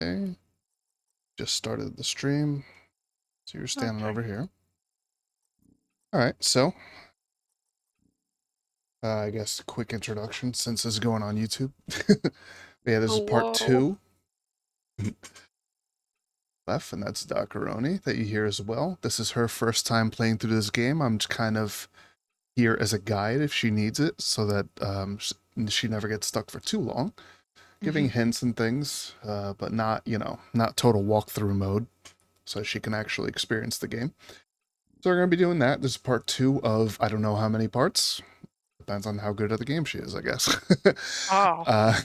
Okay. Just started the stream. So you're standing Okay. over here. All right. So, I guess quick introduction since this is going on YouTube. Yeah, this is part Hello. 2. Left, and that's Dakaroni that you hear as well. This is her first time playing through this game. I'm just kind of here as a guide if she needs it, so that she never gets stuck for too long. Giving hints and things, but not, not total walkthrough mode, so she can actually experience the game. So we're going to be doing that. This is part 2 of I don't know how many parts. Depends on how good at the game she is, I guess. Oh. uh,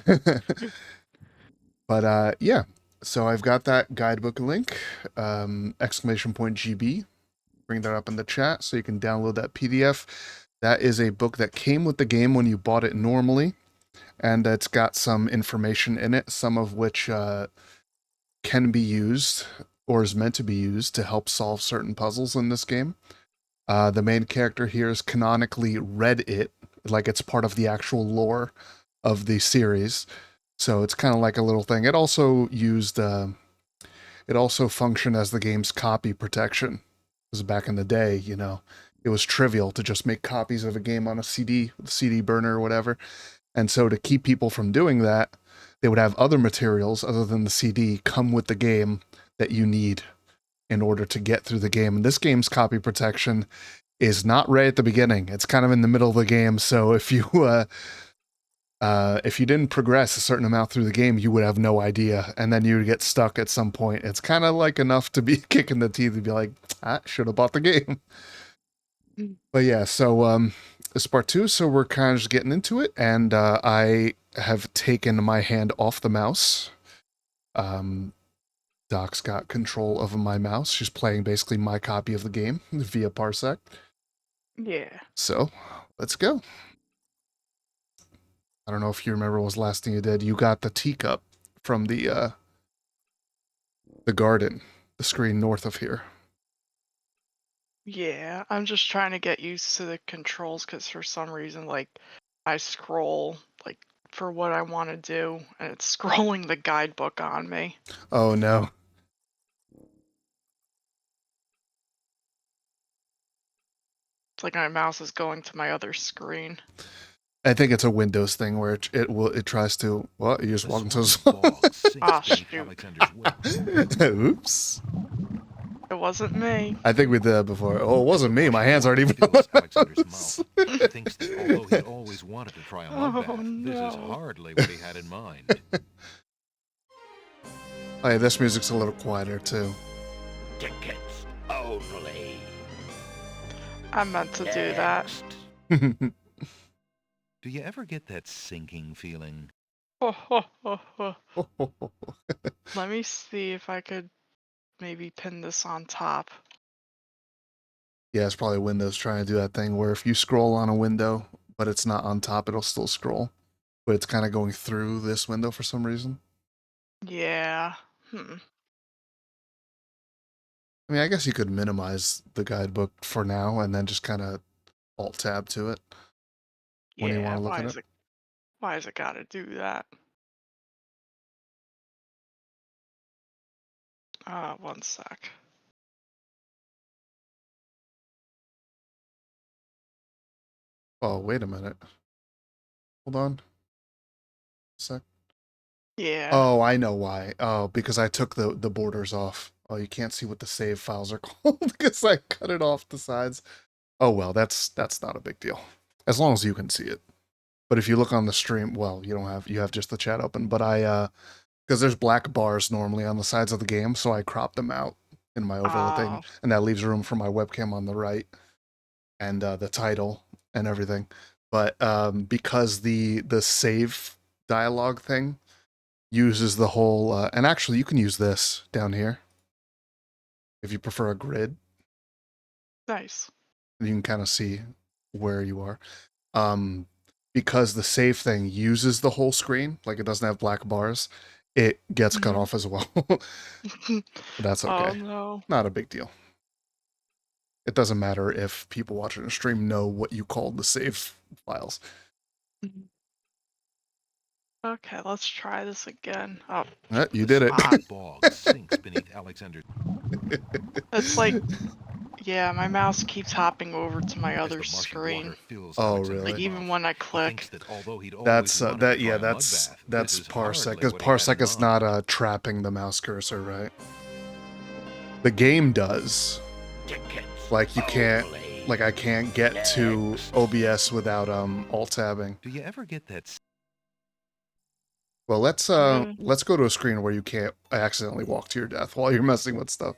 but yeah, so I've got that guidebook link, exclamation point GB. Bring that up in the chat so you can download that PDF. That is a book that came with the game when you bought it normally, and it's got some information in it, some of which can be used or is meant to be used to help solve certain puzzles in this game. The main character here has canonically read it, like it's part of the actual lore of the series. So it's kind of like a little thing. It also it also functioned as the game's copy protection. Because back in the day, it was trivial to just make copies of a game on a CD burner or whatever. And so to keep people from doing that, they would have other materials other than the CD come with the game that you need in order to get through the game. And this game's copy protection is not right at the beginning. It's kind of in the middle of the game. So if you didn't progress a certain amount through the game, you would have no idea, and then you would get stuck at some point. It's kind of like enough to be kicking the teeth and be like, I should have bought the game. But yeah, so this is part 2, so we're kind of just getting into it, and I have taken my hand off the mouse. Doc's got control of my mouse. She's playing basically my copy of the game via Parsec. Yeah. So let's go. I don't know if you remember what was the last thing you did. You got the teacup from the garden, the screen north of here. Yeah. I'm just trying to get used to the controls because for some reason, like, I scroll, like, for what I want to do, and it's scrolling the guidebook on me. Oh no. It's like my mouse is going to my other screen. I think it's a Windows thing where it tries to you just walk into Ah, shoot. Oops. It wasn't me. I think we did that before. Oh, it wasn't me. My hands aren't even on the mouse. Thinks that although he always wanted to try a mud Oh, bath, this is no. hardly what he had in mind. Oh yeah, this music's a little quieter too. Tickets only. I meant to do that. Do you ever get that sinking feeling? Let me see if I could maybe pin this on top. Yeah, it's probably Windows trying to do that thing where if you scroll on a window, but it's not on top, it'll still scroll. But it's kind of going through this window for some reason. Yeah. I mean, I guess you could minimize the guidebook for now and then just kind of alt tab to it when you want Yeah, to look at it. why is it gotta do that? One sec. Oh, wait a minute. Hold on. A sec. Yeah. Oh, I know why. Oh, because I took the borders off. Oh, you can't see what the save files are called because I cut it off the sides. Oh well, that's not a big deal. As long as you can see it. But if you look on the stream, well, you have just the chat open, but I because there's black bars normally on the sides of the game, so I cropped them out in my overlay thing, Oh. and that leaves room for my webcam on the right and the title and everything. But because the save dialogue thing uses the whole, and actually you can use this down here if you prefer a grid. Nice. You can kind of see where you are. Because the save thing uses the whole screen, like it doesn't have black bars, it gets cut off as well. But that's Oh okay. no. Not a big deal. It doesn't matter if people watching the stream know what you called the save files. Okay, let's try this again. Oh, You The did it. smooth bog sinks beneath Alexander's it's like, yeah, my mouse keeps hopping over to my as other the marshy screen. water fills Oh, Alexander's really? Like even mouth. when I He thinks click. that although he'd always That's wanted that. to Yeah, try a mud that's bath, that's this is Parsec. hardly Because what he had in Parsec is mind. not trapping the mouse cursor, right? The game does. Tickets Like you can't. only. Like I can't get to Next. OBS without alt tabbing. Do you ever get that Well, let's Mm. go to a screen where you can't accidentally walk to your death while you're messing with stuff.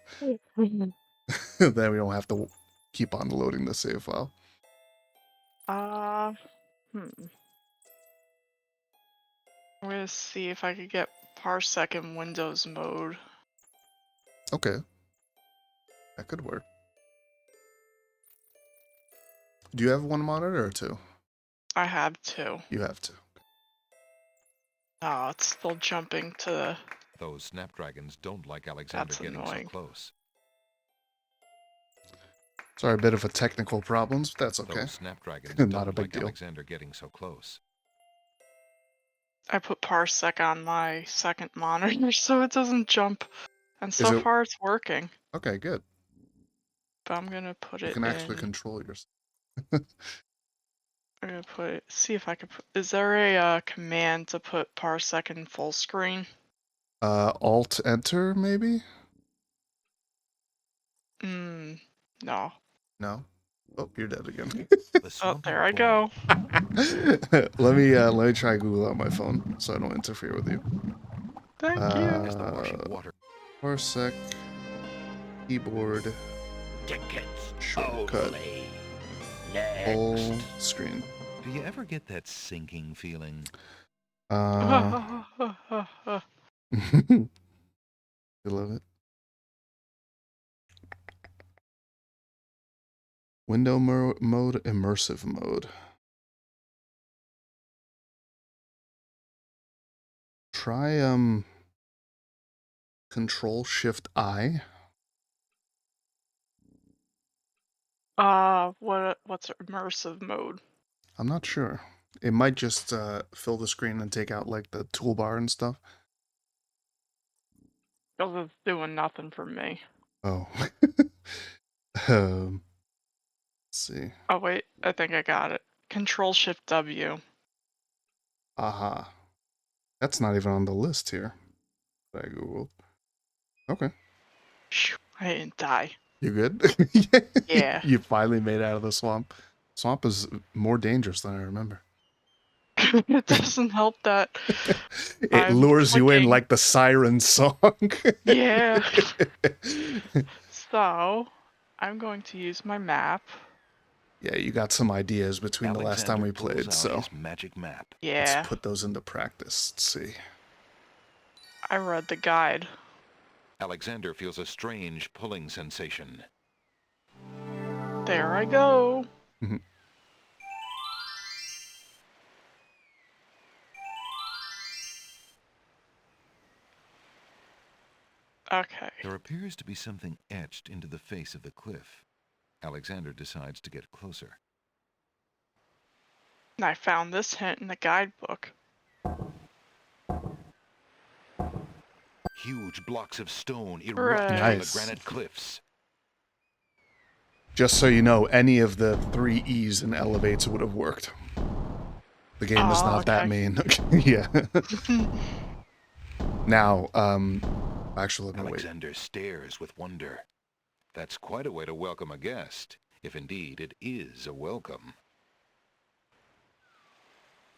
Then we don't have to keep on loading the save file. Uh, hmm. I'm gonna see if I could get Parsec in Windows mode. Okay, that could work. Do you have one monitor or two? I have two. You have two. Oh, it's still jumping to the. those snapdragons don't like Alexander That's getting annoying. so close. Sorry, a bit of a technical problems, but that's okay. Those snapdragons Not don't a big like deal. Alexander getting so close. I put Parsec on my second monitor so it doesn't jump. And Is so it far it's working. okay? Good. But I'm gonna put You it can actually in. control yourself. I'm gonna put it. See if I can put. Is there a command to put Parsec in full screen? Alt Enter maybe? No. No. Oh, you're dead again. The Oh, swampy there I bog go. let me try Google on my phone so I don't interfere with you. Thank you. as the marshy water Parsec keyboard tickets shortcut only. full Next. screen. Do you ever get that sinking feeling? I love it. Window mode, immersive mode. Try Control Shift I. What's immersive mode? I'm not sure. It might just fill the screen and take out like the toolbar and stuff. Because it's doing nothing for me. Oh. Let's see. Oh wait, I think I got it. Control Shift W. Aha. That's not even on the list here that I googled. Okay. Phew, I didn't die. You good? Yeah. You finally made it out of the swamp. Swamp is more dangerous than I remember. It doesn't help that. It I'm lures you in clicking. like the siren song. Yeah. So, I'm going to use my map. Yeah, you got some ideas between the last time we Alexander pulls played, out so his magic map. let's Yeah, put those into practice. Let's see. I read the guide. Alexander feels a strange pulling sensation. There I go. Okay. There appears to be something etched into the face of the cliff. Alexander decides to get closer. And I found this hint in the guidebook. Huge blocks of stone erupt Hooray. from the Nice. granite cliffs. Just so you know, any of the 3 E's in elevates would have worked. The game is Oh, not that okay. mean. Yeah. Now, actually, let me wait. Alexander stares with wonder. That's quite a way to welcome a guest, if indeed it is a welcome.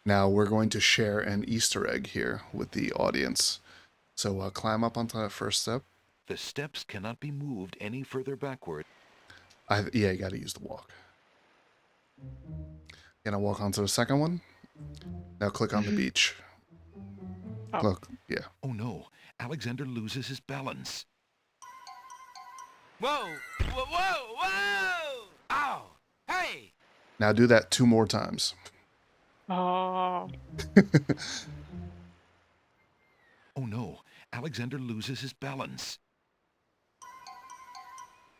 Now we're going to share an Easter egg here with the audience. So climb up onto that first step. The steps cannot be moved any further backward. Yeah, you got to use the walk. Gonna walk onto the second one. Now click on the beach. Oh. Look, yeah. Oh no, Alexander loses his balance. Whoa! Whoa! Whoa! Whoa! Ow! Hey! Now do that 2 more times. Oh. Oh no, Alexander loses his balance.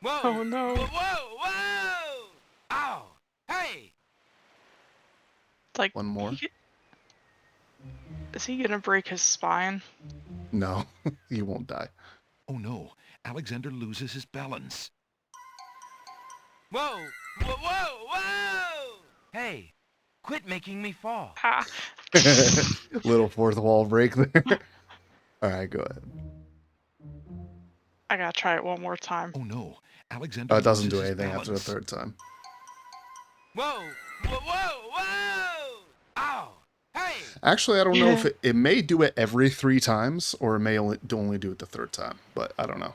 Whoa! Oh no. Whoa! Whoa! Whoa! Ow! Hey! It's like One more. Is he gonna break his spine? No, he won't die. Oh no, Alexander loses his balance. Whoa! Whoa! Whoa! Whoa! Hey, quit making me fall. Ah. Little fourth wall break there. All right, go ahead. I gotta try it one more time. Oh no, Alexander It doesn't do loses his anything after the balance. third time. Whoa! Whoa! Whoa! Whoa! Ow! Hey! Actually, I don't know if Yeah. it may do it every 3 times, or it may only do it the third time, but I don't know.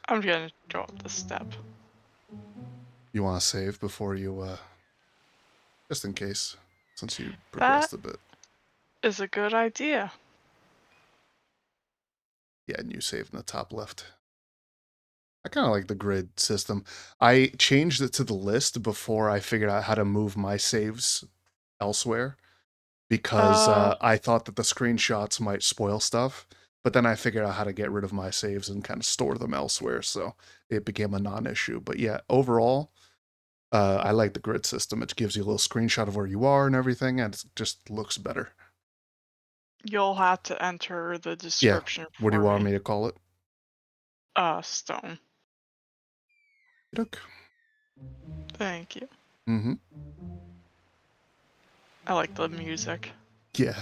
I'm gonna go up the step. You want to save before you, just in case, since you That progressed a bit. is a good idea. Yeah, and you save in the top left. I kind of like the grid system. I changed it to the list before I figured out how to move my saves elsewhere, because I thought that the screenshots might spoil stuff, but then I figured out how to get rid of my saves and kind of store them elsewhere, so it became a non-issue. But yeah, overall, I like the grid system. It gives you a little screenshot of where you are and everything, and it just looks better. You'll have to enter the Yeah, description what do you for want me. me to call it? Stone. Look. Thank you. Mm-hmm. I like the music. Yeah.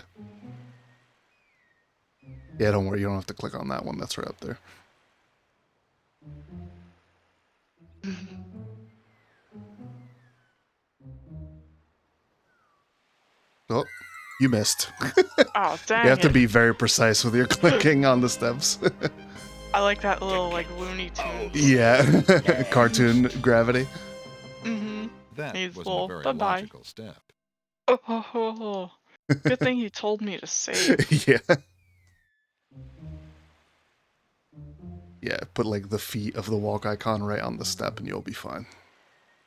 Yeah, don't worry, you don't have to click on that one. That's right up there. Oh, you missed. Oh, dang You have to it. be very precise with your clicking on the steps. I like that little, like, Looney Tunes. Yeah, cartoon gravity. Mm-hmm. That He's wasn't a little. very Bye-bye. logical step. Oh, good thing you told me to save. Yeah. Yeah, put like the feet of the walk icon right on the step and you'll be fine.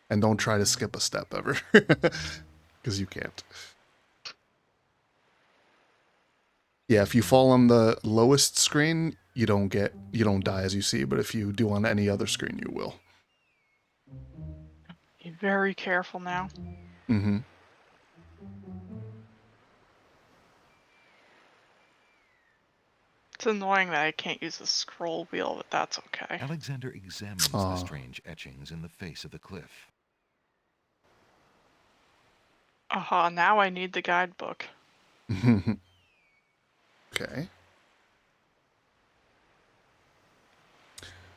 And don't try to skip a step ever. Because you can't. Yeah, if you fall on the lowest screen, you don't die as you see, but if you do on any other screen, you will. Be very careful now. Mm-hmm. It's annoying that I can't use the scroll wheel, but that's okay. Alexander examines the strange etchings in the face of the cliff. Aha, now I need the guidebook. Okay.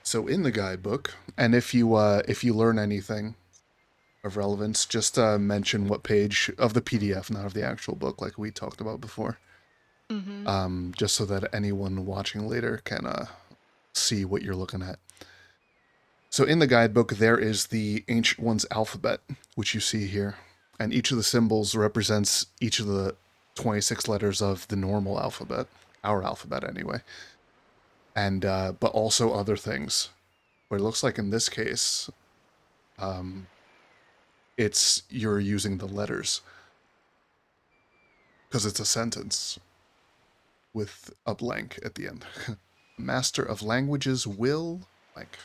So in the guidebook, and if you learn anything of relevance, just mention what page of the PDF, not of the actual book, like we talked about before. Mm-hmm. Just so that anyone watching later can see what you're looking at. So in the guidebook, there is the Ancient One's alphabet, which you see here, and each of the symbols represents each of the 26 letters of the normal alphabet, our alphabet anyway, and but also other things. But it looks like in this case, it's you're using the letters because it's a sentence with a blank at the end. Master of languages will blank.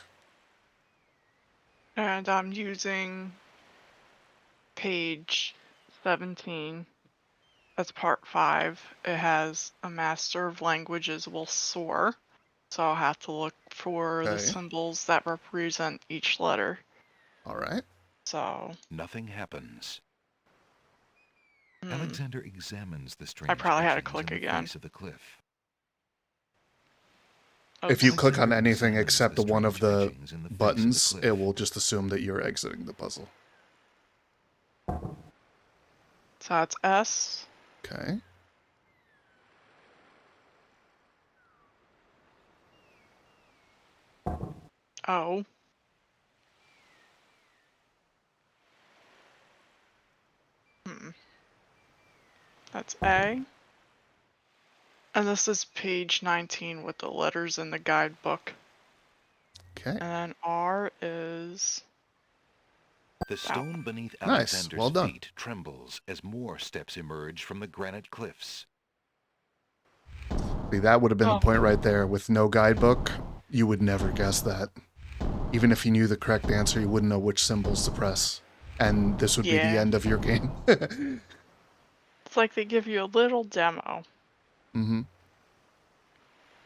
And I'm using page 17. That's part 5. It has a master of languages will soar. So I'll have to look for the Okay. symbols that represent each letter. All right. So Nothing happens. hmm, Alexander examines the strange I probably had to etchings click in the again. face of the cliff. If you Oops. click on Alexander anything examines except the the one of strange the etchings in the face of the buttons, cliff. it will just assume that you're exiting the puzzle. So that's S. Okay. O. That's A. And this is page 19 with the letters in the guidebook. Okay. And then R is The stone beneath Nice. Alexander's Well done. feet trembles as more steps emerge from the granite cliffs. See, that would have been the Oh. point right there. With no guidebook, you would never guess that. Even if you knew the correct answer, you wouldn't know which symbols to press. And this would be the Yeah. end of your game. It's like they give you a little demo. Mm-hmm.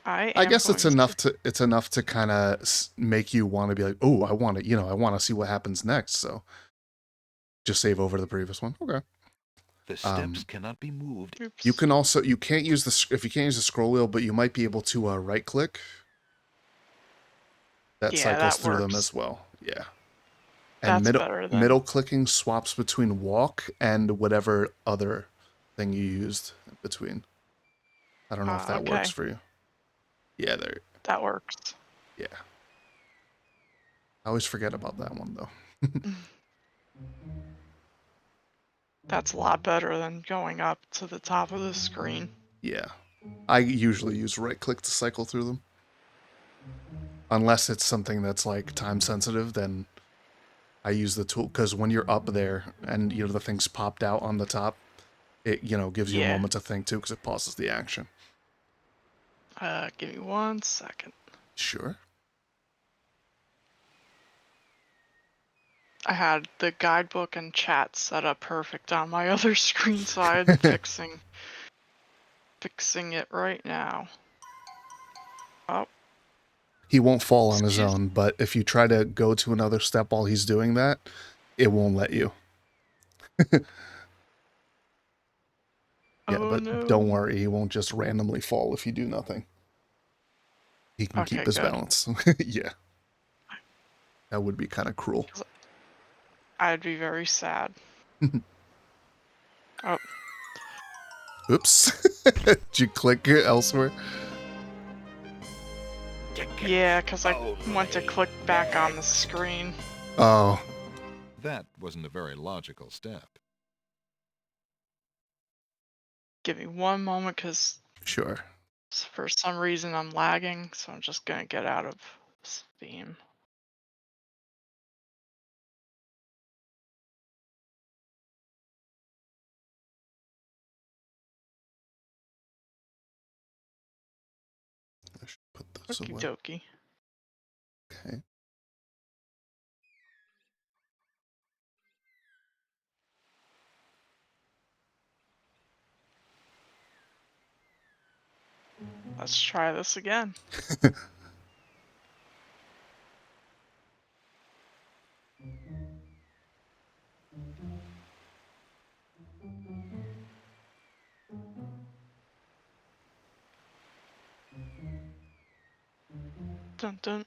I I am guess it's going enough to kind of make you want to be like, oh, I want to, I want to see what happens next. So just save over to the previous one. Okay. The steps cannot be moved. Oops. You can't use if you can't use the scroll wheel, but you might be able to right click. That Yeah, cycles that through them works. as well. Yeah. And That's better than. middle clicking swaps between walk and whatever other thing you used in between. I don't know if that works Okay. for you. Yeah, there. That works. Yeah. I always forget about that one though. That's a lot better than going up to the top of the screen. Yeah. I usually use right click to cycle through them. Unless it's something that's like time sensitive, then I use the tool because when you're up there and the thing's popped out on the top, it gives you a Yeah. moment to think too because it pauses the action. Give me 1 second. Sure. I had the guidebook and chat set up perfect on my other screen, so I'm fixing it right now. Oh, He won't fall on his excuse. own, but if you try to go to another step while he's doing that, it won't let you. Yeah, Oh but don't no. worry, he won't just randomly fall if you do nothing. He can keep Okay, his good. balance. Yeah. That would be kind of cruel. I'd be very sad. Oh, Oops. Did you click it elsewhere? yeah, because I went to click back on the screen. Oh, That wasn't a very logical step. Give me one moment, because sure. for some reason I'm lagging, so I'm just gonna get out of Steam. I should put this Okie away. dokie. Okay. Let's try this again. Dun dun.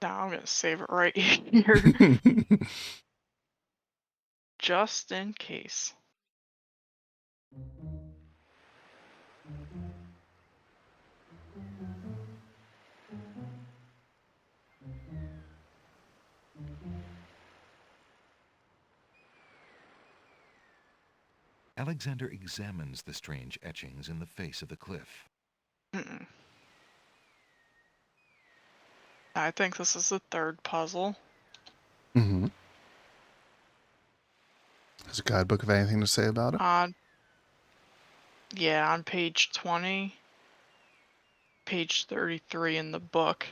Now I'm gonna save it right here, just in case. Alexander examines the strange etchings in the face of the cliff. Mm-mm. I think this is the third puzzle. Mm-hmm. Does the guidebook have anything to say about it? Yeah, on page 20, page 33 in the book,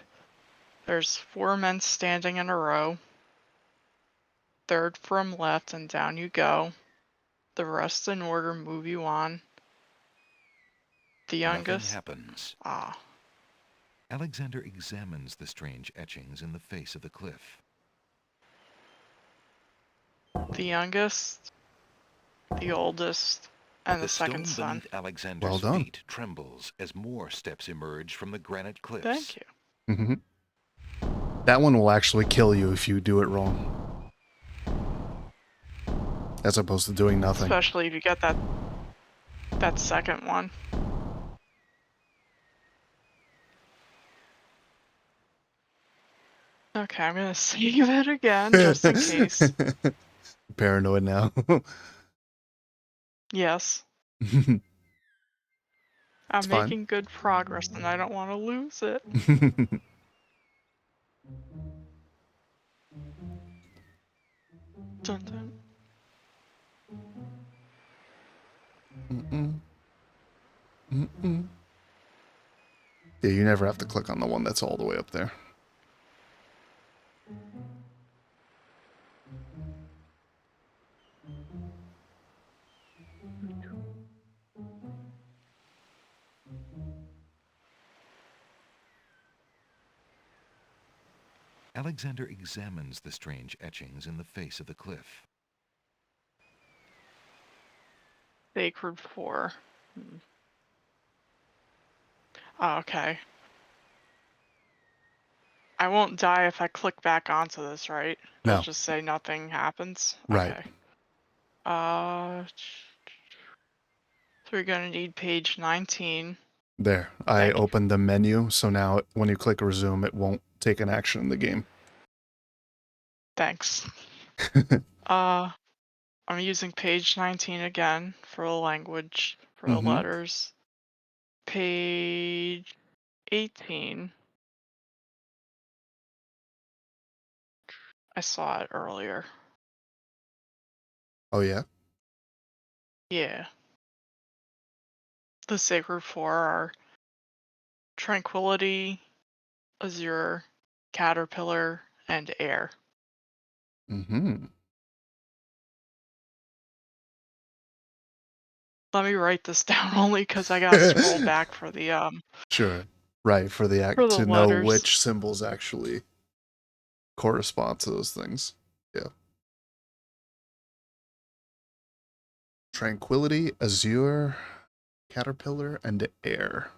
there's 4 men standing in a row. Third from left and down you go. The rest in order move you on. The Nothing youngest. happens. Ah. Alexander examines the strange etchings in the face of the cliff. The youngest, the oldest, and the second stone son. beneath Alexander's Well done. feet trembles as more steps emerge from the granite cliffs. Thank you. Mm-hmm. That one will actually kill you if you do it wrong. As opposed to doing nothing. Especially if you get that second one. Okay, I'm gonna save it again, just in case. Paranoid now. Yes. It's I'm fine. making good progress and I don't want to lose it. Dun dun. Mm-mm. Mm-mm. Yeah, you never have to click on the one that's all the way up there. Alexander examines the strange etchings in the face of the cliff. Sacred 4. Oh, okay. I won't die if I click back onto this, right? It'll No. just say nothing happens? Right. Okay. So we're gonna need page 19. There. I Thank you. opened the menu, so now when you click resume, it won't take an action in the game. Thanks. I'm using page 19 again for the language, for the Mm-hmm. letters. Page 18. I saw it earlier. Oh, yeah? Yeah. The Sacred 4 are Tranquility, Azure, Caterpillar, and Air. Mm-hmm. Let me write this down only because I gotta scroll back for the Sure. Right, for the for act the to know letters. which symbols actually correspond to those things. Yeah. Tranquility, Azure, Caterpillar, and Air.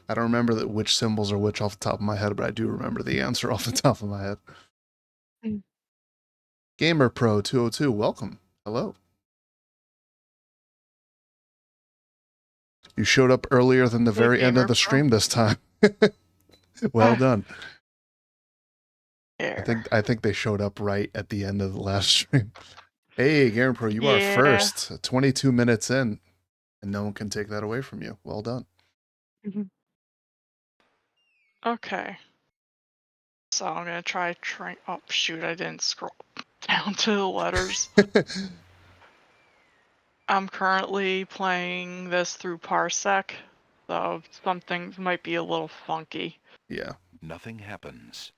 I don't remember which symbols are which off the top of my head, but I do remember the answer off the top of my head. Mm. Gamer Pro 202, welcome. Hello. You showed up earlier than the Hey, very end of Gamer the Pro. stream this time. Well done. Air. I think they showed up right at the end of the last stream. Hey, Gamer Pro, you are Yeah. first. 22 minutes in, and no one can take that away from you. Well done. Okay. So I'm gonna try oh shoot, I didn't scroll down to the letters. I'm currently playing this through Parsec, so some things might be a little funky. Yeah. Nothing happens.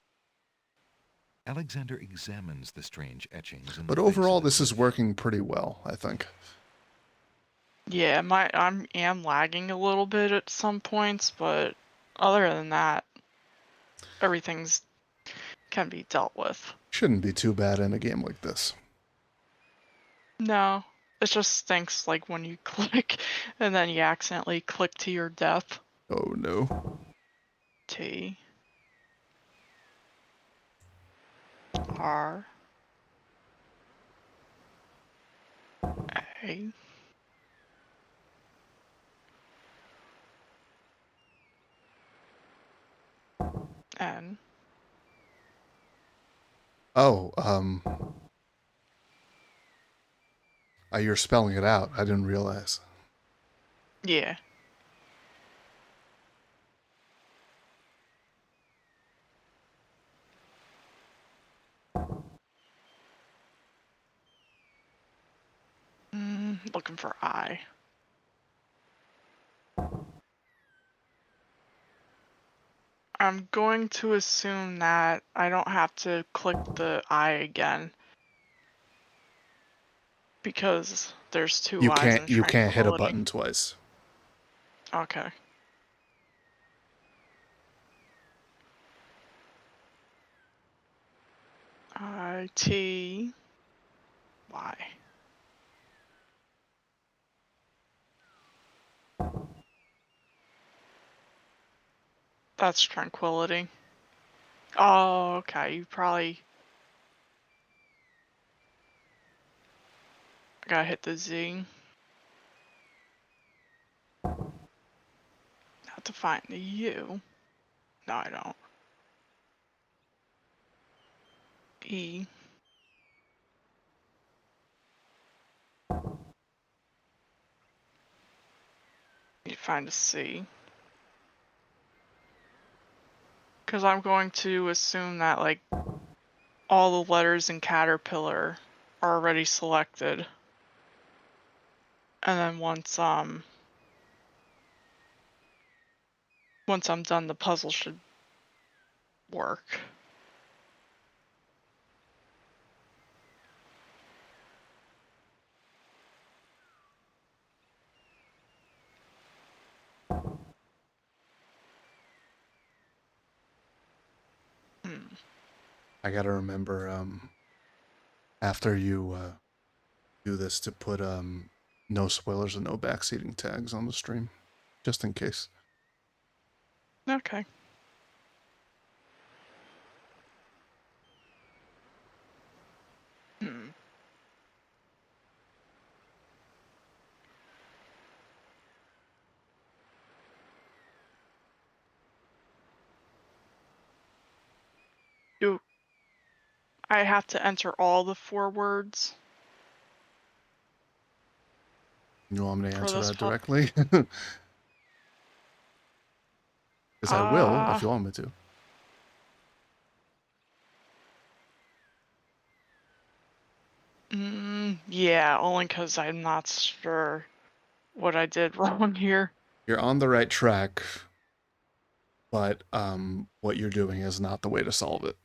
Alexander examines the strange etchings in But the face overall, of the this is cliff. working pretty well, I think. Yeah, I'm lagging a little bit at some points, but other than that, everything's can be dealt with. Shouldn't be too bad in a game like this. No, it just stinks like when you click and then you accidentally click to your death. Oh no. T R A N. Oh, you're spelling it out. I didn't realize. Yeah. Looking for I. I'm going to assume that I don't have to click the I again because there's two I's in You can't hit a Tranquility. button twice. Okay. I-T-Y. That's Tranquility. Oh, okay. You probably... I gotta hit the Z. Have to find the U. No, I don't. E. Need to find a C. Because I'm going to assume that, like, all the letters in Caterpillar are already selected. And then once I'm done, the puzzle should work. I gotta remember after you do this to put no spoilers and no backseating tags on the stream, just in case. Okay. Hmm. Do I have to enter all the 4 words You want me to for answer this that directly? Because I will if you want me to. Yeah, only because I'm not sure what I did wrong here. You're on the right track, but what you're doing is not the way to solve it.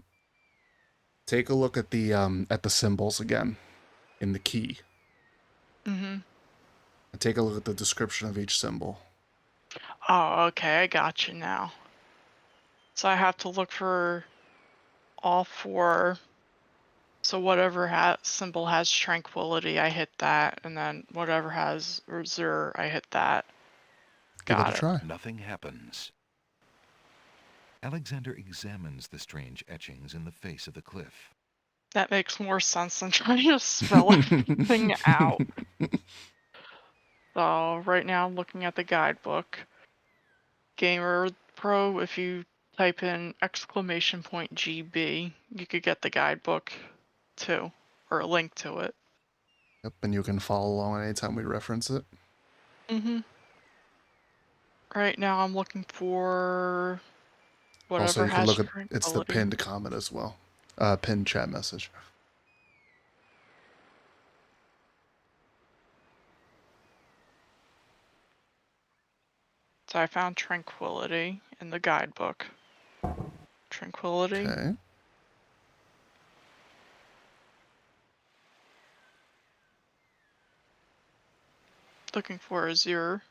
Take a look at the symbols again in the key. And Take a look at the description of each symbol. Oh, okay, I got you now. So I have to look for all 4. So whatever symbol has tranquility, I hit that, and then whatever has Zur, I hit that. Give it a Got it. try. Nothing happens. Alexander examines the strange etchings in the face of the cliff. That makes more sense than trying to spell everything out. So right now I'm looking at the guidebook. Gamer Pro, if you type in !GB, you could get the guidebook too, or a link to it. Yep, and you can follow along anytime we reference it. Right now I'm looking for Also, whatever you can has look at it's the tranquility. pinned comment as well. Pinned chat message. So I found tranquility in the guidebook. Tranquility. Okay. Looking for Azure.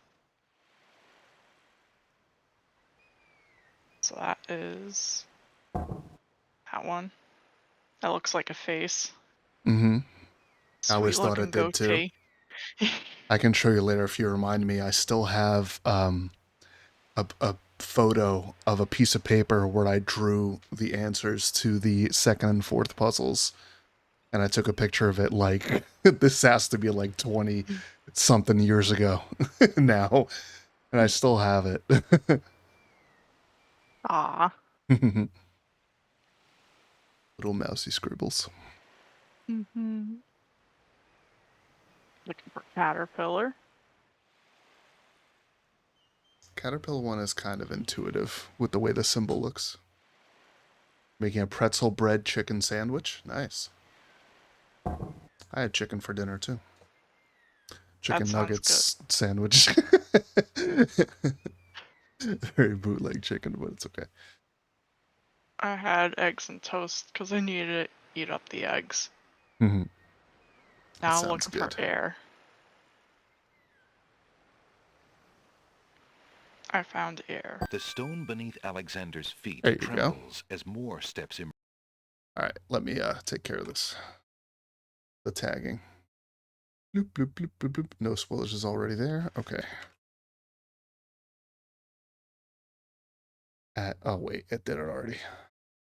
So that is that one. That looks like a face. Mm-hmm. I always Sweet thought looking it did too. goatee. I can show you later if you remind me. I still have a photo of a piece of paper where I drew the answers to the second and fourth puzzles. And I took a picture of it like this has to be like 20 something years ago now. And I still have it. Ah. Little mousy scribbles. Looking for caterpillar. Caterpillar one is kind of intuitive with the way the symbol looks. Making a pretzel bread chicken sandwich. Nice. I had chicken for dinner too. Chicken That sounds nuggets sandwich. Very bootleg chicken, but it's okay. I had eggs and toast because I needed to eat up the eggs. Mm-hmm. Now I'm Sounds looking good. for air. I found air. The stone beneath Alexander's feet There you go. trembles as more steps emerge. All right, let me take care of this. The tagging. Bloop, bloop, bloop, bloop, bloop. No spoilers is already there. Okay. Oh wait, it did it already.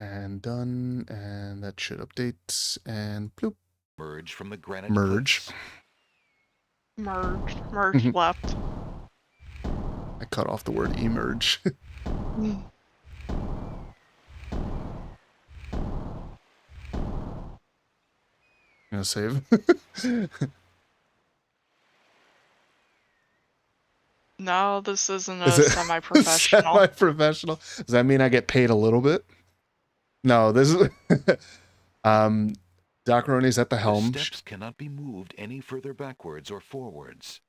And done, and that should update. And bloop. Merge from the granite Merge. cliffs. Merge left. I cut off the word emerge. Gonna save. No, this isn't Is a it semi-professional. semi-professional? Does that mean I get paid a little bit? No, this is Docroni's at the helm. The steps cannot be moved any further backwards or forwards.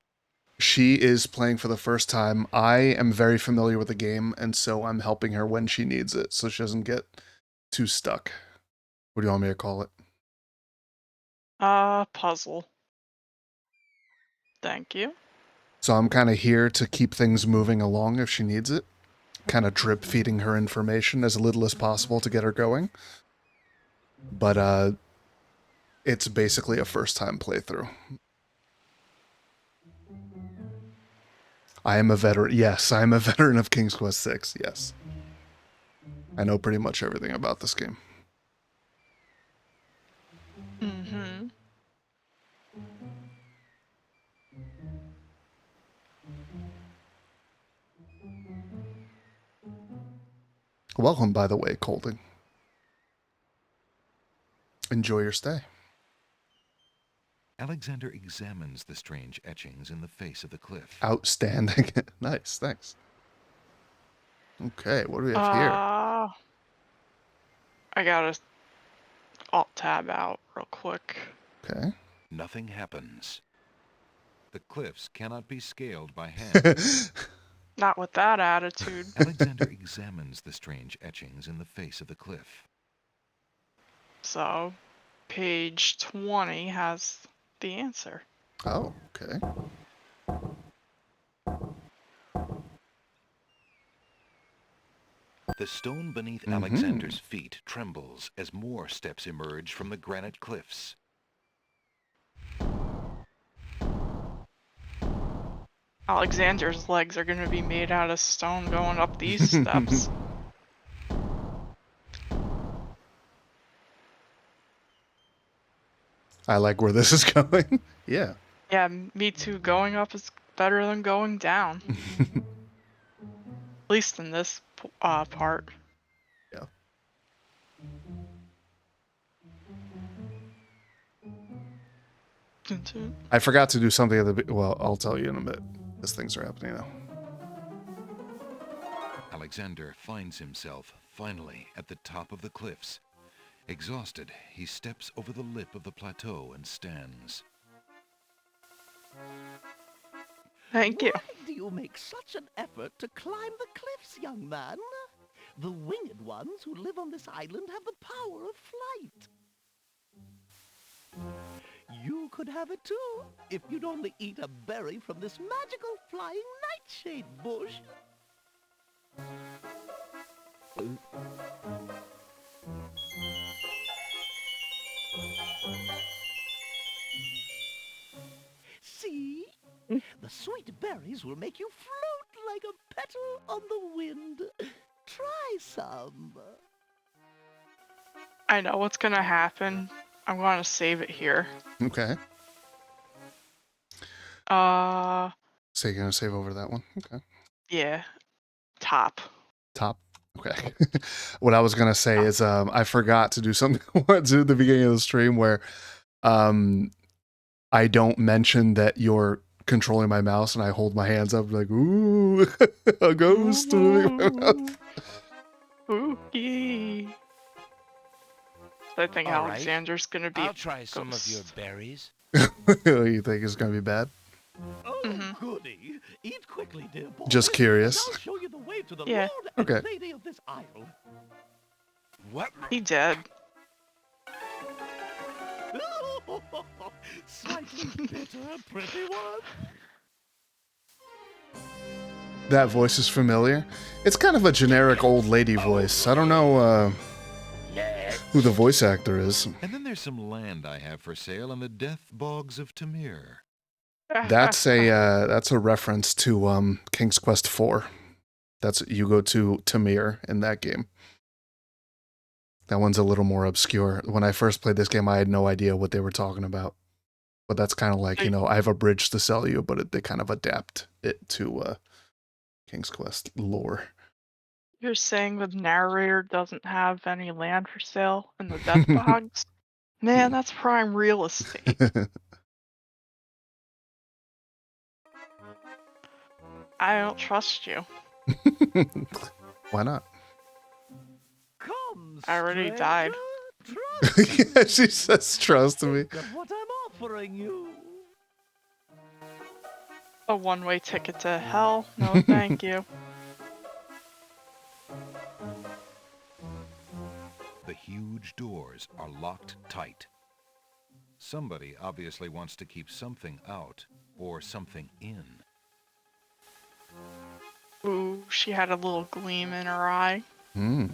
She is playing for the first time. I am very familiar with the game, and so I'm helping her when she needs it, so she doesn't get too stuck. What do you want me to call it? Puzzle. Thank you. So I'm kind of here to keep things moving along if she needs it. kind of drip feeding her information as little as possible to get her going. But it's basically a first time playthrough. I am a veteran. Yes, I am a veteran of King's Quest 6. Yes. I know pretty much everything about this game. Mm-hmm. Welcome, by the way, Colding. Enjoy your stay. Alexander examines the strange etchings in the face of the cliff. Outstanding. Nice, thanks. Okay, what do we have here? I gotta alt tab out real quick. Okay. Nothing happens. The cliffs cannot be scaled by hand. Not with that attitude. Alexander examines the strange etchings in the face of the cliff. So, page 20 has the answer. Oh, okay. The stone beneath Alexander's feet trembles as more steps emerge from the granite cliffs. Alexander's legs are gonna be made out of stone going up these steps. I like where this is going. Yeah. Yeah, me too. Going up is better than going down. At least in this part. Yeah. I forgot to do something at the... Well, I'll tell you in a bit, as things are happening now. Alexander finds himself, finally, at the top of the cliffs. Exhausted, he steps over the lip of the plateau and stands. Thank you. Why do you make such an effort to climb the cliffs, young man? The winged ones who live on this island have the power of flight. You could have it too, if you'd only eat a berry from this magical flying nightshade bush. See? The sweet berries will make you float like a petal on the wind. Try some. I know what's gonna happen. I'm gonna save it here. Okay. So you're going to save over that one? Okay. Yeah. Top. Top. Okay. What I was going to say is I forgot to do something I wanted to do at the beginning of the stream where I don't mention that you're controlling my mouse and I hold my hands up like, ooh, a ghost. Spooky. I think All right. Alexander's gonna be I'll a try some of your ghost. berries. You think it's going to be bad? Oh, goody. Eat quickly, dear boy. Just curious. And I'll show you the way to the Yeah. Lord and Okay. Lady of this isle. What? He dead. Slightly bitter, pretty one. That voice is familiar. It's kind of a generic old lady voice. I don't know who the voice actor is. And then there's some land I have for sale in the death bogs of Tamir. That's a reference to King's Quest 4. That's you go to Tamir in that game. That one's a little more obscure. When I first played this game, I had no idea what they were talking about. But that's kind of like, you know, I have a bridge to sell you, but they kind of adapt it to King's Quest lore. You're saying the narrator doesn't have any land for sale in the death bogs? Man, that's prime real estate. I don't trust you. Why not? Come, I already died. Trust Yeah, she says trust me. Look at what I'm offering you. A one-way ticket to hell? No, thank you. The huge doors are locked tight. Somebody obviously wants to keep something out or something in. Ooh, she had a little gleam in her eye. Hmm.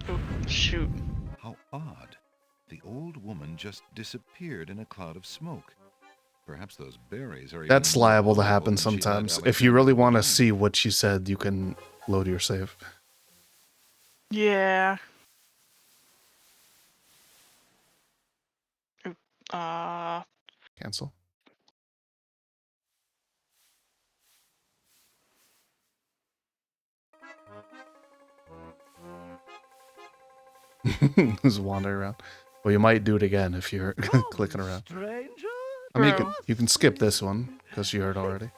Ooh, shoot. How odd. The old woman just disappeared in a cloud of smoke. Perhaps those berries are That's even more liable to powerful happen than she led sometimes. If Alexander you really to want to believe. see what she said, you can load your save. Yeah. Ooh, uh, Cancel. Who's wandering around? Well, you might do it again if you're clicking around. Stranger? I mean, True. you can skip this one because you heard already.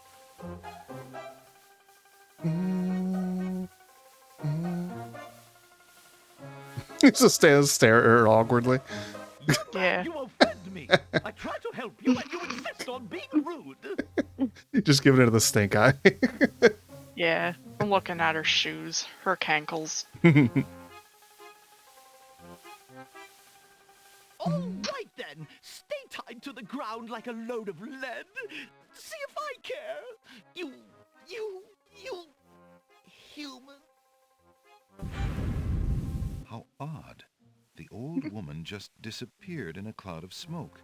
He's just stare at her awkwardly. Yeah. You offend me. I try to help you and you insist on being rude. Just giving her the stink eye. Yeah. I'm looking at her shoes, her cankles. All right then. Stay tied to the ground like a load of lead. See if I care. You human. How odd. The old woman just disappeared in a cloud of smoke.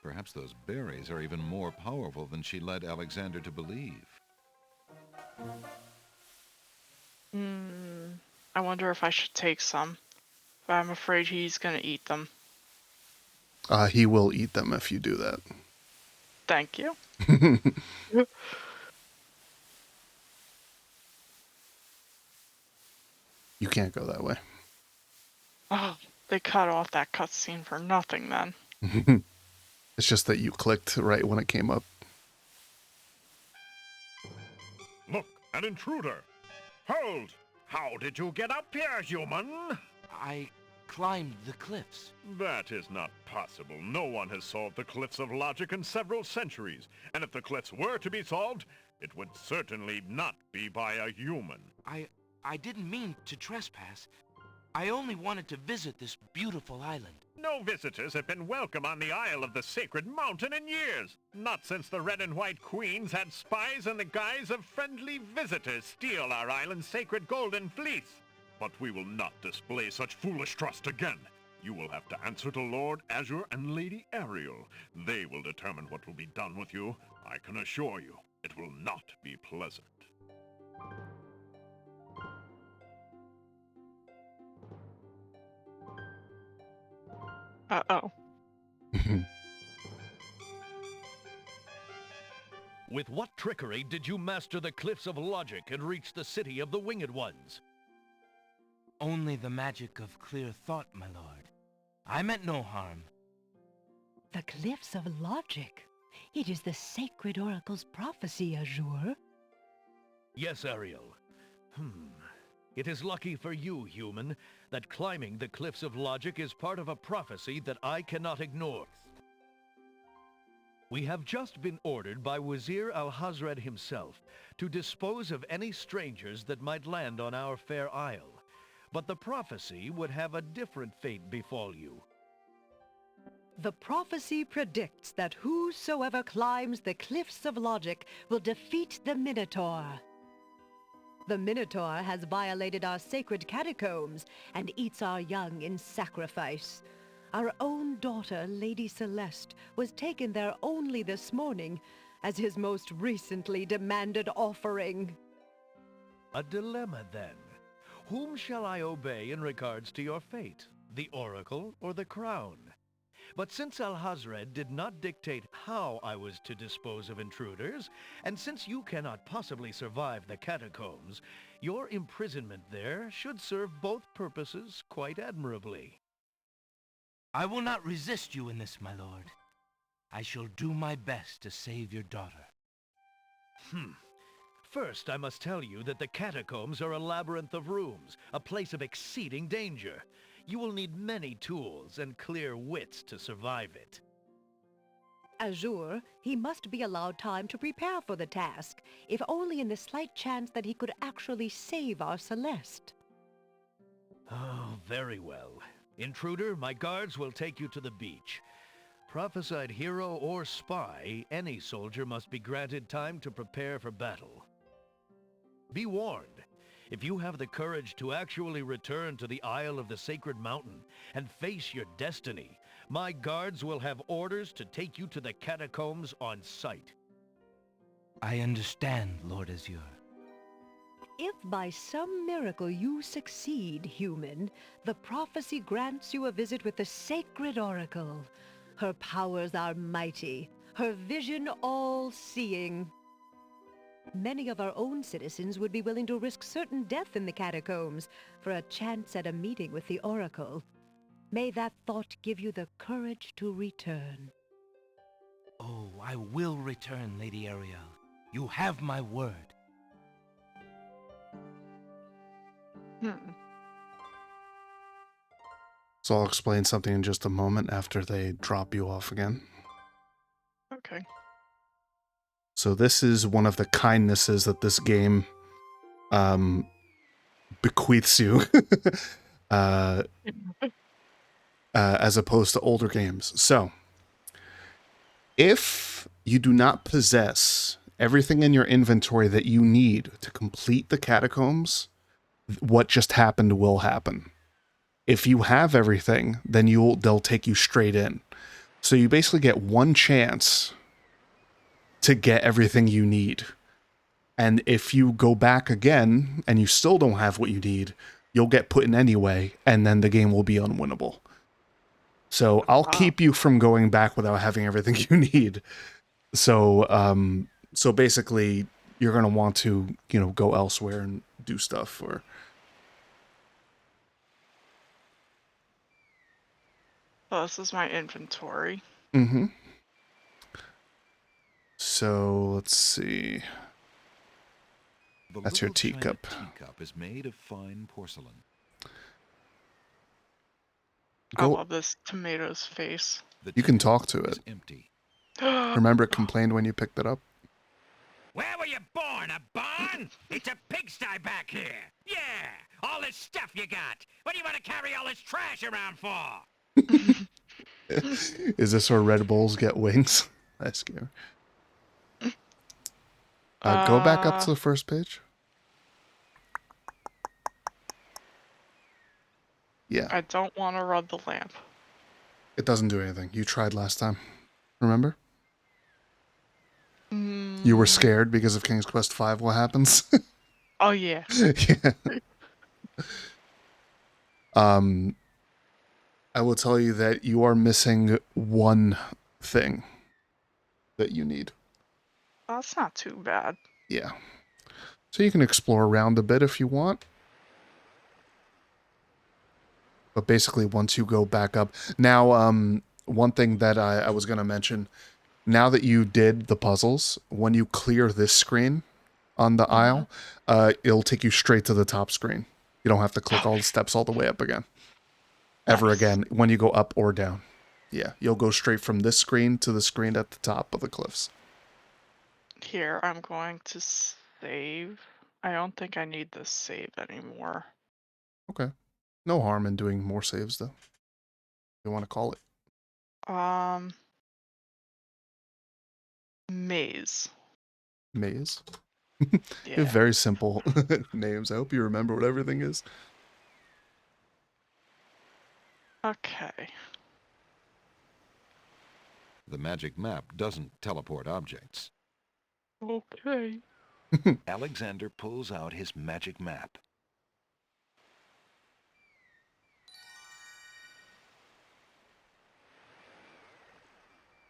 Perhaps those berries are even more powerful than she led Alexander to believe. I wonder if I should take some. But I'm afraid he's gonna eat them. He will eat them if you do that. Thank you. You can't go that way. Oh, they cut off that cutscene for nothing then. It's just that you clicked right when it came up. Look, an intruder! Hold! How did you get up here, human? I climbed the cliffs. That is not possible. No one has solved the Cliffs of Logic in several centuries. And if the cliffs were to be solved, it would certainly not be by a human. I didn't mean to trespass. I only wanted to visit this beautiful island. No visitors have been welcome on the Isle of the Sacred Mountain in years. Not since the Red and White Queens had spies in the guise of friendly visitors steal our island's sacred golden fleece. But we will not display such foolish trust again. You will have to answer to Lord Azure and Lady Ariel. They will determine what will be done with you. I can assure you, it will not be pleasant. Uh-oh. With what trickery did you master the Cliffs of Logic and reach the city of the Winged Ones? Only the magic of clear thought, my lord. I meant no harm. The Cliffs of Logic. It is the sacred oracle's prophecy, Azure. Yes, Ariel. It is lucky for you, human, that climbing the Cliffs of Logic is part of a prophecy that I cannot ignore. We have just been ordered by Wazir Al-Hazred himself to dispose of any strangers that might land on our fair isle. But the prophecy would have a different fate befall you. The prophecy predicts that whosoever climbs the Cliffs of Logic will defeat the Minotaur. The Minotaur has violated our sacred catacombs and eats our young in sacrifice. Our own daughter, Lady Celeste, was taken there only this morning as his most recently demanded offering. A dilemma, then. Whom shall I obey in regards to your fate? The Oracle or the Crown? But since Al-Hazred did not dictate how I was to dispose of intruders, and since you cannot possibly survive the catacombs, your imprisonment there should serve both purposes quite admirably. I will not resist you in this, my lord. I shall do my best to save your daughter. First, I must tell you that the catacombs are a labyrinth of rooms, a place of exceeding danger. You will need many tools and clear wits to survive it. Azure, he must be allowed time to prepare for the task, if only in the slight chance that he could actually save our Celeste. Oh, very well. Intruder, my guards will take you to the beach. Prophesied hero or spy, any soldier must be granted time to prepare for battle. Be warned, if you have the courage to actually return to the Isle of the Sacred Mountain and face your destiny, my guards will have orders to take you to the catacombs on sight. I understand, Lord Azure. If by some miracle you succeed, human, the prophecy grants you a visit with the sacred oracle. Her powers are mighty, her vision all-seeing. Many of our own citizens would be willing to risk certain death in the catacombs for a chance at a meeting with the oracle. May that thought give you the courage to return. Oh, I will return, Lady Ariel. You have my word. So I'll explain something in just a moment after they drop you off again. Okay. So this is one of the kindnesses that this game bequeaths you, as opposed to older games. So, if you do not possess everything in your inventory that you need to complete the catacombs, what just happened will happen. If you have everything, then they'll take you straight in. So you basically get one chance to get everything you need. And if you go back again and you still don't have what you need, you'll get put in anyway, and then the game will be unwinnable. So I'll keep you from going back without having everything you need. So so basically you're going to want to, go elsewhere and do stuff or So this is my inventory. Mm-hmm. So let's see. The That's your little china teacup. teacup is made of fine porcelain. I Go. love this tomato's face. The You can teacup talk to it. is empty. Remember it complained when you picked it up? Where were you born? A barn? It's a pigsty back here. Yeah, all this stuff you got. What do you want to carry all this trash around for? Is this where Red Bulls get wings? That's scary. Go back up to the first page. Yeah. I don't want to rub the lamp. It doesn't do anything. You tried last time. Remember? You were scared because of King's Quest V. What happens? Oh, yeah. Yeah. I will tell you that you are missing one thing that you need. Well, that's not too bad. Yeah. So you can explore around a bit if you want. But basically, once you go back up... Now, one thing that I was going to mention, now that you did the puzzles, when you clear this screen on the aisle, it'll take you straight to the top screen. You don't have to click all the steps all the way up again. Ever again, when you go up or down. Yeah, you'll go straight from this screen to the screen at the top of the cliffs. Here, I'm going to save. I don't think I need this save anymore. Okay. No harm in doing more saves, though. You want to call it? Maze. Maze. Yeah. Very simple names. I hope you remember what everything is. Okay. The magic map doesn't teleport objects. Okay. Alexander pulls out his magic map.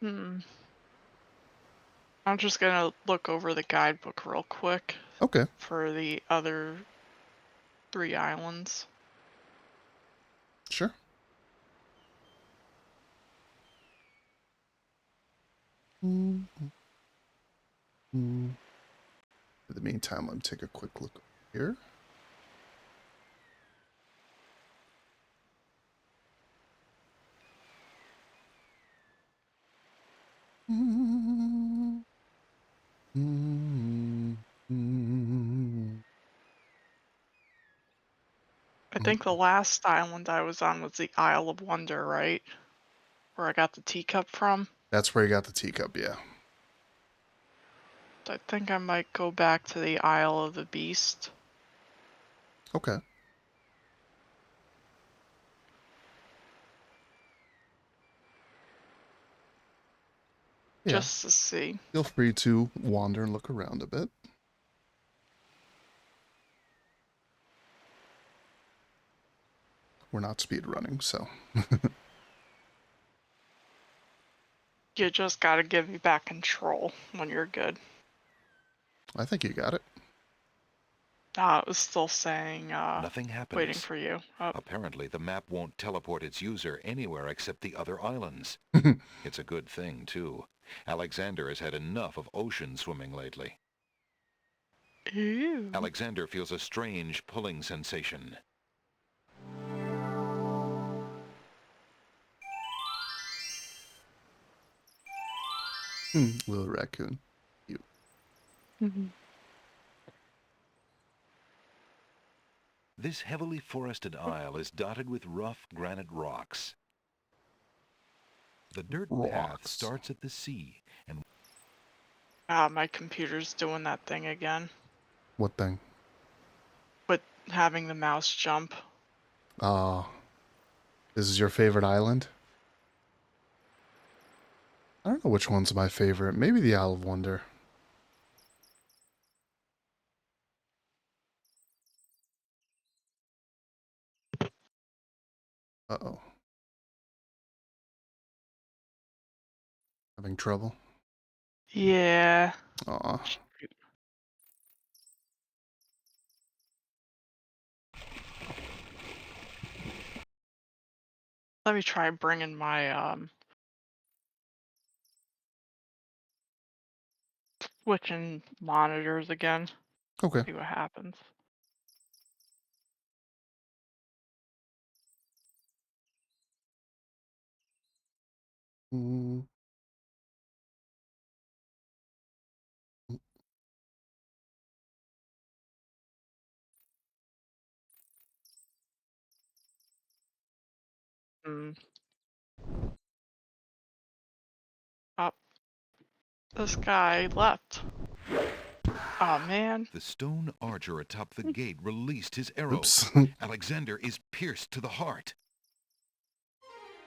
I'm just gonna look over the guidebook real quick. Okay. For the other 3 islands. Sure. In the meantime, let me take a quick look here. I think the last island I was on was the Isle of Wonder, right? where I got the teacup from. That's where you got the teacup, yeah. I think I might go back to the Isle of the Beast. Okay. Yeah. Just to see. Feel free to wander and look around a bit. We're not speed running, so. You just gotta give me back control when you're good. I think you got it. It was still saying, Nothing happens. waiting for you. Oh, Apparently, the map won't teleport its user anywhere except the other islands. It's a good thing, too. Alexander has had enough of ocean swimming lately. ew. Alexander feels a strange pulling sensation. Little raccoon. Cute. This heavily forested isle is dotted with rough granite rocks. The dirt path Rocks. starts at the sea and My computer's doing that thing again. What thing? With having the mouse jump. This is your favorite island? I don't know which one's my favorite. Maybe the Isle of Wonder. Uh-oh. Having trouble? Yeah. Aw. Let me try bringing my, switching monitors again. Okay. See what happens. Mm. Hmm. Oh. This guy left. Oh man. the stone archer atop the gate released his arrow. Oops. Alexander is pierced to the heart.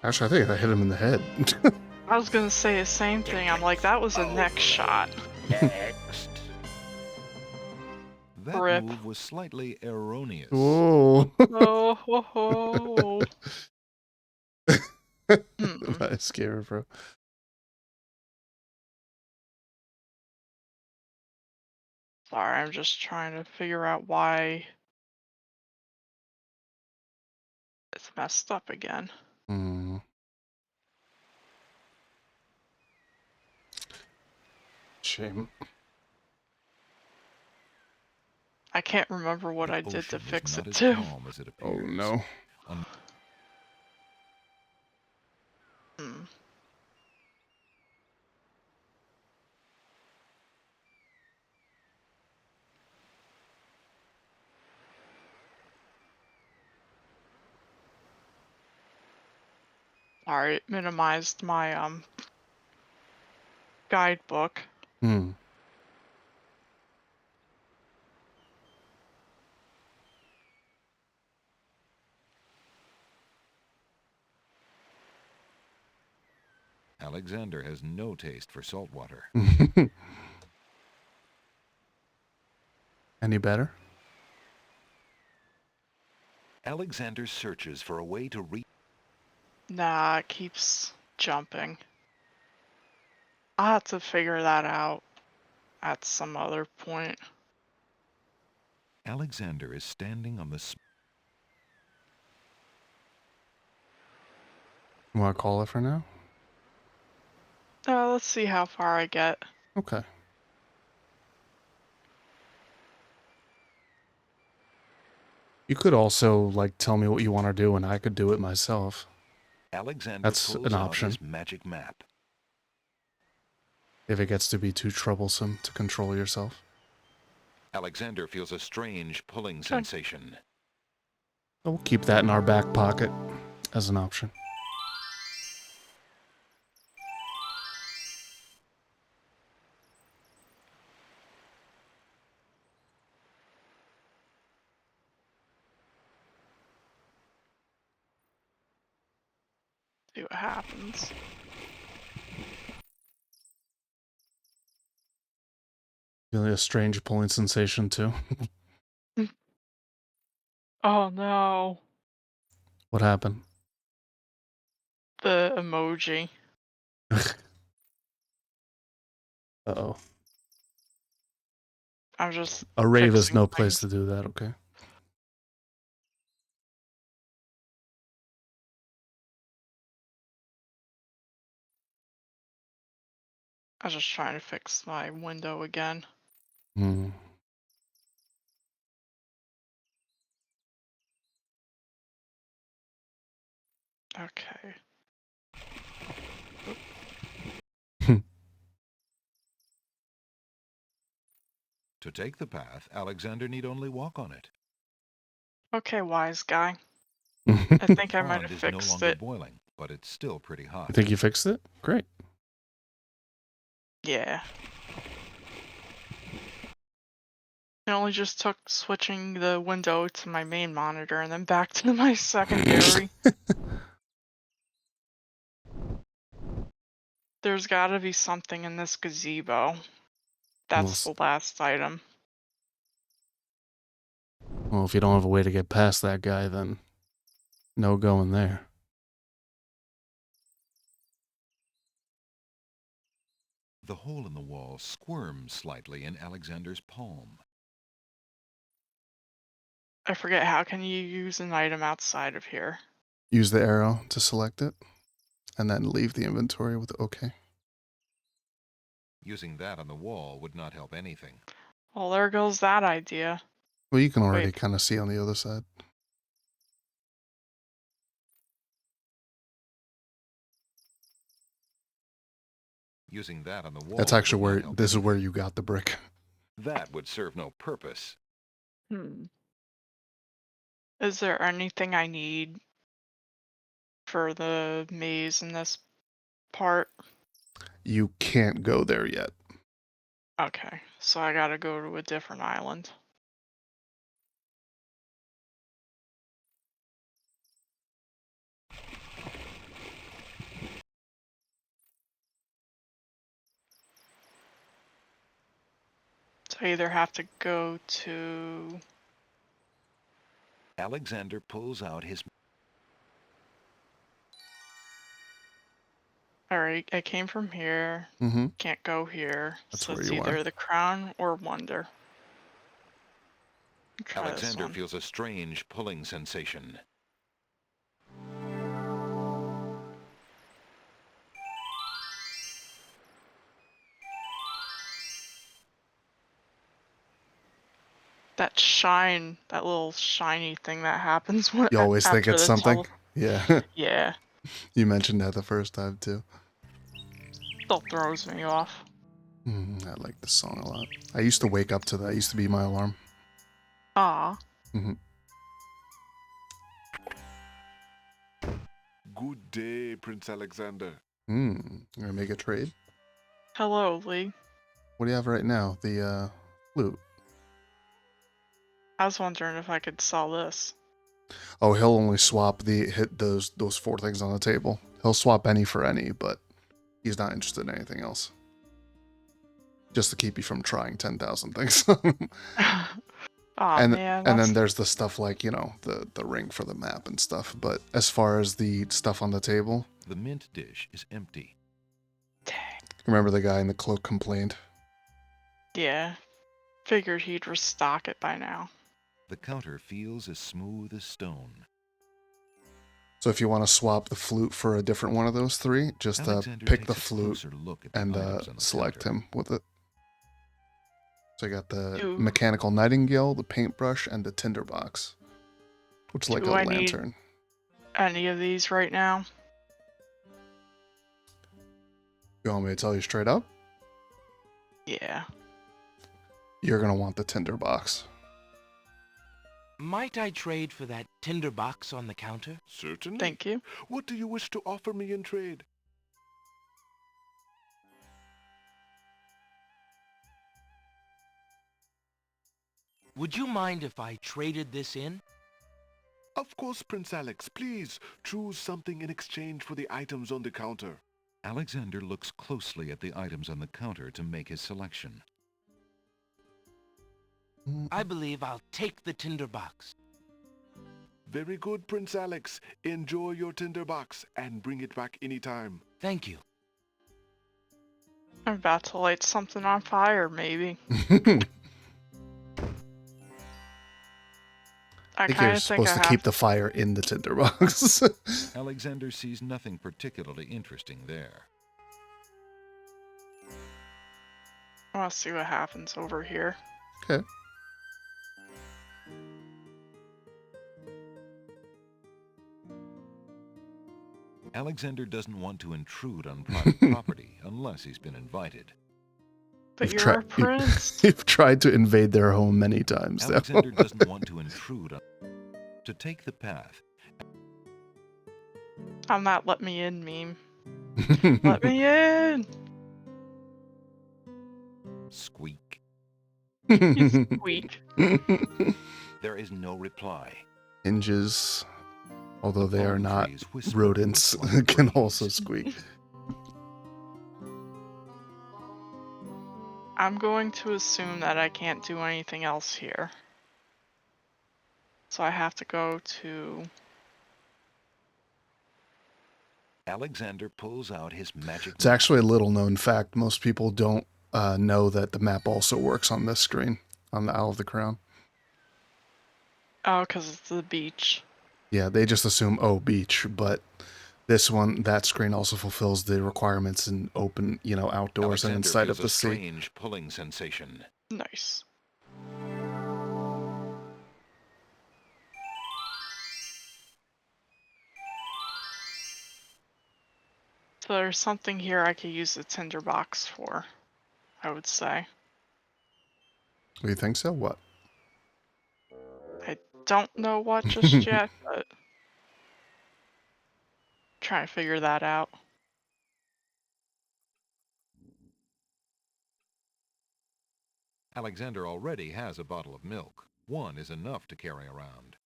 Actually, I think I hit him in the head. I was gonna say the same thing. I'm like, that was a neck shot. Next. That Rip. move was slightly erroneous. Whoa. Oh ho ho. Nice scare, bro. Sorry, I'm just trying to figure out why it's messed up again. Hmm. Shame. I can't remember what The I did to ocean is fix not it as too. calm as it Oh appears. no. Hmm. Alright, minimized my guidebook. Hmm. Alexander has no taste for salt water. Any better? Alexander searches for a way to reach. Nah, it keeps jumping. I'll have to figure that out at some other point. Alexander is standing on the You want to call it for now? Let's see how far I get. Okay. You could also, like, tell me what you want to do and I could do it myself. Alexander That's pulls an out option. his magic map. If it gets to be too troublesome to control yourself. Alexander feels a strange pulling sensation. We'll keep that in our back pocket as an option. See what happens. Feeling a strange pulling sensation too. Oh no. What happened? The emoji. Uh-oh. I'm just A rave is fixing no place things. to do that, okay? I was just trying to fix my window again. Hmm. Okay. To take the path, Alexander need only walk on it. Okay, wise guy. I You think I might Pond have is no fixed longer it. boiling, but it's still pretty hot. think you fixed it? Great. Yeah. It only just took switching the window to my main monitor and then back to my secondary. There's gotta be something in this gazebo. That's the last item. Well, if you don't have a way to get past that guy, then no going there. The hole in the wall squirms slightly in Alexander's palm. I forget, how can you use an item outside of here? Use the arrow to select it, and then leave the inventory with OK. Using that on the wall would not help anything. Well, there goes that idea. Well, you can already Wait. kind of see on the other side. Using that on the wall That's actually would not where, help this is anything. where you got the brick. That would serve no purpose. Is there anything I need for the maze in this part? You can't go there yet. Okay, so I gotta go to a different island. So I either have to go to... Alexander pulls out his... Alright, I came from here. Mm-hmm. Can't go here. That's So where it's you either are. the crown or wonder. Try this Alexander one. feels a strange pulling sensation. That shine, that little shiny thing that happens when You always think after it's the something? Yeah. Yeah, You mentioned that the first time, too. still throws me off. I like this song a lot. I used to wake up to that. It used to be my alarm. Ah, Good day, Prince Alexander. You're gonna make a trade? hello, Lee. What do you have right now? The, flute. I was wondering if I could sell this. Oh, he'll only swap hit those 4 things on the table. He'll swap any for any, but he's not interested in anything else. Just to keep you from trying 10,000 things. Aw, man, and that's... then there's the stuff like, you know, the ring for the map and stuff. But as far as the stuff on the table, The mint dish is empty. Dang. remember the guy in the cloak complained? Yeah, figured he'd restock it by now. The counter feels as smooth as stone. So if you want to swap the flute for a different one of those 3, just Alexander pick takes the a flute closer look at the and items on the select counter. him with it. So I got the Do- mechanical nightingale, the paintbrush, and the tinderbox, which is like Do a I need- lantern. Any of these right now? You want me to tell you straight up? Yeah. You're gonna want the tinderbox. Might I trade for that tinderbox on the counter? Certainly. Thank you. What do you wish to offer me in trade? Would you mind if I traded this in? Of course, Prince Alex. Please, choose something in exchange for the items on the counter. Alexander looks closely at the items on the counter to make his selection. I believe I'll take the tinderbox. Very good, Prince Alex. Enjoy your tinderbox and bring it back anytime. Thank you. I'm about to light something on fire, maybe. I think kind you're of think supposed I to have keep the fire in the tinderbox. Alexander sees nothing particularly interesting there. I want to see what happens over here. Okay. Alexander doesn't want to intrude on private property unless he's been invited. But You've you're a prince. You've tried to invade their home many times, though. Alexander doesn't want to intrude on... To take the path, I'm not let me in meme. Let me in! squeak. You squeak. There is no reply. Hinges, although they are Palm not trees whisper rodents, with slight can breeze. also squeak. I'm going to assume that I can't do anything else here. So I have to go to... Alexander pulls out his magic It's actually a little known fact. Most people don't know that the map also works on this screen, on the Isle of the Crown. Oh, because it's the beach. Yeah, they just assume, oh, beach, but this one, that screen also fulfills the requirements in open, outdoors Alexander and inside feels of the a sea. strange pulling sensation. Nice. So there's something here I could use the tinderbox for, I would say. Do you think so? What? I don't know what just yet, but trying to figure that out. Alexander already has a bottle of milk. One is enough to carry around.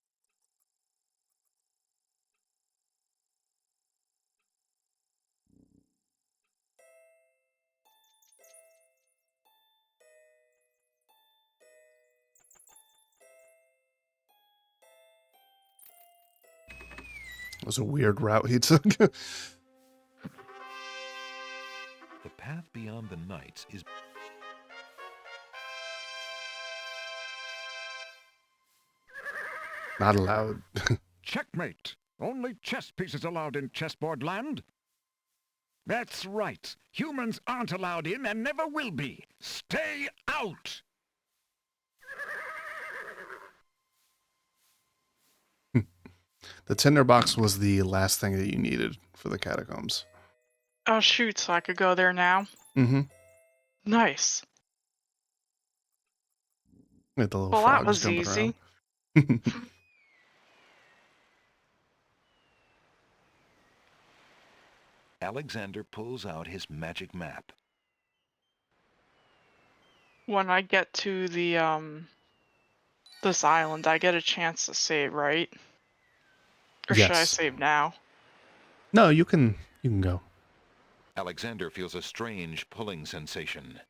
It was a weird route he took. The path beyond the knights is... Not allowed. Checkmate! Only chess pieces allowed in chessboard land? That's right. Humans aren't allowed in and never will be. Stay out! The tinderbox was the last thing that you needed for the catacombs. Oh shoot, so I could go there now? Mm-hmm. Nice. With the little Well, that frogs was jumping easy. around. Alexander pulls out his magic map. When I get to the this island, I get a chance to save, right? Or should I Yes. save now? No, you can go. Alexander feels a strange pulling sensation.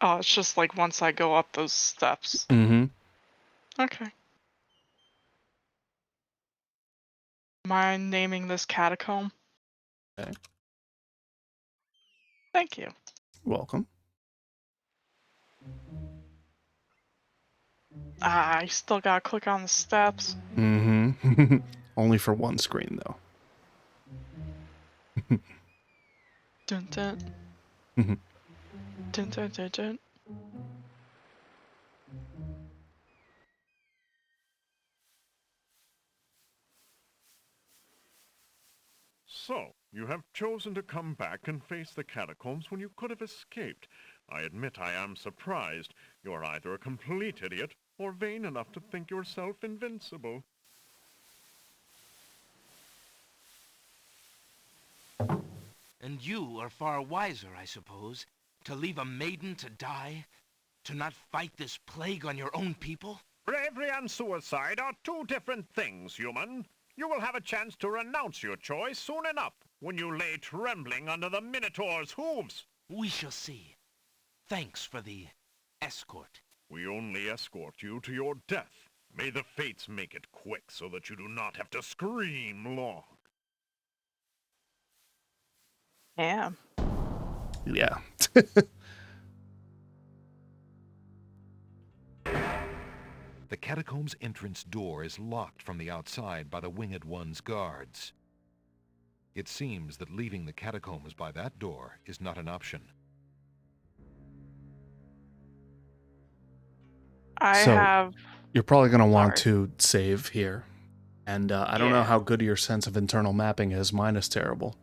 Oh, it's just like once I go up those steps. Mm-hmm. Okay. Am I naming this catacomb? Okay. Thank you. Welcome. Ah, I still gotta click on the steps. Mm-hmm. Only for one screen, though. Dun dun. Mhm. Dun dun dun dun. So, you have chosen to come back and face the catacombs when you could have escaped. I admit I am surprised. You're either a complete idiot or vain enough to think yourself invincible. And you are far wiser, I suppose, to leave a maiden to die? To not fight this plague on your own people? Bravery and suicide are two different things, human. You will have a chance to renounce your choice soon enough, when you lay trembling under the Minotaur's hooves. We shall see. Thanks for the escort. We only escort you to your death. May the fates make it quick so that you do not have to scream long. Yeah. Yeah. The catacomb's entrance door is locked from the outside by the Winged One's guards. It seems that leaving the catacombs by that door is not an option. I So- have... You're probably going to want Sorry. to save here. And I don't know Yeah. how good your sense of internal mapping is. Mine is terrible.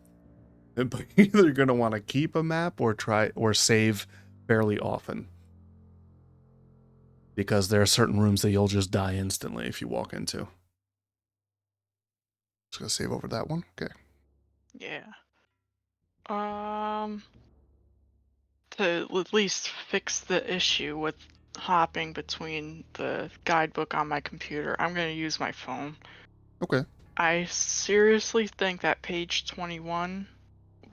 But you're either going to want to keep a map or save fairly often. Because there are certain rooms that you'll just die instantly if you walk into. Just going to save over that one. Okay. Yeah. To at least fix the issue with hopping between the guidebook on my computer, I'm going to use my phone. Okay. I seriously think that page 21,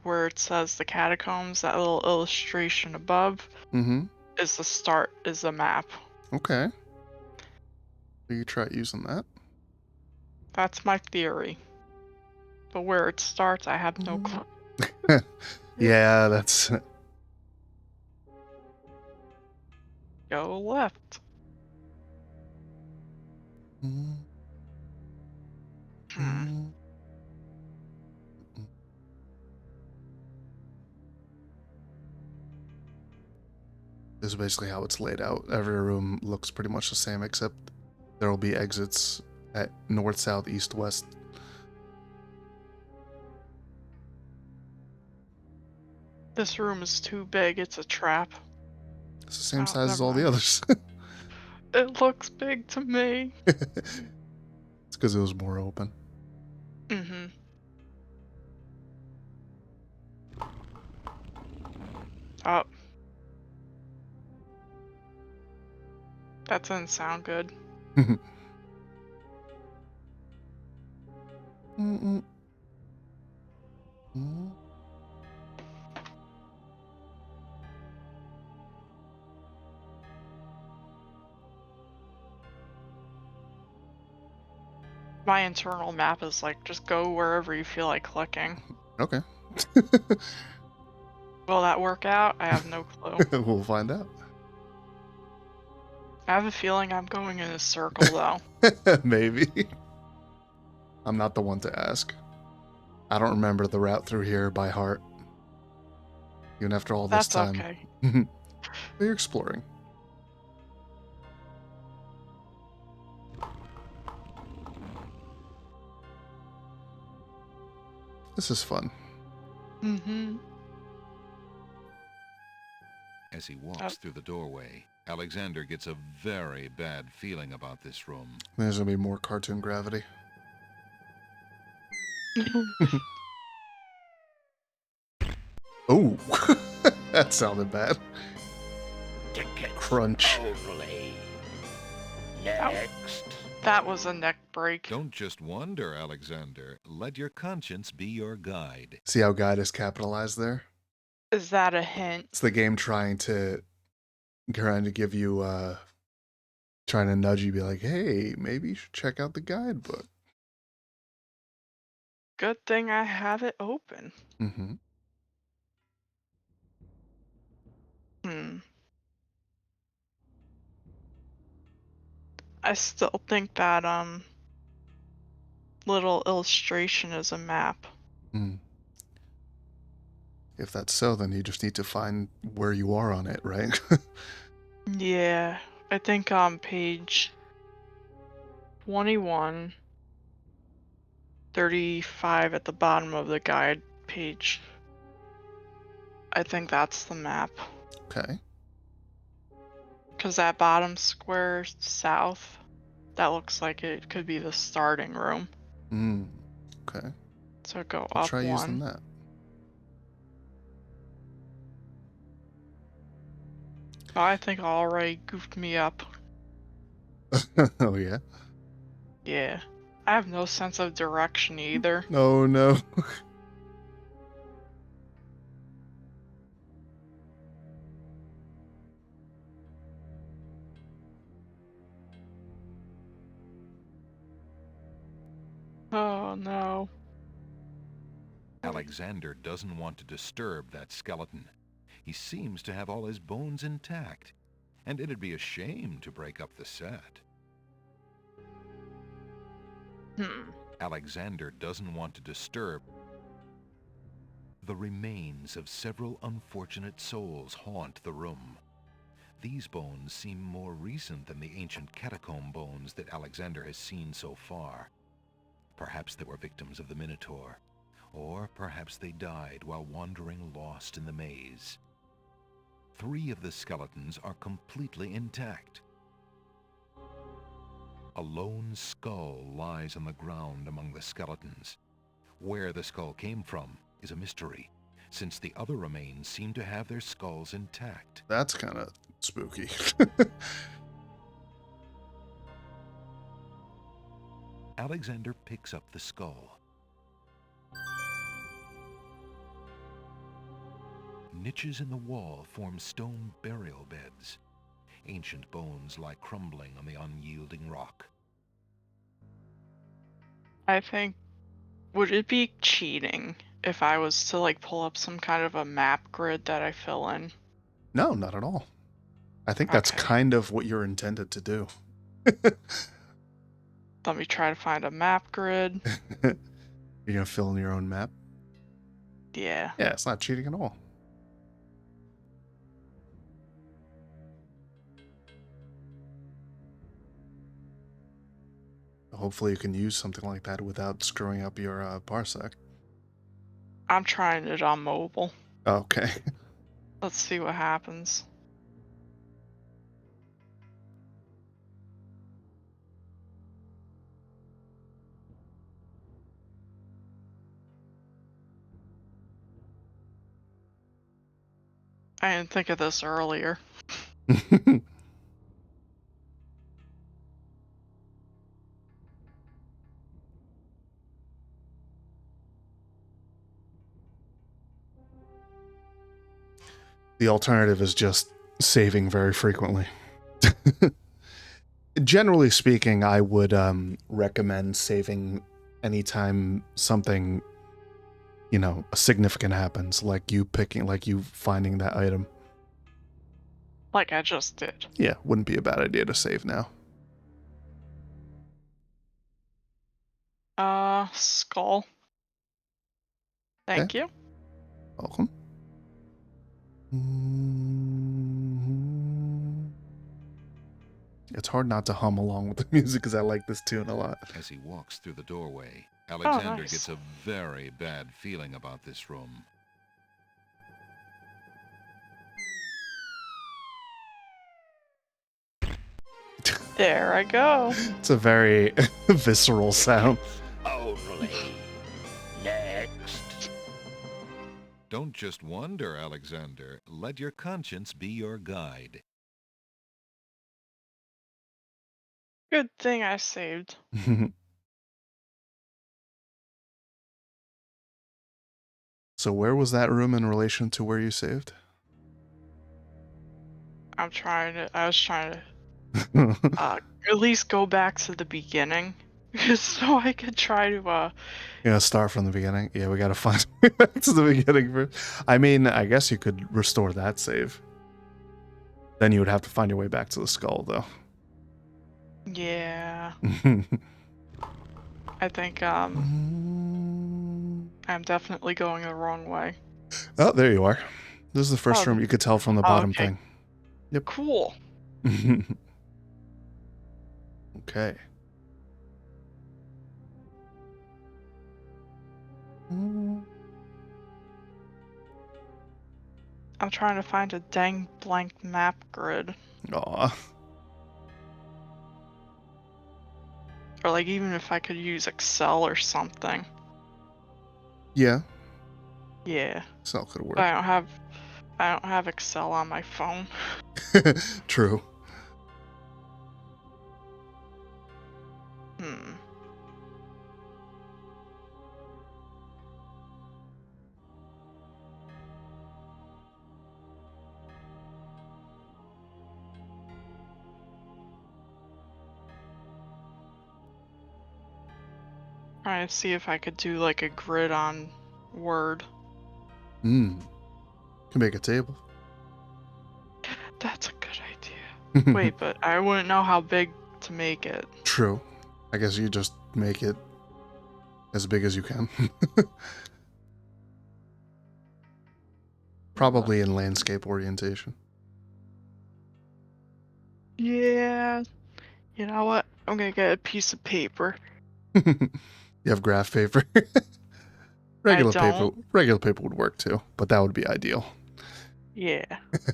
where it says the catacombs, that little illustration above, Mm-hmm. is the map. Okay. So you try using that. That's my theory. But where it starts, I have no clue. Yeah, that's... Go left. Mm-hmm. Hmm. This is basically how it's laid out. Every room looks pretty much the same, except there will be exits at north, south, east, west. This room is too big. It's a trap. It's the same Oh, size as never all the mind. others. It looks big to me. It's because it was more open. Mm-hmm. Oh. That doesn't sound good. Mm-mm. Mm. My internal map is like, just go wherever you feel like clicking. Okay. Will that work out? I have no clue. We'll find out. I have a feeling I'm going in a circle, though. Maybe. I'm not the one to ask. I don't remember the route through here by heart. Even after all this That's time. okay. You're exploring. This is fun. Mm-hmm. As he walks through the doorway, Alexander gets a very bad feeling about this room. There's gonna be more cartoon gravity. Oh, that sounded bad. Crunch. Only. Next. That was a neck break. Don't just wonder, Alexander. Let your conscience be your guide. See how guide is capitalized there? Is that a hint? It's the game trying to give you, trying to nudge you, be like, hey, maybe you should check out the guidebook. Good thing I have it open. Mm-hmm. I still think that little illustration is a map. Mm. If that's so, then you just need to find where you are on it, right? Yeah, I think on page 21, 35 at the bottom of the guide page. I think that's the map. Okay. Because that bottom square south, that looks like it could be the starting room. Okay. So go I'll up try one. using that. I think I already goofed me up. Oh, yeah? Yeah. I have no sense of direction either. Oh, no. Oh no. Alexander doesn't want to disturb that skeleton. He seems to have all his bones intact, and it'd be a shame to break up the set. Alexander doesn't want to disturb. The remains of several unfortunate souls haunt the room. These bones seem more recent than the ancient catacomb bones that Alexander has seen so far. Perhaps they were victims of the Minotaur, or perhaps they died while wandering lost in the maze. 3 of the skeletons are completely intact. A lone skull lies on the ground among the skeletons. Where the skull came from is a mystery, since the other remains seem to have their skulls intact. That's kind of spooky. Alexander picks up the skull. Niches in the wall form stone burial beds. Ancient bones lie crumbling on the unyielding rock. I think, would it be cheating if I was to like pull up some kind of a map grid that I fill in? No, not at all. I think that's Okay. kind of what you're intended to do. Let me try to find a map grid. You're going to fill in your own map? Yeah. Yeah, it's not cheating at all. Hopefully you can use something like that without screwing up your parsec. I'm trying it on mobile. Okay. Let's see what happens. I didn't think of this earlier. The alternative is just saving very frequently. Generally speaking, I would recommend saving anytime something, significant happens, like you finding that item. Like I just did. Yeah, wouldn't be a bad idea to save now. Skull. Thank you. Welcome. It's hard not to hum along with the music because I like this tune a lot. As he walks through the doorway, Alexander nice. gets a very bad feeling about this room. There I go. It's a very visceral sound. Only. Next. Don't just wonder, Alexander. Let your conscience be your guide. Good thing I saved. So where was that room in relation to where you saved? I was trying to at least go back to the beginning. So I could try to Start from the beginning. Yeah, we gotta find back to the beginning first. I mean, I guess you could restore that save. Then you would have to find your way back to the skull, though. yeah. I think I'm definitely going the wrong way. Oh, there you are. This is the first Oh, room you could tell from the bottom okay. thing. Yep. Cool. Okay. I'm trying to find a dang blank map grid. Aw. Or like even if I could use Excel or something. Yeah, Yeah. Excel could work. But I don't have Excel on my phone. True. Hmm. Trying to see if I could do like a grid on Word. Can make a table. That's a good idea. Wait, but I wouldn't know how big to make it. True. I guess you just make it as big as you can. Probably in landscape orientation. Yeah. You know what? I'm gonna get a piece of paper. You have graph paper. I Regular paper. don't. Regular paper would work too, but that would be ideal. Yeah.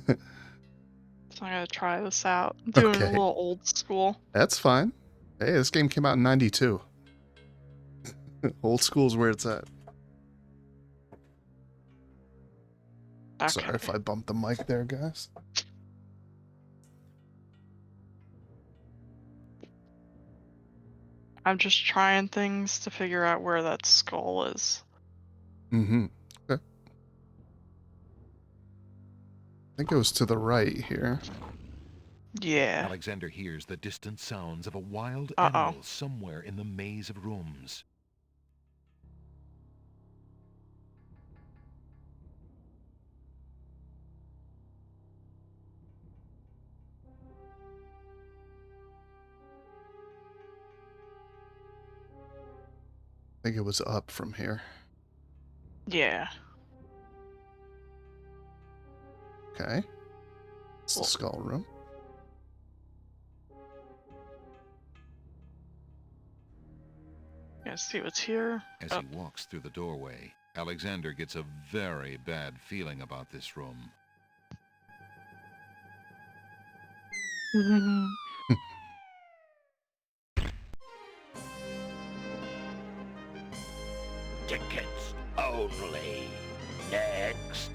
So I'm gonna try this out. I'm doing a Okay. little old school. That's fine. Hey, this game came out in 92. Old school's where it's at. Okay. Sorry if I bumped the mic there, guys. I'm just trying things to figure out where that skull is. Okay. I think it was to the right here. Yeah. Alexander hears the distant sounds of a wild Uh-oh. animal somewhere in the maze of rooms. I think it was up from here. Yeah. Okay. It's the Well- skull room. Gonna see what's here. As Oh. he walks through the doorway, Alexander gets a very bad feeling about this room. Tickets only. Next.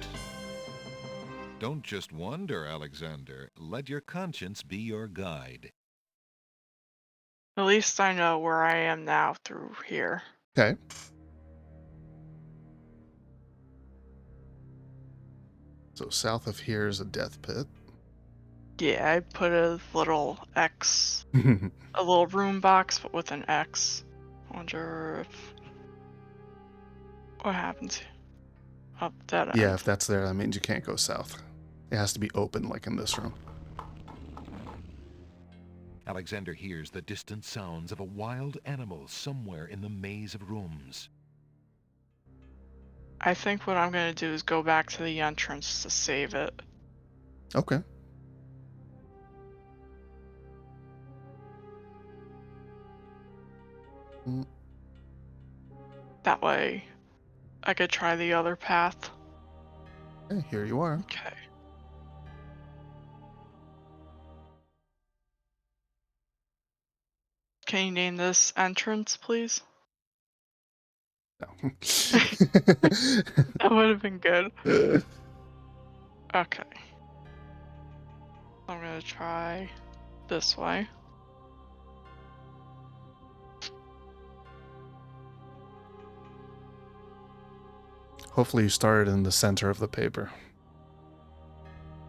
Don't just wonder, Alexander. Let your conscience be your guide. At least I know where I am now through here. Okay. So south of here is a death pit. Yeah, I put a little X, a little room box, but with an X. Wonder if what happens. Up that end. Yeah, if that's there, that means you can't go south. It has to be open like in this room. Alexander hears the distant sounds of a wild animal somewhere in the maze of rooms. I think what I'm gonna do is go back to the entrance to save it. Okay. That way, I could try the other path. Okay, here you are. Okay. Can you name this entrance, please? No. That would have been good. Okay. I'm gonna try this way. Hopefully you started in the center of the paper.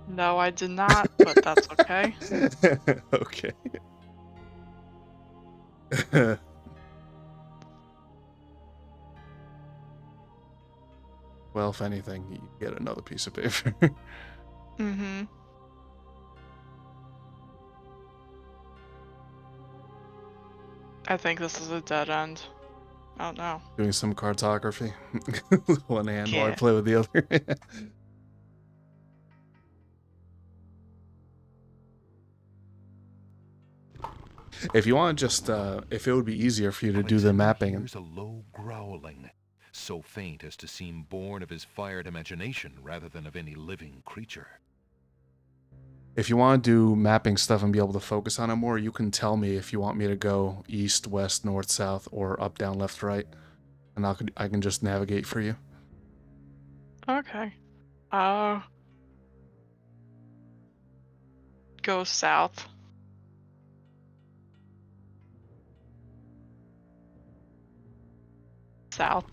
No, I did not, but that's okay. Okay. Well, if anything, you get another piece of paper. Mm-hmm. I think this is a dead end. Oh no. Doing some cartography with one hand while I Yeah. play with the other. If you want, just if it would be easier for you to do the Alexander mapping. hears a low growling, so faint as to seem born of his fired imagination rather than of any living creature. If you want to do mapping stuff and be able to focus on it more, you can tell me if you want me to go east, west, north, south, or up, down, left, right, and I can just navigate for you. Okay. Go south. South.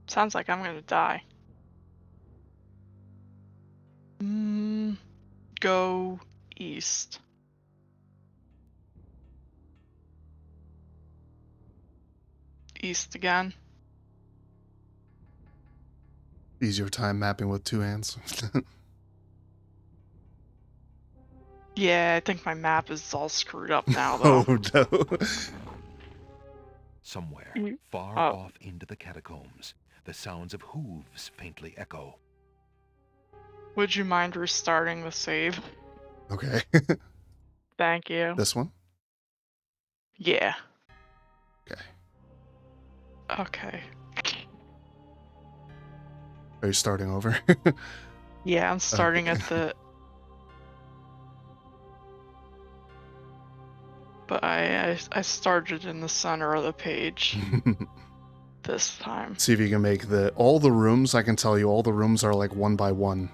Sounds like I'm gonna die. Go east. East again. Easier time mapping with 2 hands. Yeah, I think my map is all screwed up now, though. Oh no. Somewhere, Mm. far Oh. off into the catacombs, the sounds of hooves faintly echo. Would you mind restarting the save? Okay. Thank you. This one? Yeah. Okay. Okay. Are you starting over? Yeah, I'm starting Okay. at the... But I started in the center of the page this time. See if you can make all the rooms. I can tell you all the rooms are like 1 by 1.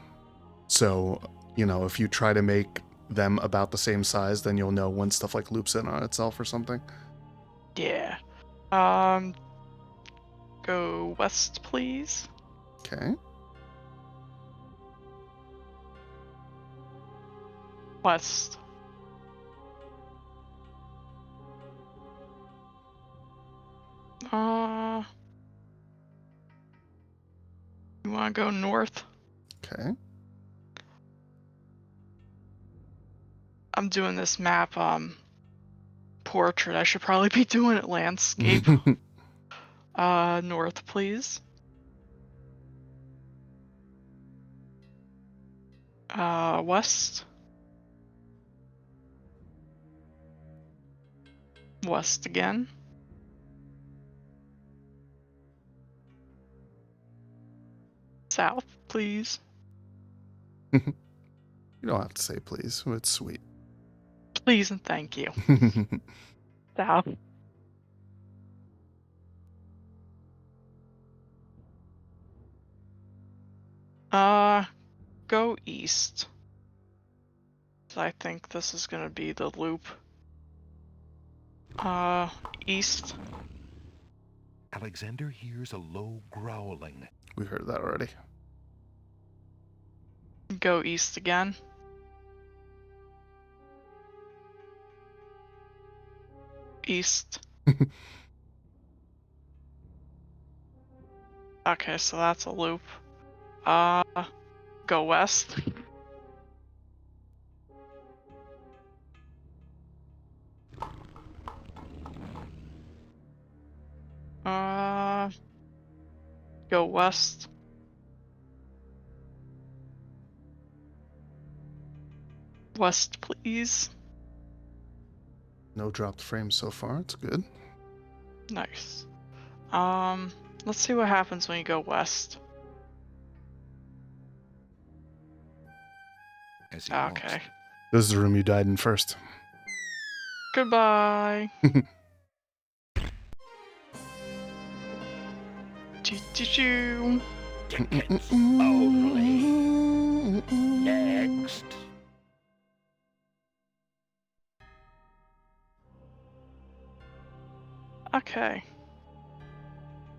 So, you know, if you try to make them about the same size, then you'll know when stuff like loops in on itself or something. Yeah. Go west, please. Okay. West. You wanna go north? Okay. I'm doing this map, portrait. I should probably be doing it landscape. North, please. West. West again. South, please. You don't have to say please. It's sweet. Please and thank you. South. Go east. I think this is gonna be the loop. East. Alexander hears a low growling. We heard that already. Go east again. East. Okay, so that's a loop. Go west. Go west. West, please. No dropped frames so far. It's good. Nice. Let's see what happens when you go west. As he walks, Okay. This is the room you died in first. Goodbye. Choo-choo-choo. Tickets only. Next. Okay.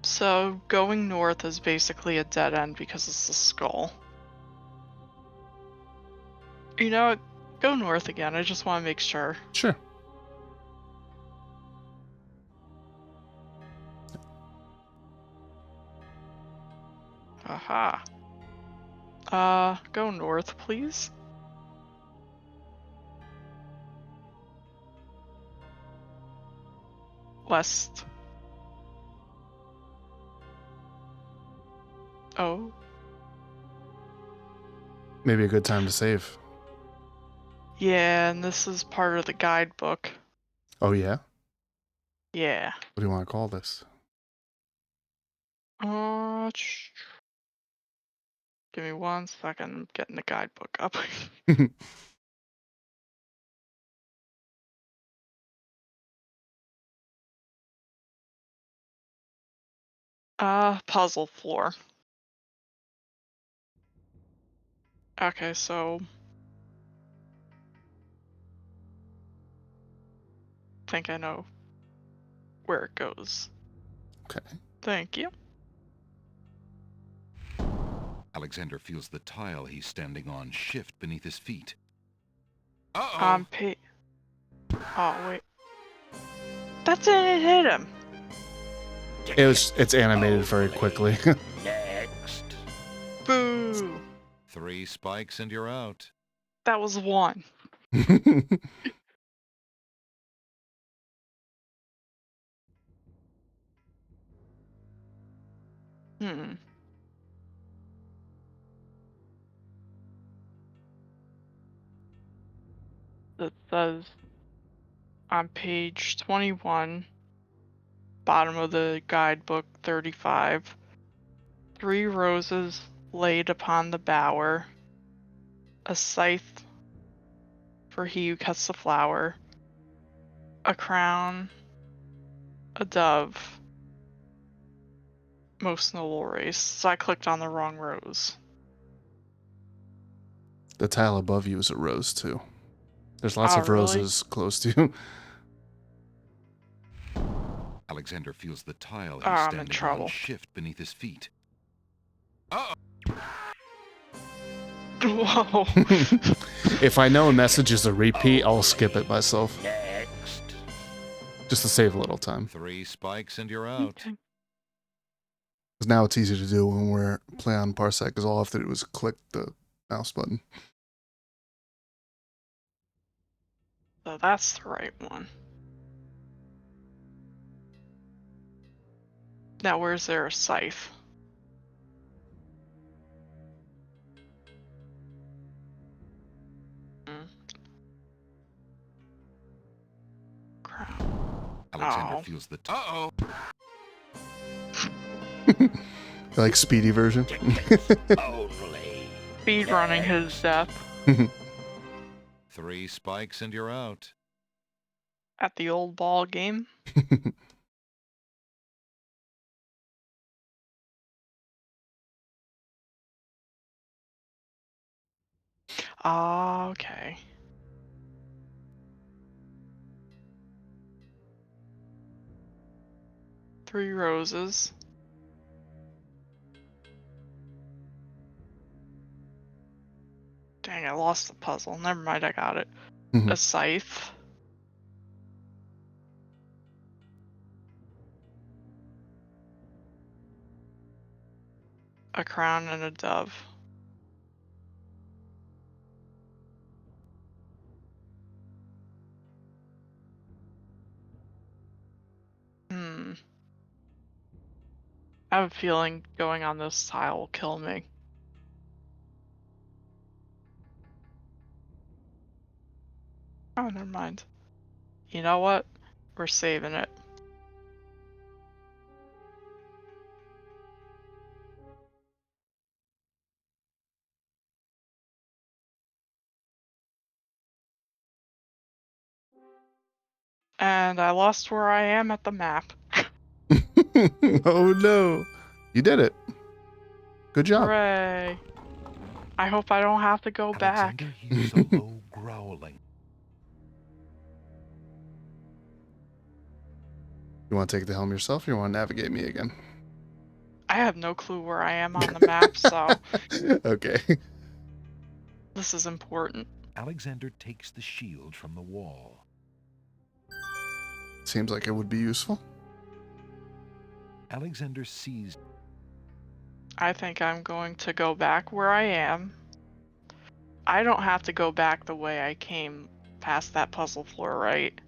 So going north is basically a dead end because it's the skull. You know what? Go north again. I just want to make sure. Sure. Aha. Go north, please. West. Oh. Maybe a good time to save. Yeah, and this is part of the guidebook. Oh, yeah? Yeah. What do you want to call this? Give me 1 second. I'm getting the guidebook up. Puzzle floor. Okay, so I think I know where it goes. Okay. Thank you. Alexander feels the tile he's standing on shift beneath his feet. Oh, wait. That didn't hit him. It's animated very quickly. Next. Boo. 3 spikes and you're out. That was 1. Hmm. It says on page 21, bottom of the guidebook 35, 3 roses laid upon the bower, a scythe for he who cuts the flower, a crown, a dove, most noble race. So I clicked on the wrong rose. The tile above you is a rose too. There's lots Oh, of really? roses close to you. Alexander feels the tile he's I'm in standing trouble. on shift beneath his feet. Whoa. If I know a message is a repeat, I'll skip it myself. Next. Just to save a little time. 3 spikes and you're out. Okay. Because now it's easy to do when we're playing on Parsec, because all I have to do is click the mouse button. So that's the right one. Now where's there a scythe? Crown. Alexander Oh. feels the Like speedy version. Only. Speed running his death 3 spikes and you're out. at the old ball game. Okay. Three roses. Dang, I lost the puzzle. Never mind, I got it. Mhm. A scythe. A crown and a dove. I have a feeling going on this tile will kill me. Oh, never mind. You know what? We're saving it. And I lost where I am at the map. Oh no. You did it. Good job. Hooray. I hope I don't have to go back. Alexander hears a low growling. You want to take the helm yourself, or you want to navigate me again? I have no clue where I am on the map, so Okay. this is important. Alexander takes the shield from the wall. Seems like it would be useful. Alexander sees I think I'm going to go back where I am. I don't have to go back the way I came past that puzzle floor, right?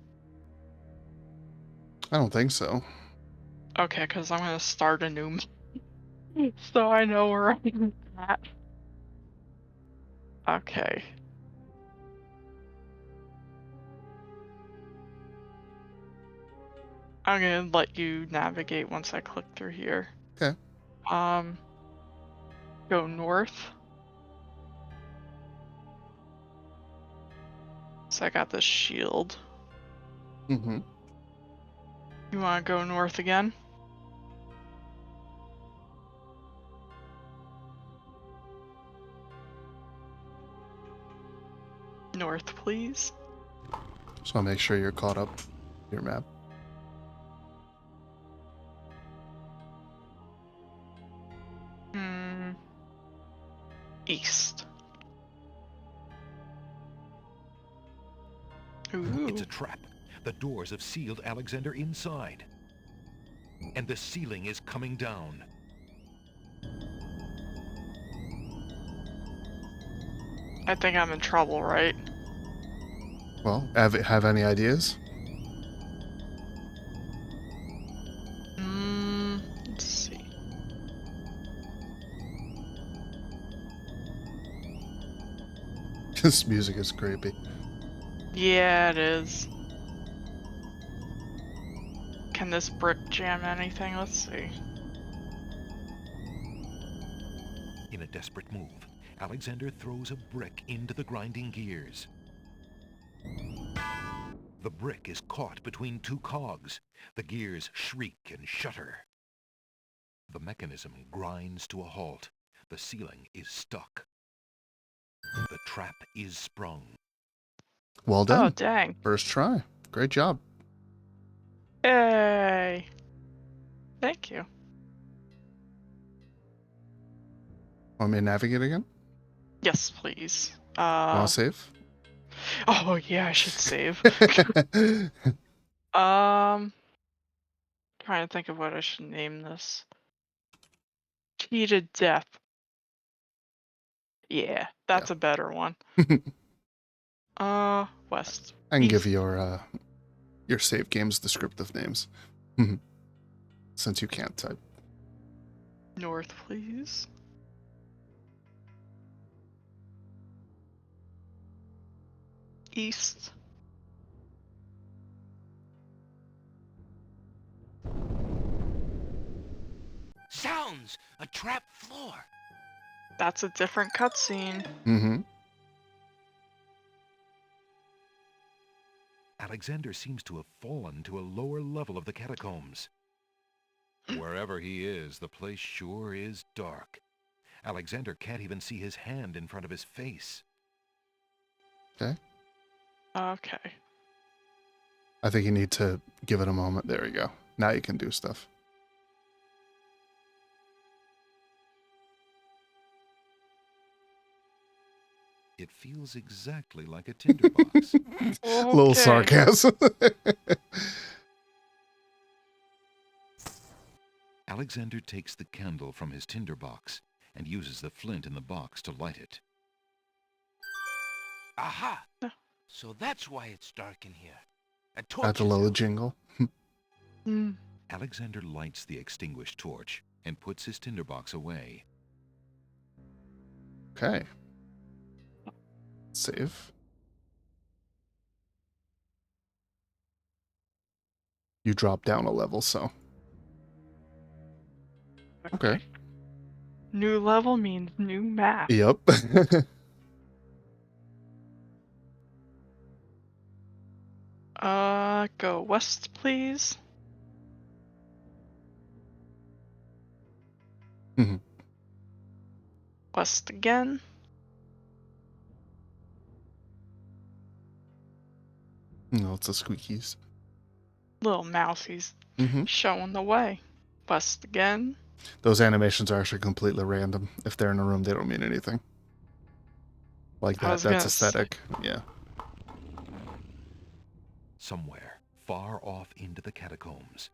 I don't think so. Okay, because I'm going to start a new map so I know where I'm at. Okay. I'm going to let you navigate once I click through here. Okay. Go north. So I got this shield. Mm-hmm. You want to go north again? North, please. Just want to make sure you're caught up to your map. East. Ooh. It's a trap. The doors have sealed Alexander inside. And the ceiling is coming down. I think I'm in trouble, right? Well, have any ideas? Let's see. This music is creepy. Yeah, it is. Can this brick jam anything? Let's see. In a desperate move, Alexander throws a brick into the grinding gears. The brick is caught between two cogs. The gears shriek and shudder. The mechanism grinds to a halt. The ceiling is stuck. The trap is sprung. Well done. Oh, dang. First try. Great job. Yay. Thank you. Want me to navigate again? Yes, please. Want to save? Oh, yeah, I should save. Trying to think of what I should name this. Key to Death. Yeah, that's a better one. West. I can give East. your save games descriptive names. Since you can't type. North, please. East. Sounds! A trap floor! That's a different cutscene. Alexander seems to have fallen to a lower level of the catacombs. Wherever he is, the place sure is dark. Alexander can't even see his hand in front of his face. Okay. Okay. I think you need to give it a moment. There you go. Now you can do stuff. It feels exactly like a tinderbox. A little sarcasm. Alexander takes the candle from his tinderbox and uses the flint in the box to light it. Aha! So that's why it's dark in here. A torch. That's a little jingle. Alexander lights the extinguished torch and puts his tinderbox away. Okay. Save. You drop down a level, so. Okay. New level means new map. Yep. Go west, please. West again. No, it's the squeakies. Little mousies showing the way. West again. Those animations are actually completely random. If they're in a room, they don't mean anything. Like that. That's aesthetic. Yeah. Somewhere, far off into the catacombs.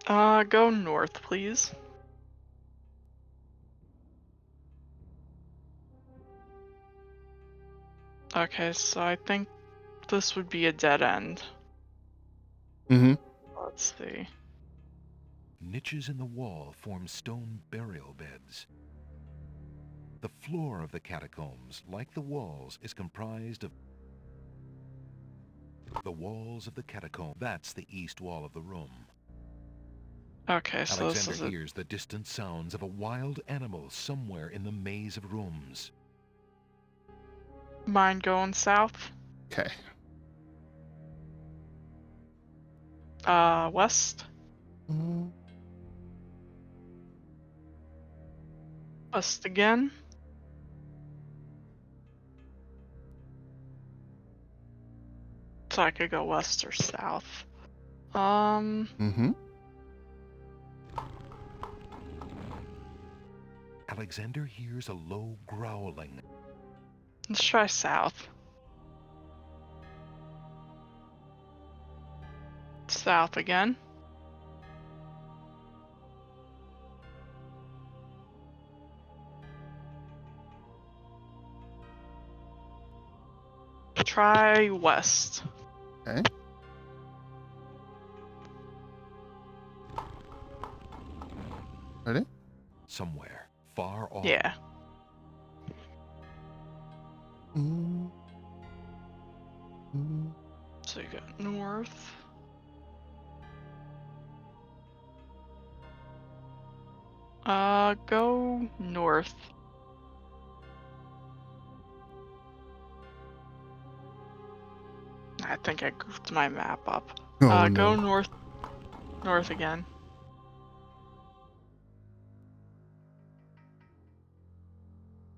Go north, please. Okay, so I think this would be a dead end. Let's see. Niches in the wall form stone burial beds. The floor of the catacombs, like the walls, is comprised of the walls of the catacomb. That's the east wall of the room. Okay, so this is Alexander hears the distant sounds of a wild animal somewhere in the maze of rooms. Mine going south. Okay. West. West again. So I could go west or south. Mm-hmm. Alexander hears a low growling. Let's try south. South again. Try west. Okay. Ready? Somewhere far off. Yeah. Mm. Mm. So you got north. Go north. I think I goofed my map up. Oh, Go no. north again.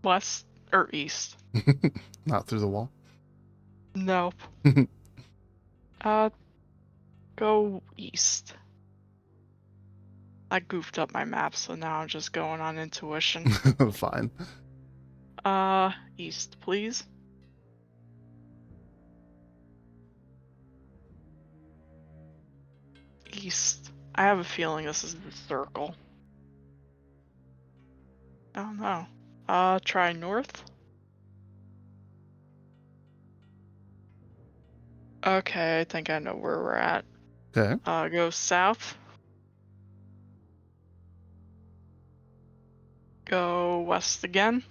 West or east? Not through the wall. Nope. Go east. I goofed up my map, so now I'm just going on intuition. Fine. East, please. East. I have a feeling this is the circle. Oh no. Try north. Okay, I think I know where we're at. Okay. Go south. Go west again.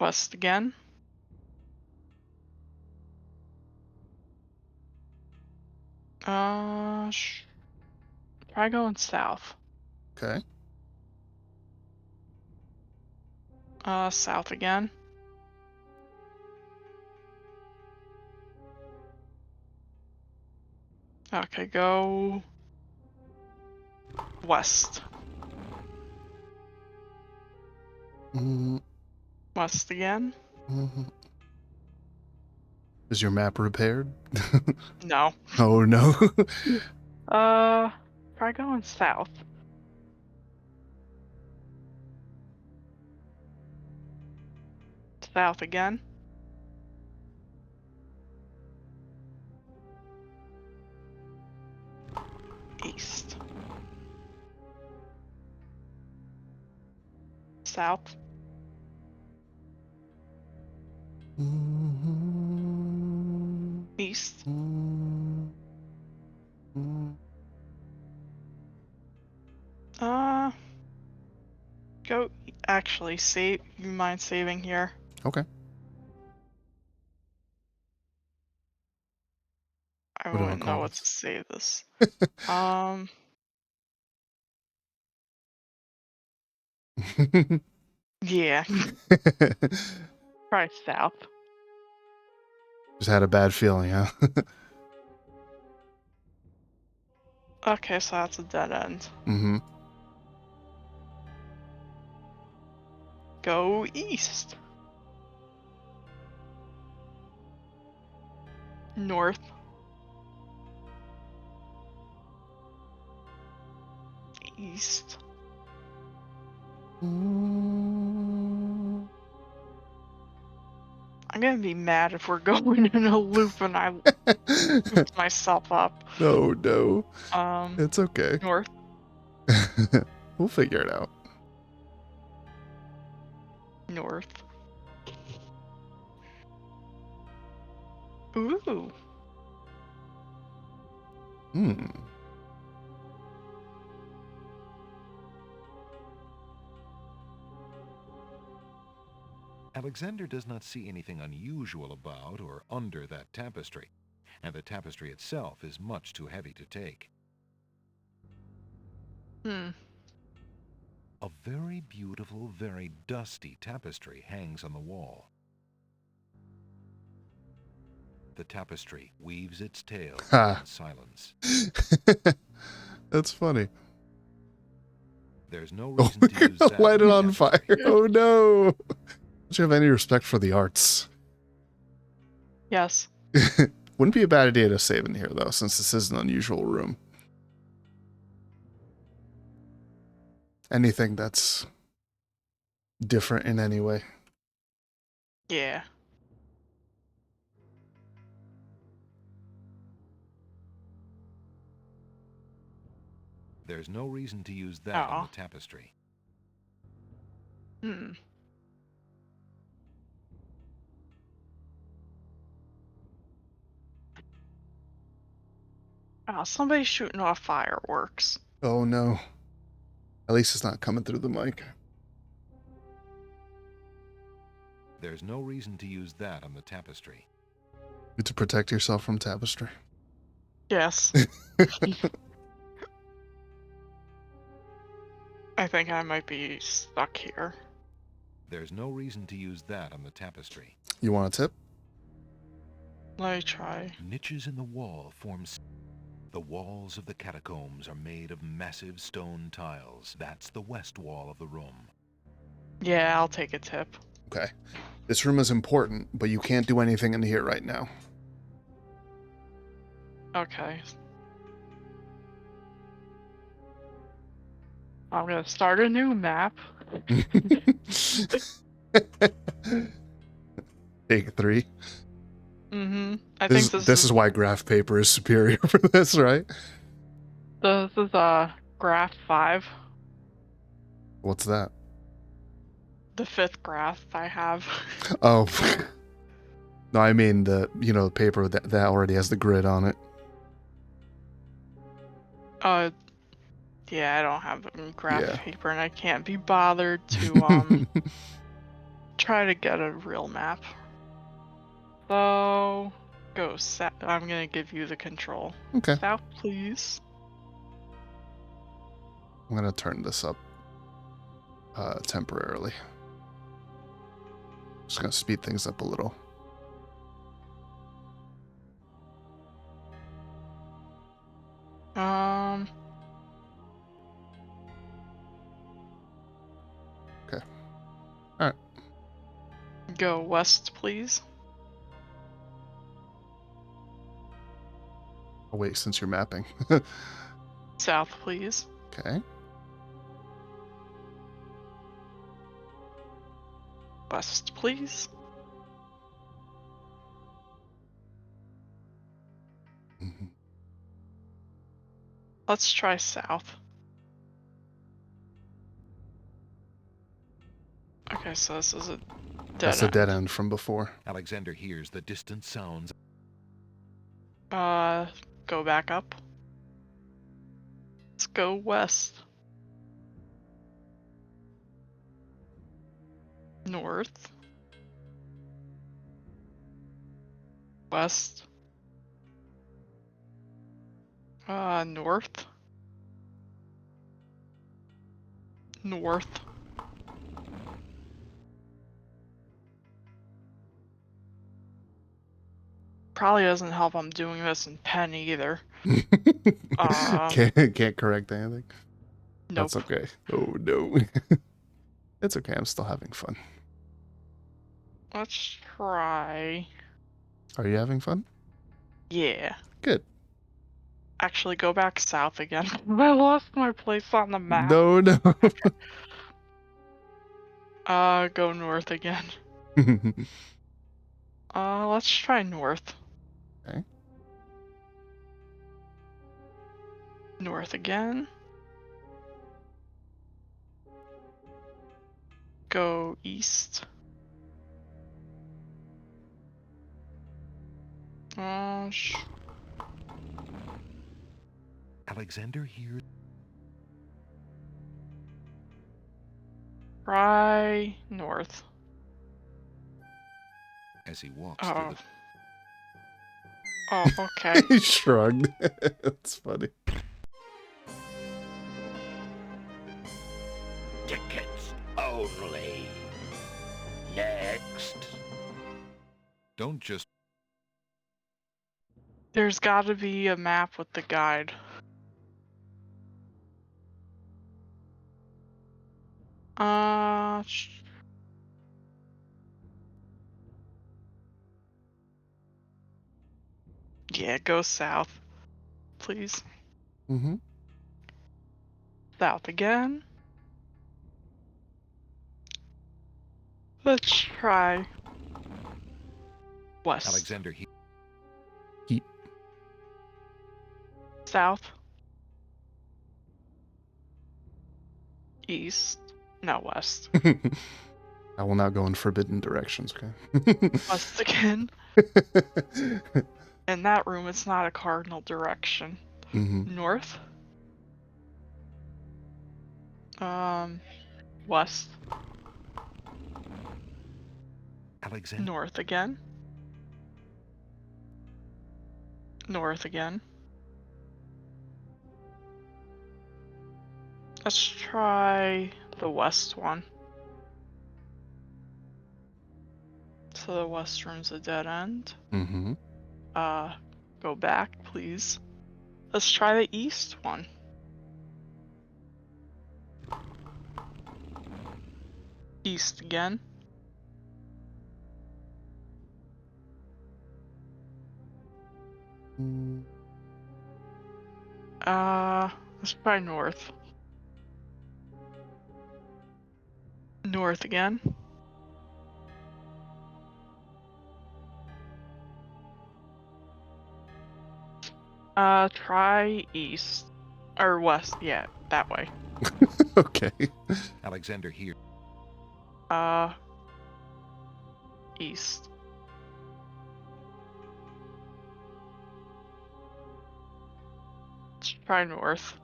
West again. Try going south. Okay. South again. Okay, go west. Mm. West again. Mm-hmm. Is your map repaired? No. Oh, no. Try going south. South again. East. South. Mm-hmm. East. Mm-hmm. Go. Actually, save. You mind saving here? Okay. I What do I wouldn't know call what to this? save this. Yeah. Try south. Just had a bad feeling, huh? Okay, so that's a dead end. Mm-hmm. Go east. North. East. I'm gonna be mad if we're going in a loop and I looped myself up. No, no. Um, It's okay. north. We'll figure it out. North. Ooh. Hmm. Alexander does not see anything unusual about or under that tapestry, and the tapestry itself is much too heavy to take. Hmm. A very beautiful, very dusty tapestry hangs on the wall. The tapestry weaves its tale Ha. in silence. That's funny. There's no Oh, reason we're to use gonna that light it on tapestry. fire. Oh no. Do you have any respect for the arts? Yes. Wouldn't be a bad idea to save in here, though, since this is an unusual room. Anything that's different in any way. Yeah. There's no reason to use that on Oh. the tapestry. Hmm. Oh, somebody's shooting off fireworks. Oh no. At least it's not coming through the mic. There's no reason to use that on the tapestry. To protect yourself from tapestry. Yes. I think I might be stuck here. There's no reason to use that on the tapestry. You want a tip? Let me try. Niches in the wall form... The walls of the catacombs are made of massive stone tiles. That's the west wall of the room. Yeah, I'll take a tip. Okay. This room is important, but you can't do anything in here right now. Okay. I'm gonna start a new map. Take 3. Mm-hmm. I think This is why graph paper is superior for this, right? This is graph 5. What's that? The 5th graph I have. Oh. No, I mean the paper that already has the grid on it. Yeah, I don't have graph Yeah. paper and I can't be bothered to try to get a real map. So go south. I'm gonna give you the control. Okay. South, please. I'm gonna turn this up temporarily. Just gonna speed things up a little. Okay. All right. Go west, please. Oh wait, since you're mapping. South, please. Okay. West, please. Mm-hmm. Let's try south. Okay, so this is a dead That's end. a dead end from before. Alexander hears the distant sounds. Go back up. Let's go west. North. West. North. North. Probably doesn't help I'm doing this in pen either. Can't correct anything. Nope. That's okay. Oh no. It's okay, I'm still having fun. Let's try. Are you having fun? Yeah. Good. Actually, go back south again. I lost my place on the map. No. Go north again. Let's try north. Okay. North again. Go east. Alexander hears... Try north. As he walks through the... Oh, okay. He shrugged. That's funny. Tickets only. Next. Don't just... There's gotta be a map with the guide. Yeah, go south, please. Mm-hmm. South again. Let's try west. Alexander Heat. South. East. No, west. I will not go in forbidden directions, okay? West again. In that room, it's not a cardinal direction. Mm-hmm. North. West. Alexander. North again. North again. Let's try the west one. So the west room's a dead end. Mm-hmm. Go back, please. Let's try the east one. East again. Let's try north. North again. Try east. Or west, yeah, that way. Okay. Alexander here. East. Let's try north.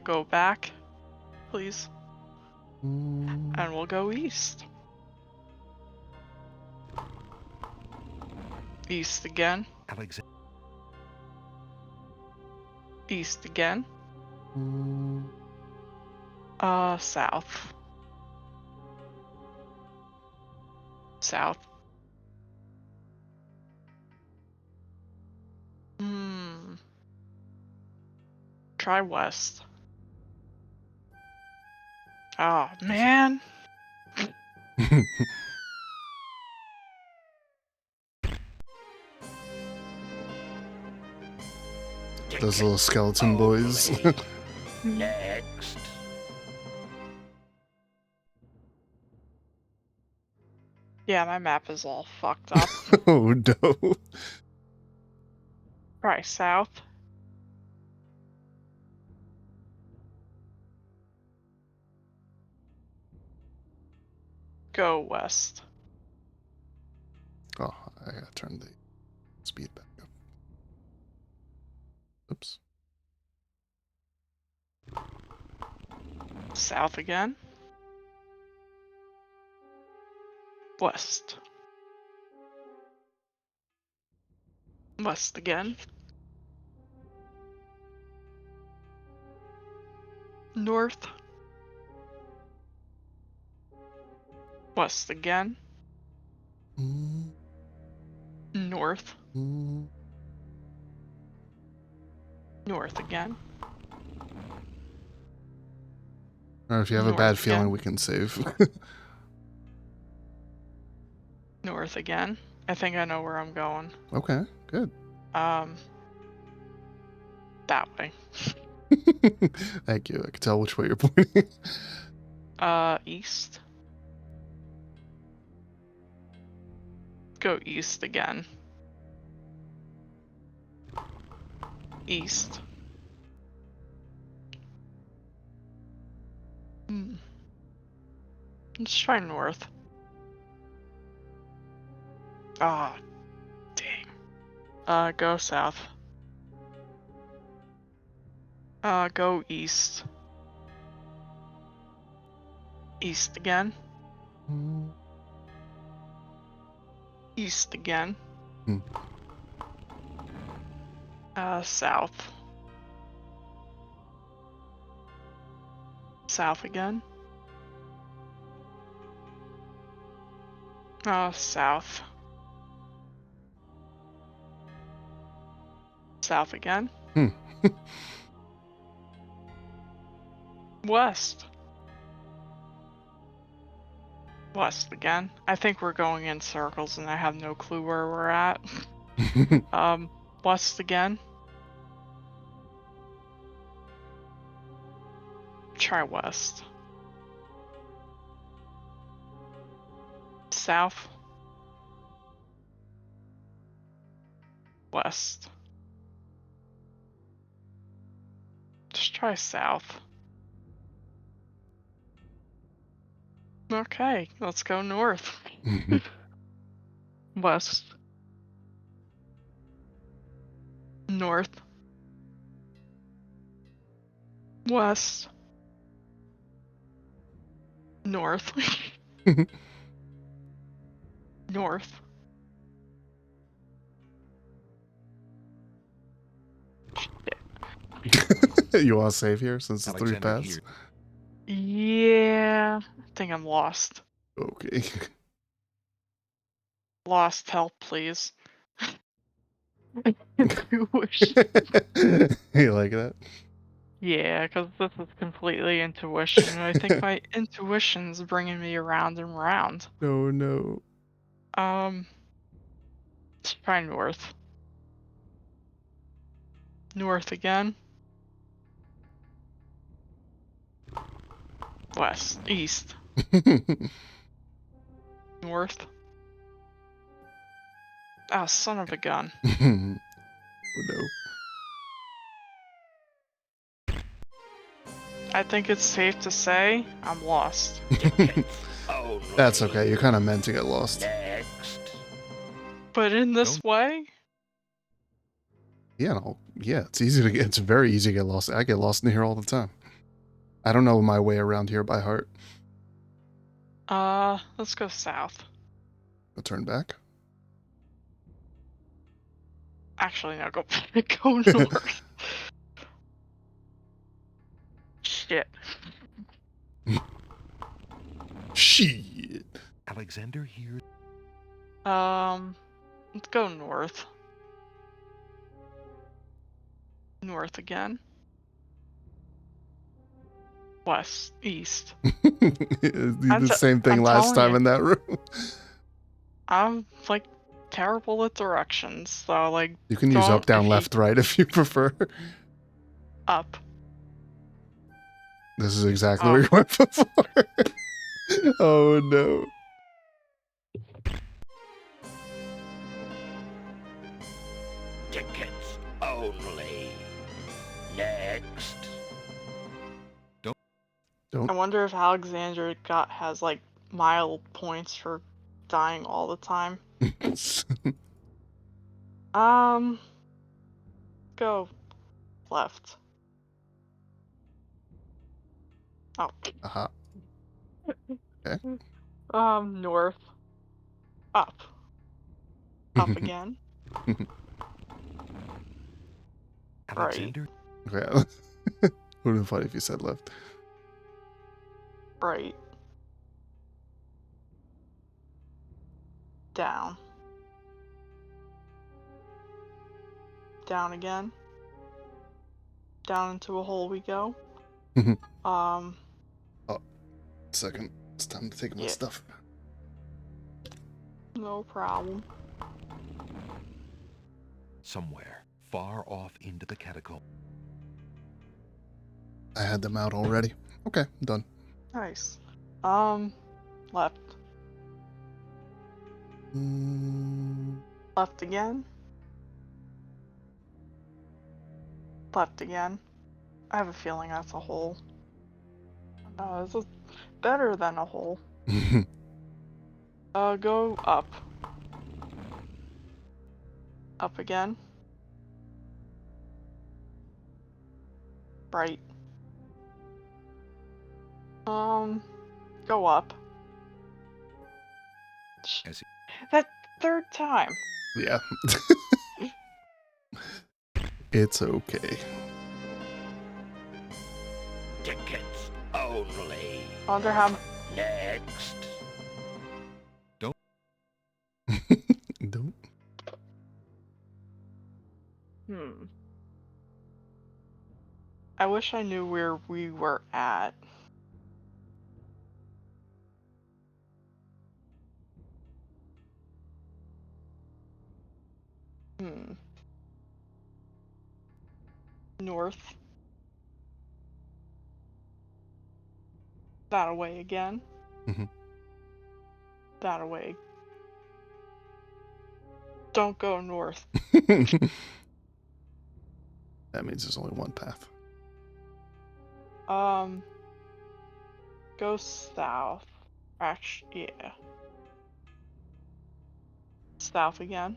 Go back, please. And we'll go east. East again. Alexander. East again. South. South. Try west. Oh, man. Those little skeleton boys. Next. Yeah, my map is all fucked up. Oh no. Try south. Go west. Oh, I gotta turn the speed back up. Oops. South again. West. West again. North. West again. North. North again. Or if you have a North bad feeling, again. we can save. North again. I think I know where I'm going. Okay, good. That way. Thank you. I can tell which way you're pointing. East. Go east again. East. Let's try north. Ah, dang. Go south. Go east. East again. East again. South. South again. South. South again. West. West again. I think we're going in circles and I have no clue where we're at. West again. Try west. South. West. Just try south. Okay, let's go north. West. North. West. North. North. You want to save here since it's 3 Alexander paths? here. Yeah, I think I'm lost. Okay. Lost, help, please. Intuition. You like that? Yeah, because this is completely intuition, and I think my intuition's bringing me around and around. No, no. Let's try north. North again. West. East. North. Ah, son of a gun. Oh, no. I think it's safe to say I'm lost. That's okay. You kind of meant to get lost. But in this way? Yeah, no, yeah. It's easy to get. It's very easy to get lost. I get lost in here all the time. I don't know my way around here by heart. Let's go south. I'll turn back. Actually, no, go go north. Shit. Shit. Alexander here. Let's go north. North again. West. East. You did the same thing I'm last telling time you. in that room. I'm like terrible at directions, so like You can use up, down, if you- left, right if you prefer. Up. This is exactly where you went before. Oh no. Tickets only. Next. I wonder if Alexander has like mild points for dying all the time. Go left. Oh. Uh-huh. Okay. North. Up. Up again. Alexander. Okay. Would have been funny if you said left. Right. Down. Down again. Down into a hole we go. Oh, second. It's time to take my stuff. No problem. Somewhere far off into the catacomb. I had them out already. Okay, I'm done. Nice. Left. Left again. Left again. I have a feeling that's a hole. No, this is better than a hole. Go up. Up again. Right. Go up. That third time. Yeah. It's okay. Tickets only. Wonder how. Next. Don't. I wish I knew where we were at. North. That away again. Mhm. That away. Don't go north. That means there's only one path. Go south. Actually, yeah. South again.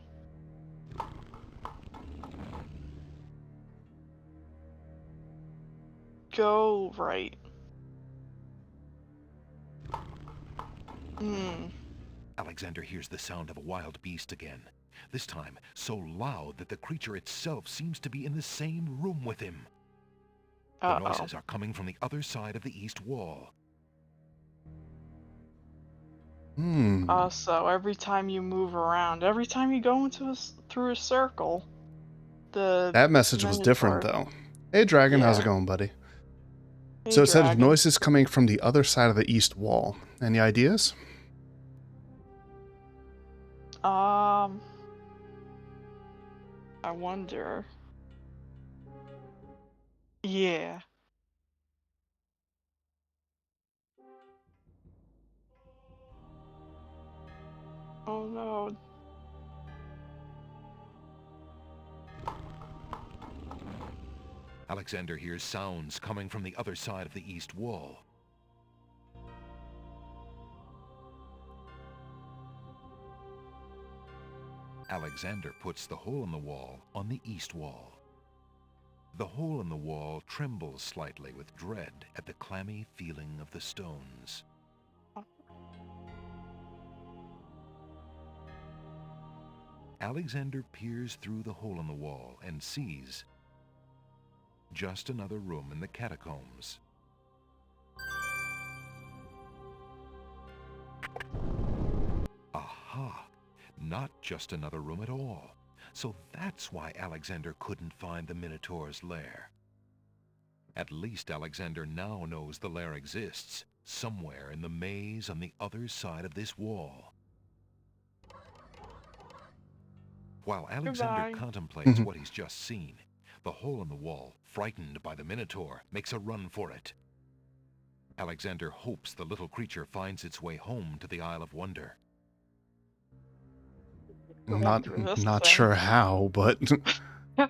Go right. Alexander hears the sound of a wild beast again. This time, so loud that the creature itself seems to be in the same room with him. The noises are coming from the other side of the east wall. So every time you move around, every time you go through a circle, that message was different though. Hey Dragon, how's it going, buddy? Hey, so it said Dragon. noises coming from the other side of the east wall. Any ideas? I wonder. Yeah. Oh no. Alexander hears sounds coming from the other side of the east wall. Alexander puts the hole in the wall on the east wall. The hole in the wall trembles slightly with dread at the clammy feeling of the stones. Alexander peers through the hole in the wall and sees just another room in the catacombs. Aha! Not just another room at all. So that's why Alexander couldn't find the Minotaur's lair. At least Alexander now knows the lair exists, somewhere in the maze on the other side of this wall. While Alexander contemplates what he's just seen, the hole in the wall, frightened by the Minotaur, makes a run for it. Alexander hopes the little creature finds its way home to the Isle of Wonder. Not sure how, but I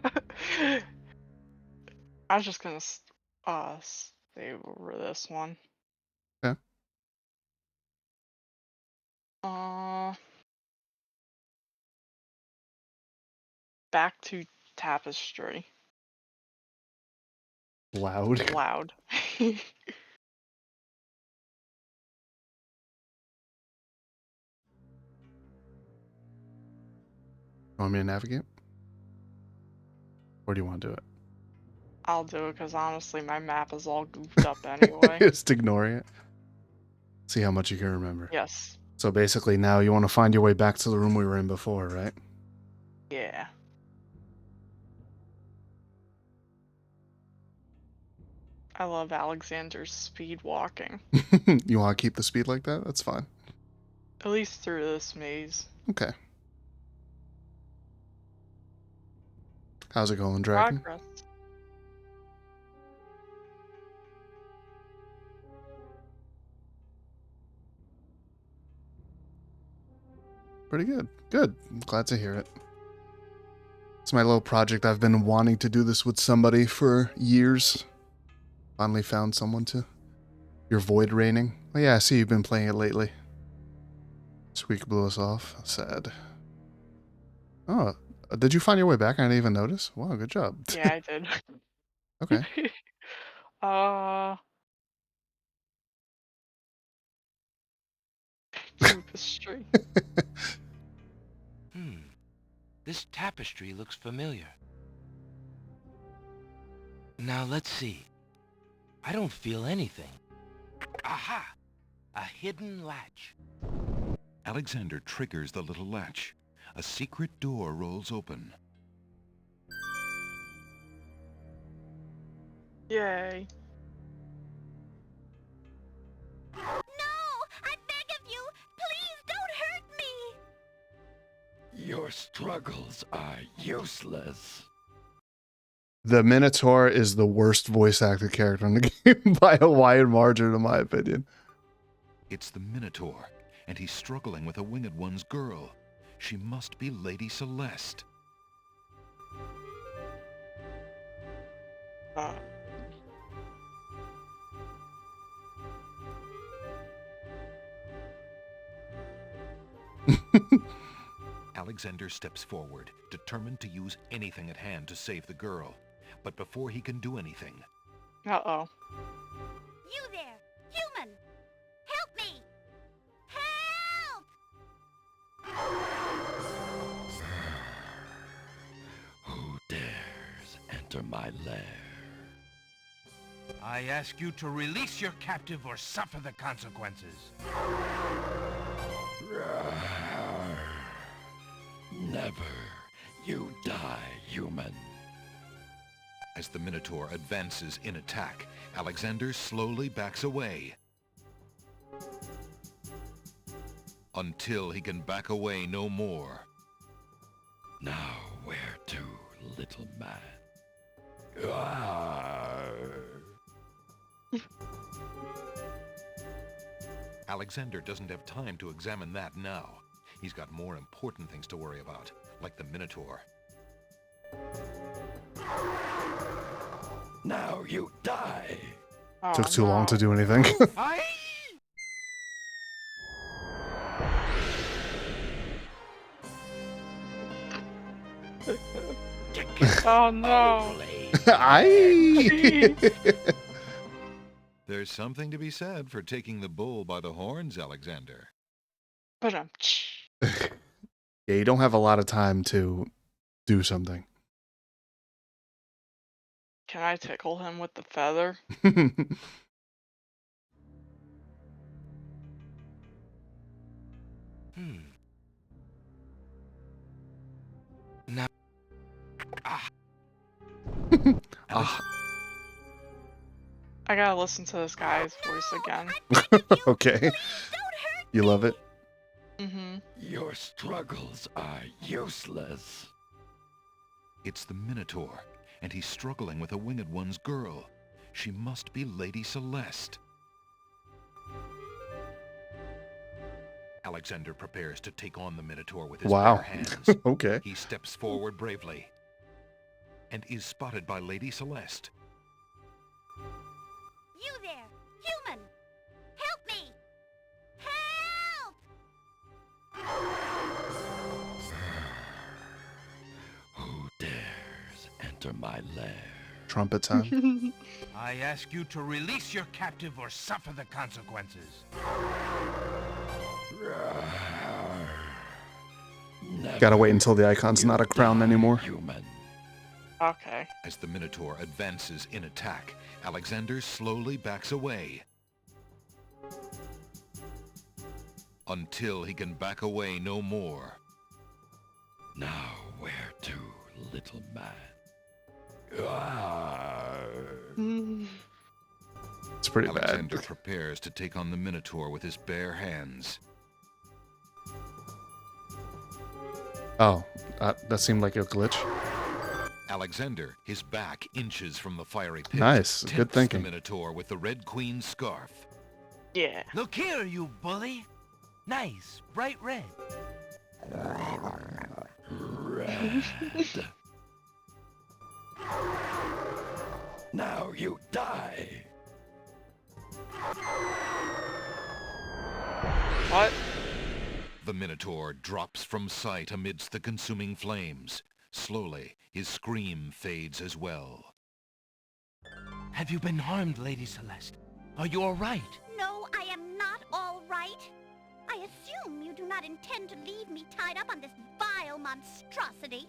was just gonna stay over this one. Okay. Back to Tapestry. Loud. Loud. Want me to navigate? Or do you want to do it? I'll do it because honestly my map is all goofed up anyway. Just ignoring it. See how much you can remember. Yes. So basically now you want to find your way back to the room we were in before, right? Yeah. I love Alexander's speed walking. You want to keep the speed like that? That's fine. At least through this maze. Okay. How's it going, Dragon? Progress. Pretty good. Good. I'm glad to hear it. It's my little project. I've been wanting to do this with somebody for years. Finally found someone to. Your Void Raining. Oh yeah, I see you've been playing it lately. Squeak blew us off. Sad. Oh, did you find your way back? I didn't even notice. Wow, good job. Yeah, I did. Okay. Tapestry. This tapestry looks familiar. Now let's see. I don't feel anything. Aha! A hidden latch. Alexander triggers the little latch. A secret door rolls open. Yay. No! I beg of you! Please don't hurt me! Your Your struggles are useless. The Minotaur is the worst voice acted character in the game by a wide margin, in my opinion. It's the Minotaur, and he's struggling with a Winged One's girl. She must be Lady Celeste. Alexander steps forward, determined to use anything at hand to save the girl. But before he can do anything... Uh-oh. You there, human! Help me! Help! Who dares enter my lair? I ask you to release your captive or suffer the consequences. Never. You die, human. As the Minotaur advances in attack, Alexander slowly backs away. Until he can back away no more. Now where to, little man? Alexander doesn't have time to examine that now. He's got more important things to worry about, like the Minotaur. Now you die. Oh, Took too long to do anything. Oh no. I. There's something to be said for taking the bull by the horns, Alexander. But Yeah, you don't have a lot of time to do something. Can I tickle him with the feather? Now... I gotta listen to this guy's voice again. Okay. You love it? Mm-hmm. Your struggles are useless. It's the Minotaur, and he's struggling with a Winged One's girl. She must be Lady Celeste. Alexander prepares to take on the Minotaur with his bare hands. Okay. He steps forward bravely and is spotted by Lady Celeste. You there, human! Help me! Help! Who dares enter my lair? Trumpet time. I ask you to release your captive or suffer the consequences. Gotta wait until the icon's not a crown anymore. Human. Okay. As the Minotaur advances in attack, Alexander slowly backs away. Until he can back away no more. Now where to, little man? It's pretty Alexander bad. prepares to take on the Minotaur with his bare hands. Oh, that seemed like a glitch. Alexander, his back inches from the fiery pit, Nice, good tempts thinking. the Minotaur with the Red Queen's scarf. Yeah. Look here, you bully. Nice, bright red. Red. Now you die. What? The Minotaur drops from sight amidst the consuming flames. Slowly, his scream fades as well. Have you been harmed, Lady Celeste? Are you all right? No, I am not all right. I assume you do not intend to leave me tied up on this vile monstrosity.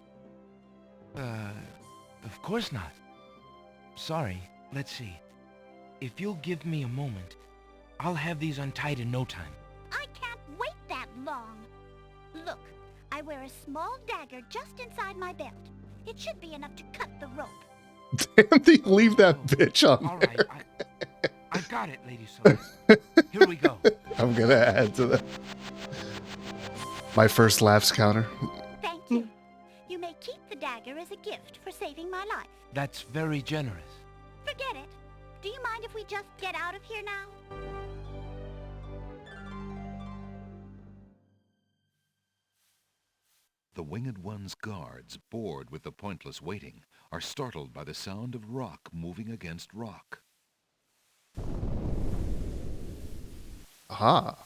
Of course not. Sorry, let's see. If you'll give me a moment, I'll have these untied in no time. I can't wait that long. Look, I wear a small dagger just inside my belt. It should be enough to cut the rope. Damn, they leave that bitch on All there. right, I got it, Lady Celeste. Here we go. I'm gonna add to that. My first laughs counter. Thank as a gift for saving my life. That's very generous. Forget it. Do you mind if we just get out of here now? The Winged One's guards, bored with the pointless waiting, are startled by the sound of rock moving against rock. Aha.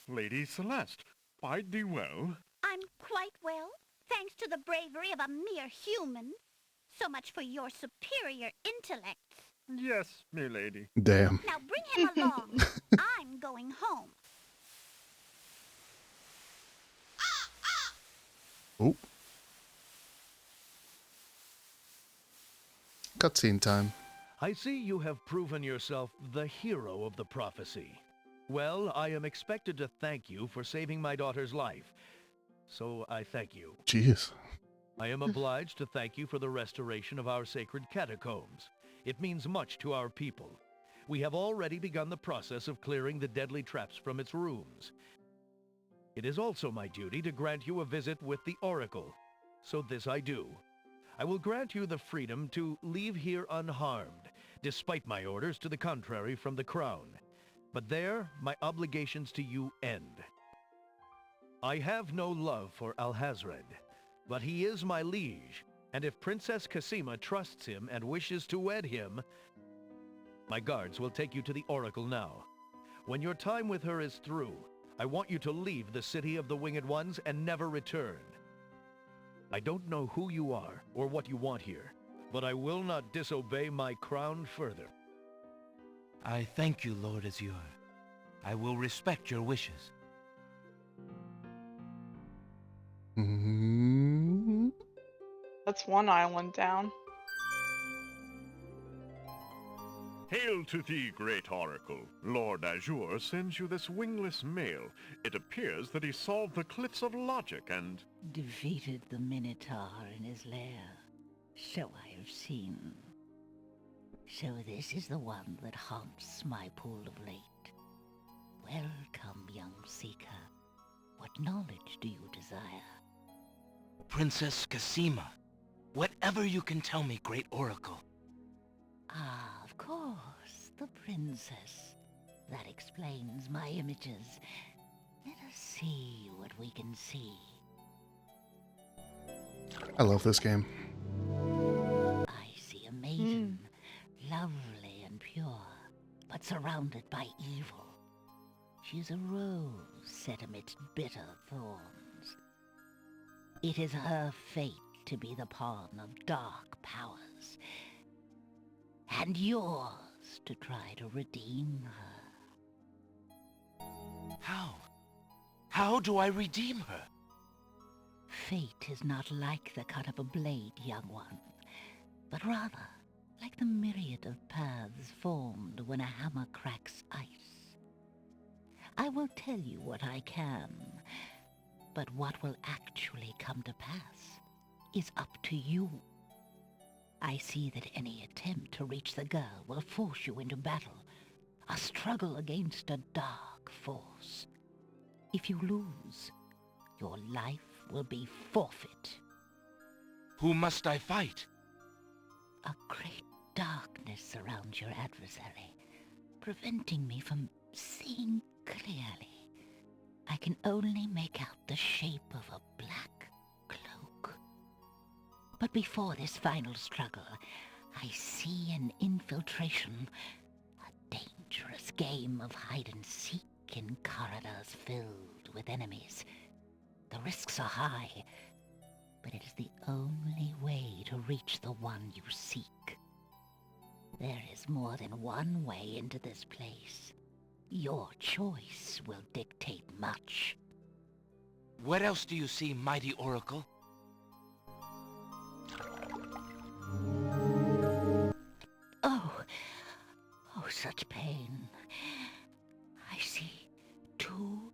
Lady Celeste, bide thee well. I'm quite well, thanks to the bravery of a mere human. So much for your superior intellects. Yes, milady. Damn. Now bring him along. I'm going home. Oh. Cutscene time. I see you have proven yourself the hero of the prophecy. Well, I am expected to thank you for saving my daughter's life. So I thank you. Jeez. I am obliged to thank you for the restoration of our sacred catacombs. It means much to our people. We have already begun the process of clearing the deadly traps from its rooms. It is also my duty to grant you a visit with the Oracle. So this I do. I will grant you the freedom to leave here unharmed, despite my orders to the contrary from the Crown. But there, my obligations to you end. I have no love for Alhazred, but he is my liege, and if Princess Cassima trusts him and wishes to wed him, my guards will take you to the Oracle now. When your time with her is through, I want you to leave the City of the Winged Ones and never return. I don't know who you are or what you want here, but I will not disobey my crown further. I thank you, Lord Azure. I will respect your wishes. That's one island down. Hail to thee, great oracle. Lord Azure sends you this wingless mail. It appears that he solved the cliffs of logic and... defeated the Minotaur in his lair. So I have seen. So this is the one that haunts my pool of late. Welcome, young seeker. What knowledge do you desire? Princess Cassima, whatever you can tell me, great oracle. Ah, of course, the princess. That explains my images. Let us see what we can see. I love this game. I see a maiden, lovely and pure, but surrounded by evil. She is a rose set amidst bitter thorns. It is her fate to be the pawn of dark powers, and yours to try to redeem her. How? How do I redeem her? Fate is not like the cut of a blade, young one, but rather like the myriad of paths formed when a hammer cracks ice. I will tell you what I can, but what will actually come to pass is up to you. I see that any attempt to reach the girl will force you into battle, a struggle against a dark force. If you lose, your life will be forfeit. Who must I fight? A great darkness surrounds your adversary, preventing me from seeing clearly. I can only make out the shape of a black cloak. But before this final struggle, I see an infiltration, a dangerous game of hide-and-seek in corridors filled with enemies. The risks are high, but it is the only way to reach the one you seek. There is more than one way into this place. Your choice will dictate much. What else do you see, mighty oracle? Oh, such pain. I see two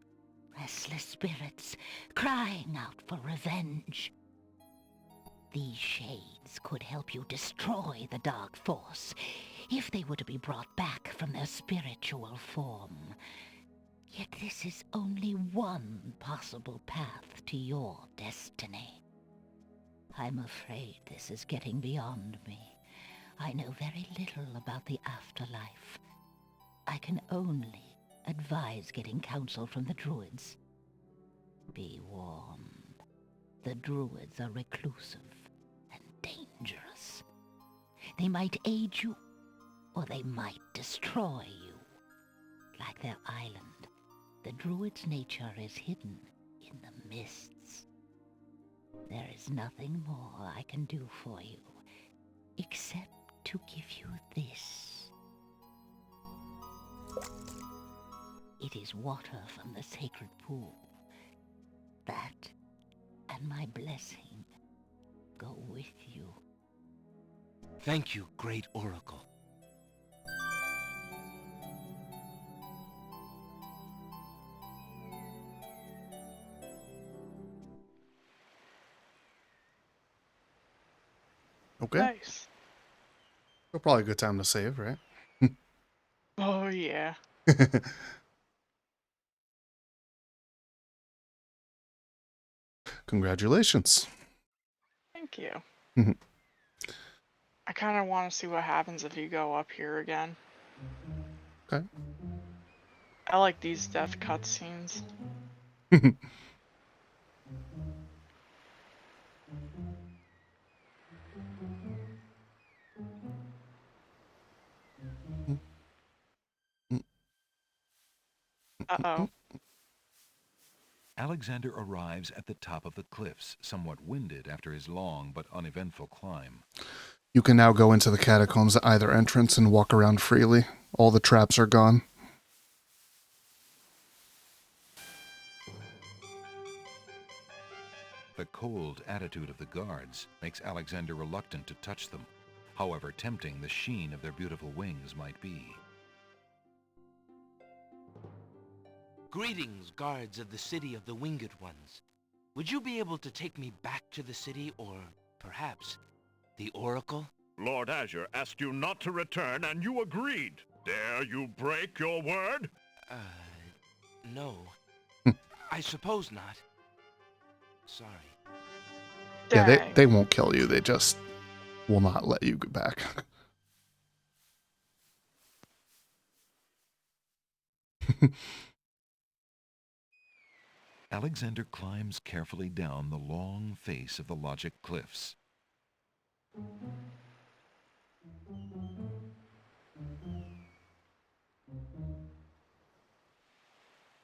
restless spirits crying out for revenge. These shades could help you destroy the dark force if they were to be brought back from their spiritual form. Yet this is only one possible path to your destiny. I'm afraid this is getting beyond me. I know very little about the afterlife. I can only advise getting counsel from the druids. Be warned. The druids are reclusive and dangerous. They might aid you, or they might destroy you. Like their island, the druid's nature is hidden in the mists. There is nothing more I can do for you, except to give you this. It is water from the sacred pool. That and my blessing go with you. Thank you, great oracle. Okay. Nice. So probably a good time to save, right? Oh, yeah. Congratulations. Thank you. Mhm. I kind of want to see what happens if you go up here again. Okay. I like these death cutscenes. Uh-oh. Alexander arrives at the top of the cliffs, somewhat winded after his long but uneventful climb. You can now go into the catacombs at either entrance and walk around freely. All the traps are gone. The cold attitude of the guards makes Alexander reluctant to touch them, however tempting the sheen of their beautiful wings might be. Greetings, guards of the city of the Winged Ones. Would you be able to take me back to the city, or perhaps the Oracle? Lord Azure asked you not to return, and you agreed. Dare you break your word? No. I suppose not. Sorry. Yeah, Dang. they won't kill you. They just will not let you go back. Alexander climbs carefully down the long face of the Logic Cliffs.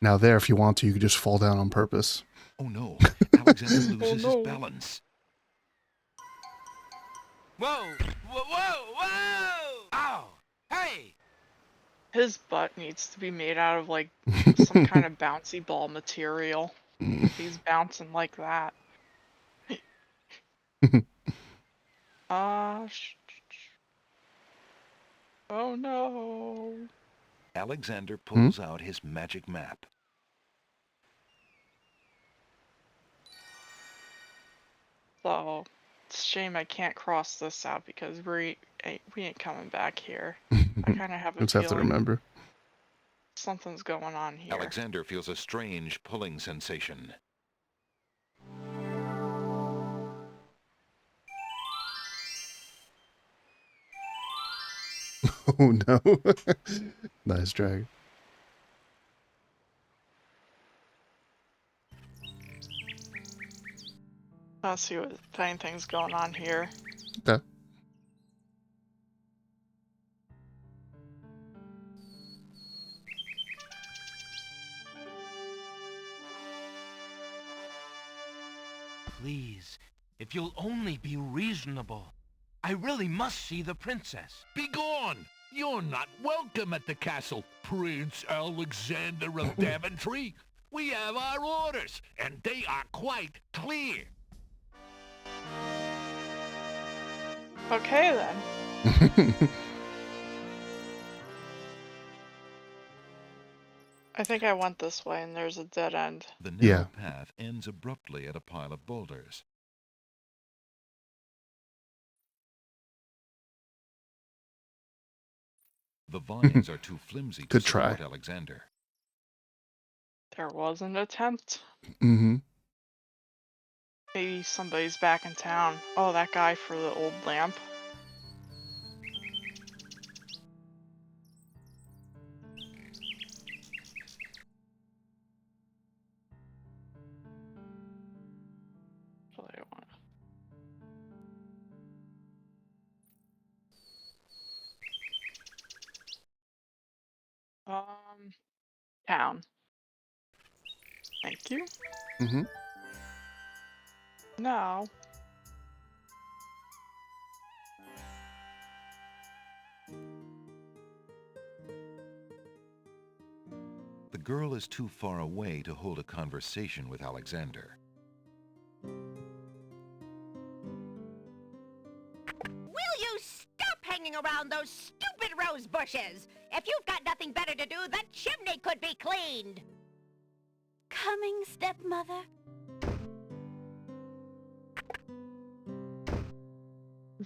Now there, if you want to, you could just fall down on purpose. Oh no, Alexander loses Oh, no. his balance. Whoa! Whoa! Whoa! Whoa! Ow! Hey! His butt needs to be made out of, like, some kind of bouncy ball material. He's bouncing like that. Oh no. Alexander pulls out his magic map. So, it's a shame I can't cross this out because we ain't coming back here. I kind of have a Just have to feeling remember. something's going on here. Alexander feels a strange pulling sensation. Oh no. Nice drag. Let's see what if anything's going on here. Okay. Please, if you'll only be reasonable. I really must see the princess. Begone! You're not welcome at the castle, Prince Alexander of Daventry. We have our orders, and they are quite clear. Okay then. I think I went this way and there's a dead end. The narrow path ends abruptly at a pile of boulders. The vines are too flimsy to Good support try. Alexander. There was an attempt. Mm-hmm. Maybe somebody's back in town. Oh, that guy for the old lamp. What do I want? Town. Thank you. Mm-hmm. Now. The girl is too far away to hold a conversation with Alexander. Will you stop hanging around those stupid rose bushes? If you've got nothing better to do, the chimney could be cleaned. Coming, stepmother?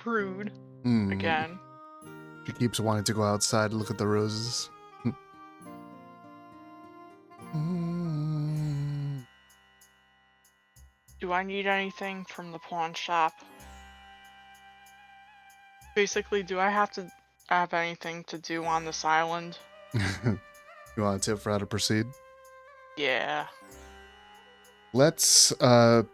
Rude. Mm. Again. She keeps wanting to go outside and look at the roses. Do I need anything from the pawn shop? Basically, do I have to have anything to do on this island? You want a tip for how to proceed? Yeah. Let's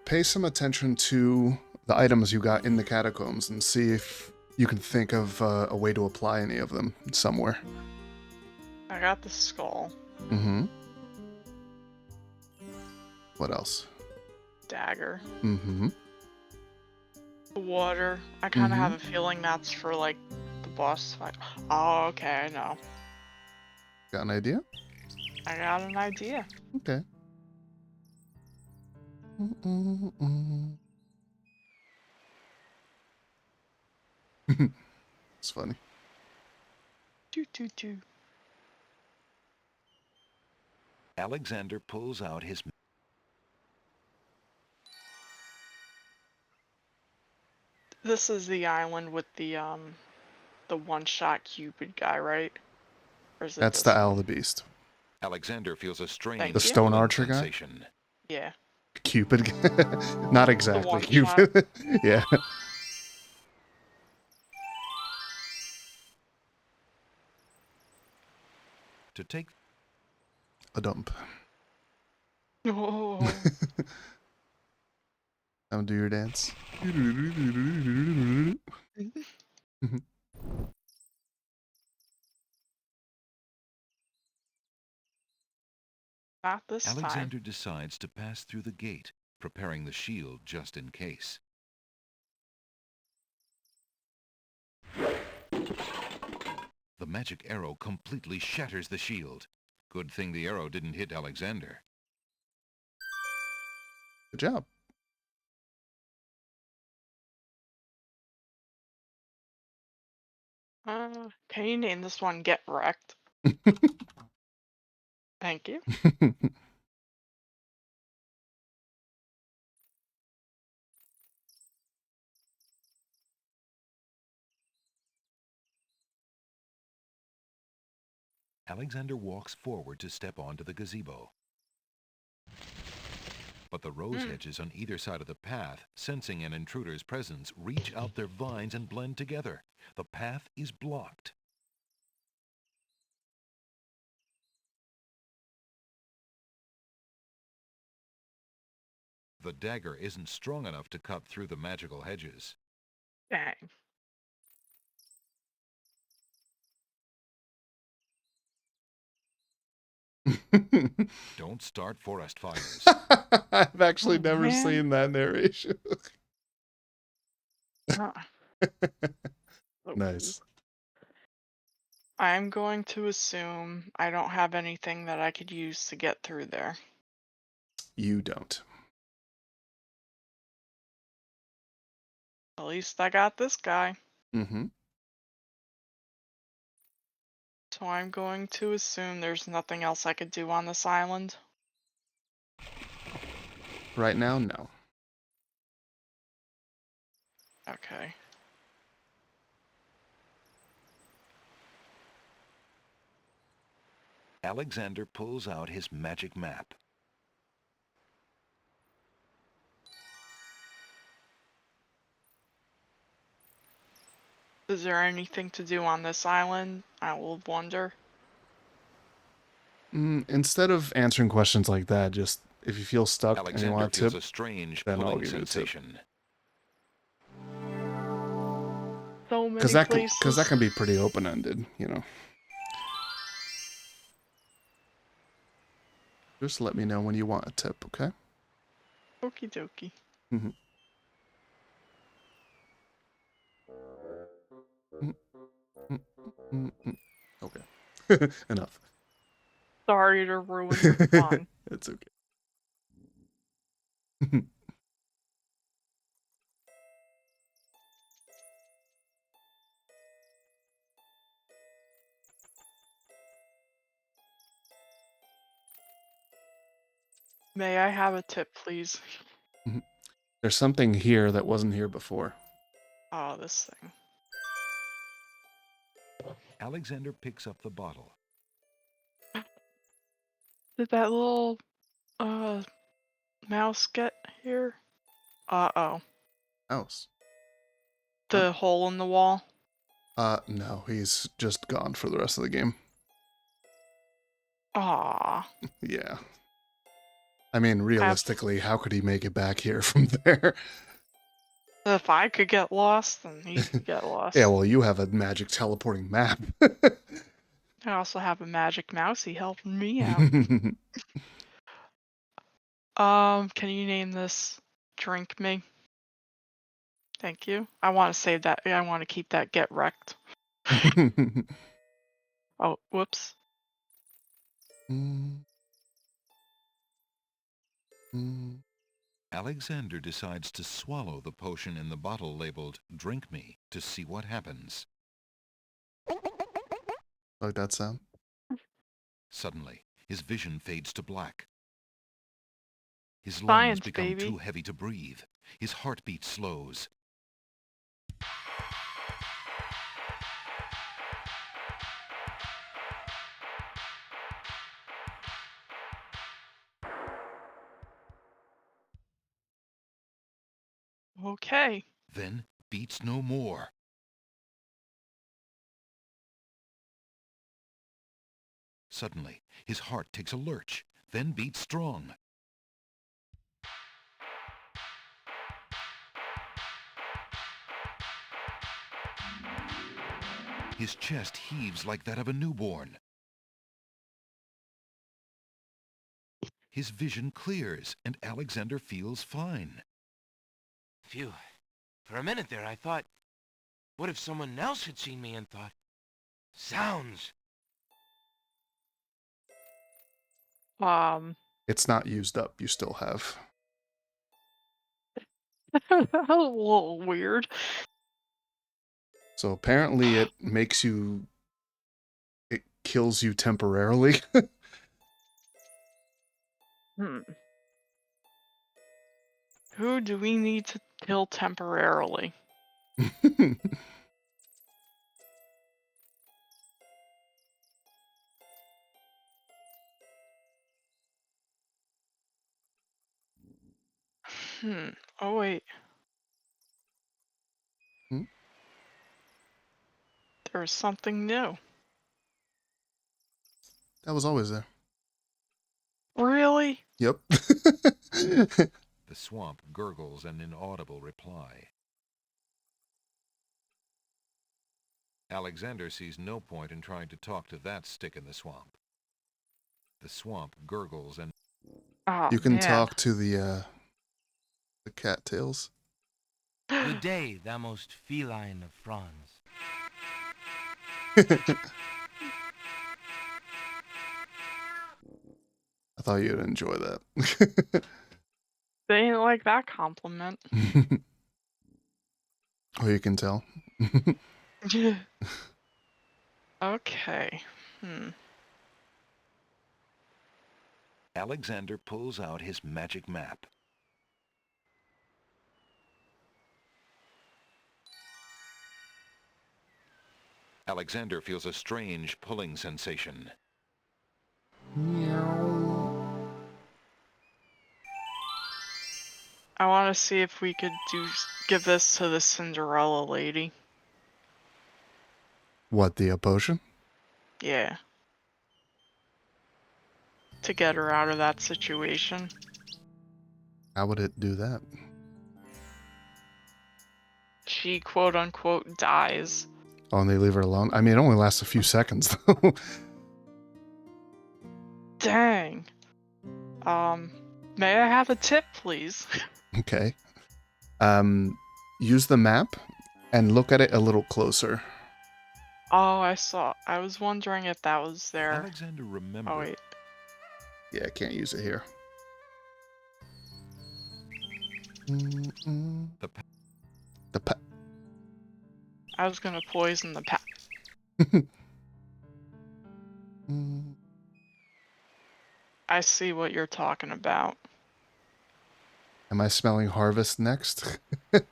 pay some attention to the items you got in the catacombs and see if you can think of a way to apply any of them somewhere. I got the skull. Mm-hmm. What else? Dagger. Mm-hmm. The water. I kind of have a feeling that's for, like, the boss fight. Oh, okay, I know. Got an idea? I got an idea. Okay. It's funny. Doo. Alexander pulls out his... This is the island with the one-shot Cupid guy, right? Or is it That's this the Owl one? the Beast. Alexander feels a strange... Thank The you. Stone Archer guy? sensation. Yeah. Cupid. Not exactly one Cupid. Yeah. To take... A dump. Oh. Now do your dance. Not this time. Alexander decides to pass through the gate, preparing the shield just in case. The magic arrow completely shatters the shield. Good thing the arrow didn't hit Alexander. Good job. Can you name this one Get Wrecked? Thank you. Alexander walks forward to step onto the gazebo. But the rose hedges on either side of the path, sensing an intruder's presence, reach out their vines and blend together. The path is blocked. The dagger isn't strong enough to cut through the magical hedges. Dang. Don't start forest fires. I've actually Oh, never man. seen that narration. Nice. I'm going to assume I don't have anything that I could use to get through there. You don't. At least I got this guy. Mm-hmm. So I'm going to assume there's nothing else I could do on this island. Right now, no. Okay. Alexander pulls out his magic map. Is there anything to do on this island? I will wonder. Instead of answering questions like that, just if you feel stuck and you Alexander want a feels tip, a strange then I'll pulling give you a tip. sensation. So many Because places. that can be pretty open-ended, you know. Just let me know when you want a tip, okay? Okie dokie. Mhm. Okay. Enough. Sorry to ruin your fun. It's okay. May I have a tip, please? There's something here that wasn't here before. Oh, this thing. Alexander picks up the bottle. Did that little mouse get here? Uh-oh. Mouse? The hole in the wall? No, he's just gone for the rest of the game. Aw. Yeah. I mean, realistically, how could he make it back here from there? If I could get lost, then he could get lost. Yeah, well, you have a magic teleporting map. I also have a magic mousey helping me out. Can you name this Drink Me? Thank you. I want to save that. I want to keep that Get Wrecked. Oh, whoops. Alexander decides to swallow the potion in the bottle labeled Drink Me to see what happens. Like that sound? Suddenly, his vision fades to black. His lungs Science, become baby. too heavy to breathe. His heartbeat slows. Okay. Then beats no more. Suddenly, his heart takes a lurch, then beats strong. His chest heaves like that of a newborn. His vision clears, and Alexander feels fine. Phew. For a minute there, I thought, what if someone else had seen me and thought, zounds! It's not used up. You still have. That was a little weird. So apparently it makes you... It kills you temporarily. Who do we need to kill temporarily? Oh, wait. There's something new. That was always there. Really? Yep. The swamp gurgles an inaudible reply. Alexander sees no point in trying to talk to that stick in the swamp. The swamp gurgles and... Oh, You can man. talk to the cattails. Good day, thou most feline of fronds. I thought you'd enjoy that. They didn't like that compliment. Oh, you can tell. Okay. Alexander pulls out his magic map. Alexander feels a strange pulling sensation. I want to see if we could give this to the Cinderella lady. What, the potion? Yeah. To get her out of that situation. How would it do that? She quote unquote dies. Oh, and they leave her alone? I mean, it only lasts a few seconds, though. Dang. May I have a tip, please? Okay. Use the map and look at it a little closer. Oh, I was wondering if that was there. Alexander remembered. Oh, wait. Yeah, I can't use it here. The pa- I was gonna poison the pack. I see what you're talking about. Am I smelling harvest next? What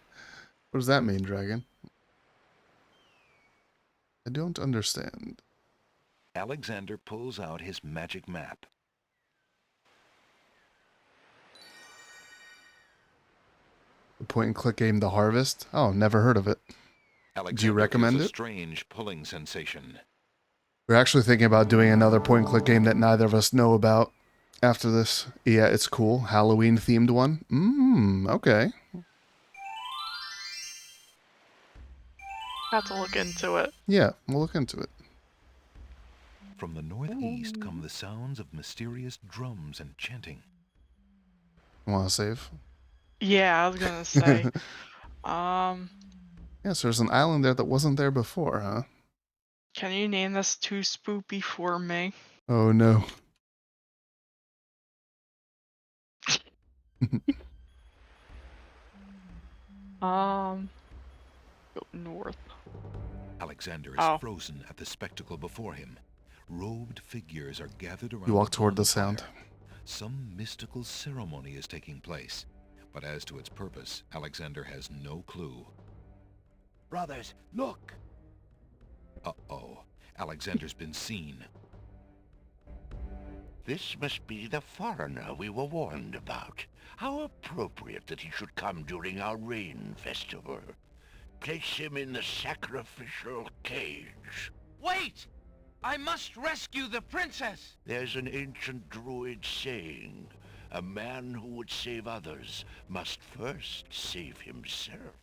does that mean, dragon? I don't understand. Alexander pulls out his magic map. The point and click game, The Harvest? Oh, never heard of it. Alexander Do you recommend feels a it? strange pulling sensation. We're actually thinking about doing another point and click game that neither of us know about after this. Yeah, it's cool. Halloween themed one. Okay. Have to look into it. Yeah, we'll look into it. From the northeast come the sounds of mysterious drums and chanting. Want to save? Yeah, I was gonna say. Yes, there's an island there that wasn't there before, huh? Can you name this too spoopy for me? Oh no. Go north. Alexander is frozen at the spectacle before him. Robed figures are gathered around. You walk the toward the bonfire. sound. Some mystical ceremony is taking place, but as to its purpose, Alexander has no clue. Brothers, look! Uh-oh. Alexander's been seen. This must be the foreigner we were warned about. How appropriate that he should come during our rain festival. Place him in the sacrificial cage. Wait! I must rescue the princess! There's an ancient druid saying, a man who would save others must first save himself.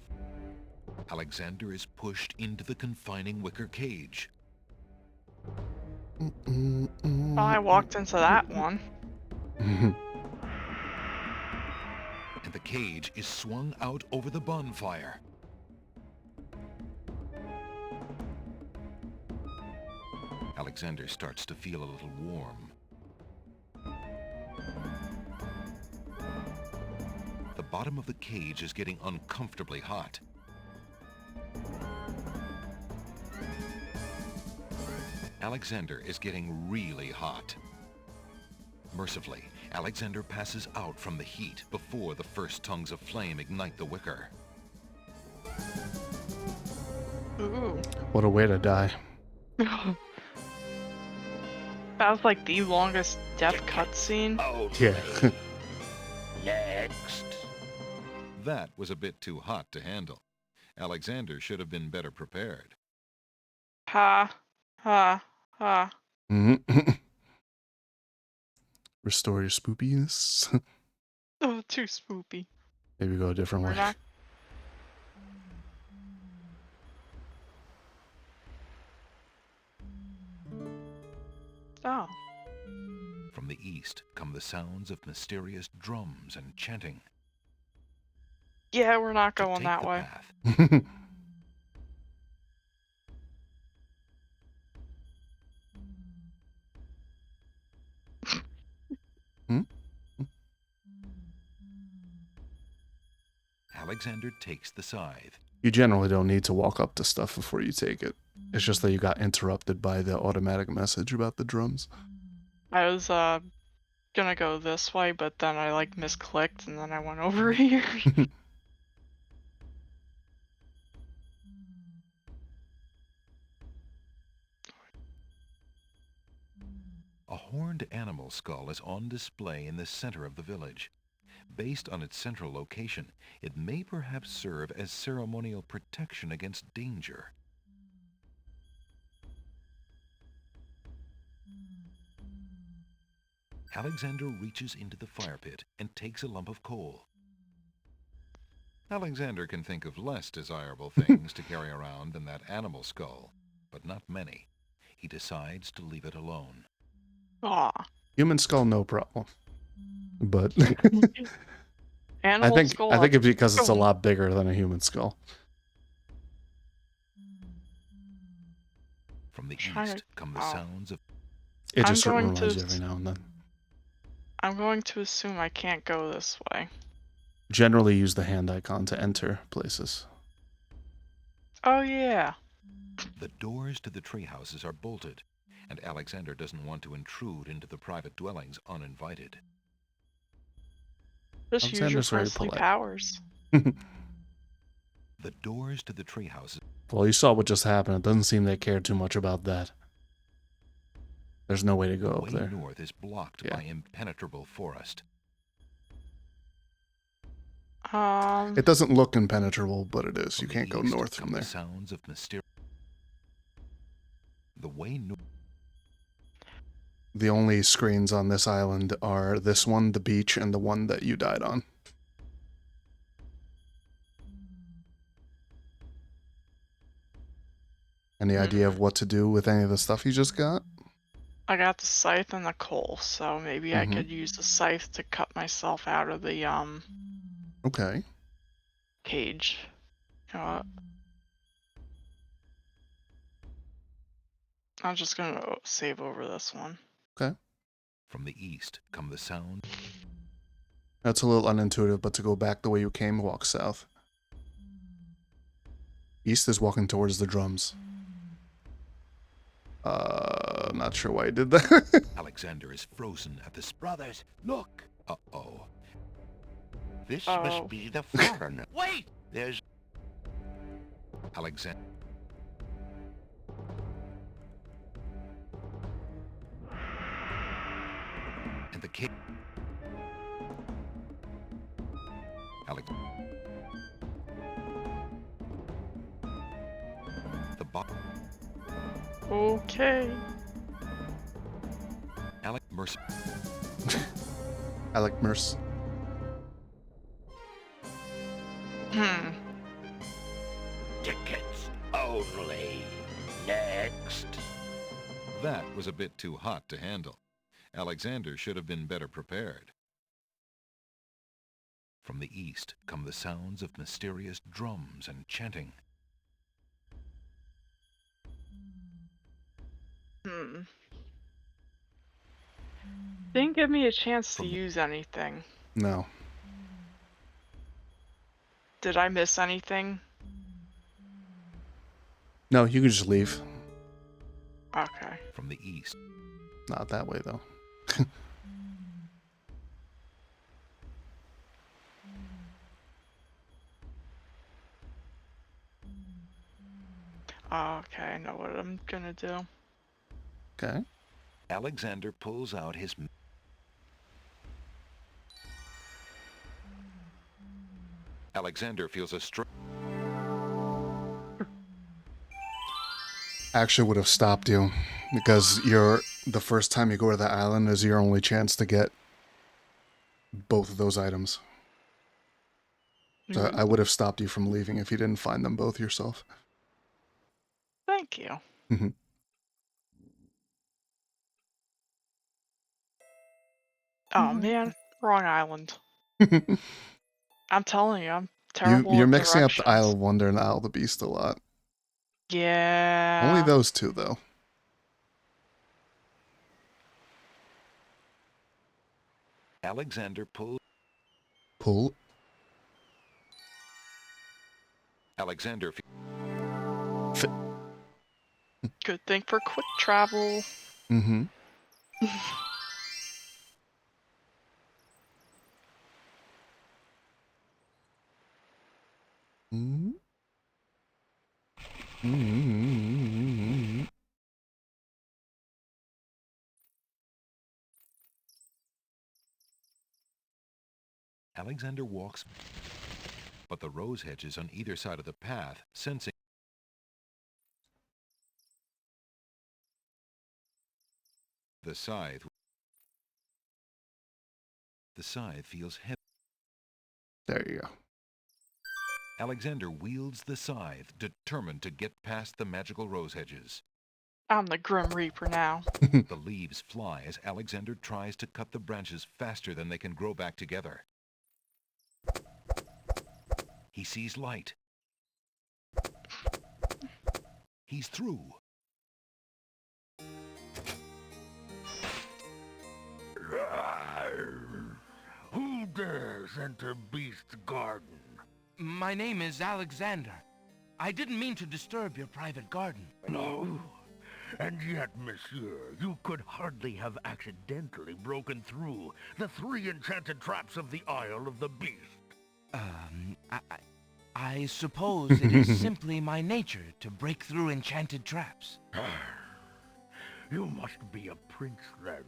Alexander is pushed into the confining wicker cage. Oh, I walked into that one. And the cage is swung out over the bonfire. Alexander starts to feel a little warm. The bottom of the cage is getting uncomfortably hot. Alexander is getting really hot. Mercifully, Alexander passes out from the heat before the first tongues of flame ignite the wicker. Ooh. What a way to die. That was like the longest death cutscene. Yeah. Next. That was a bit too hot to handle. Alexander should have been better prepared. Ha. Ha. Ha. Restore your spoopiness. Oh, too spoopy. Maybe go a different way. We're not... Oh. From the east come the sounds of mysterious drums and chanting. Yeah, we're not going that way. Alexander takes the scythe. You generally don't need to walk up to stuff before you take it. It's just that you got interrupted by the automatic message about the drums. I was gonna go this way, but then I like misclicked and then I went over here. A horned animal skull is on display in the center of the village. Based on its central location, it may perhaps serve as ceremonial protection against danger. Alexander reaches into the fire pit and takes a lump of coal. Alexander can think of less desirable things to carry around than that animal skull, but not many. He decides to leave it alone. Aw. Human skull, no problem. But Animal skull. I think it's because it's a Oh. lot bigger than a human skull. From the Trying to- east come the oh. sounds of... It I'm just going reminds to you every now and then. I'm going to assume I can't go this way. Generally use the hand icon to enter places. Oh yeah. The doors to the tree houses are bolted, and Alexander doesn't want to intrude into the private dwellings uninvited. Just use your Alexander's very princely polite. powers. The doors to the tree houses... Well, you saw what just happened. It doesn't seem they cared too much about that. There's no way to go The up way there. north is blocked Yeah. by impenetrable forest. It doesn't look impenetrable, but it is. From You the can't go east north come from there. The sounds of mysterious... The way north... The only screens on this island are this one, the beach, and the one that you died on. Any idea of what to do with any of the stuff you just got? I got the scythe and the coal, so maybe I Mhm. could use the scythe to cut myself out of the Okay. cage. You know what? I'm just gonna save over this one. Okay. From the east come the sound... That's a little unintuitive, but to go back the way you came, walk south. East is walking towards the drums. Not sure why I did that. Alexander is frozen at the... Brothers, look! Uh-oh. This Oh. must be the foreigner. Wait! There's... Alexander... And the king... Alex... The bo... Okay. Alec Mercer... Alec Merce. tickets only. Next. That was a bit too hot to handle. Alexander should have been better prepared. From the east come the sounds of mysterious drums and chanting. Didn't give me a chance to From the- use anything. No. Did I miss anything? No, you can just leave. Okay. From the east, Not that way, though. Okay, I know what I'm gonna do. Okay. Alexander pulls out his... Alexander feels a Actually would have stopped you because the first time you go to the island is your only chance to get both of those items. So I would have stopped you from leaving if you didn't find them both yourself. Thank you. Mhm. Oh man, wrong island. I'm telling you, I'm terrible. You're at mixing up the directions. Isle of Wonder and the Isle of the Beast a lot. Yeah. Only those two, though. Alexander pulls... Pull. Alexander... Good thing for quick travel. Mm-hmm. Mm-hmm. Mm-hmm. Alexander walks, but the rose hedges on either side of the path, sensing the scythe The scythe feels heavy. There you go. Alexander wields the scythe, determined to get past the magical rose hedges. I'm the Grim Reaper now. The leaves fly as Alexander tries to cut the branches faster than they can grow back together. He sees light. He's through. Who dares enter Beast's garden? My name is Alexander. I didn't mean to disturb your private garden. No. And yet, monsieur, you could hardly have accidentally broken through the 3 enchanted traps of the Isle of the Beast. I suppose it is simply my nature to break through enchanted traps. You must be a prince, then.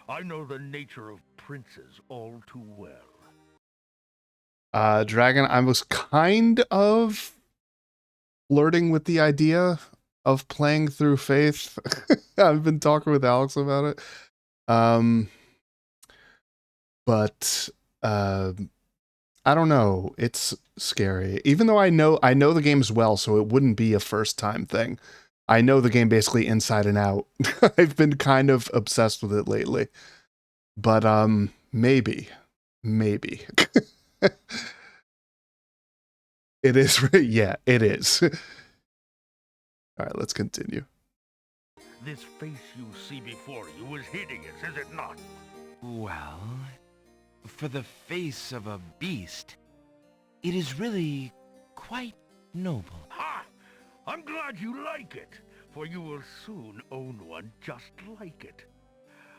I know the nature of princes all too well. Dragon, I was kind of flirting with the idea of playing through Faith. I've been talking with Alex about it. But I don't know. It's scary. Even though I know the games well, so it wouldn't be a first time thing. I know the game basically inside and out. I've been kind of obsessed with it lately. But maybe. It is, yeah, it is. All right, let's continue. This face you see before you is hideous, is it not? Well, for the face of a beast, it is really quite noble. Ha! I'm glad you like it, for you will soon own one just like it.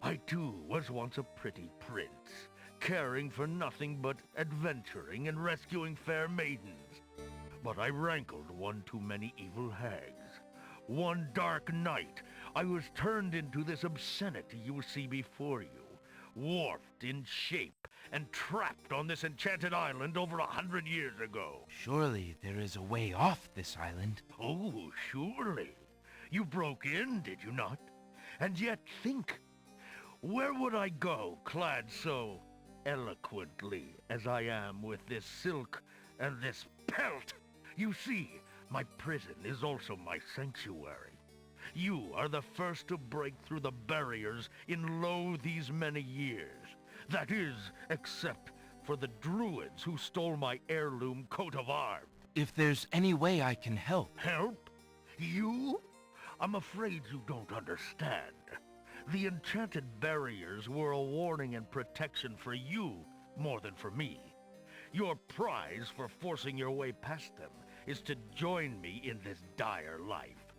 I too was once a pretty prince, caring for nothing but adventuring and rescuing fair maidens. But I rankled one too many evil hags. One dark night, I was turned into this obscenity you see before you, warped in shape and trapped on this enchanted island over 100 years ago. Surely there is a way off this island. Oh, surely. You broke in, did you not? And yet think, where would I go clad so eloquently as I am with this silk and this pelt? You see, my prison is also my sanctuary. You are the first to break through the barriers in lo these many years. That is, except for the druids who stole my heirloom coat of arms. If there's any way I can help. Help? You? I'm afraid you don't understand. The enchanted barriers were a warning and protection for you more than for me. Your prize for forcing your way past them is to join me in this dire life.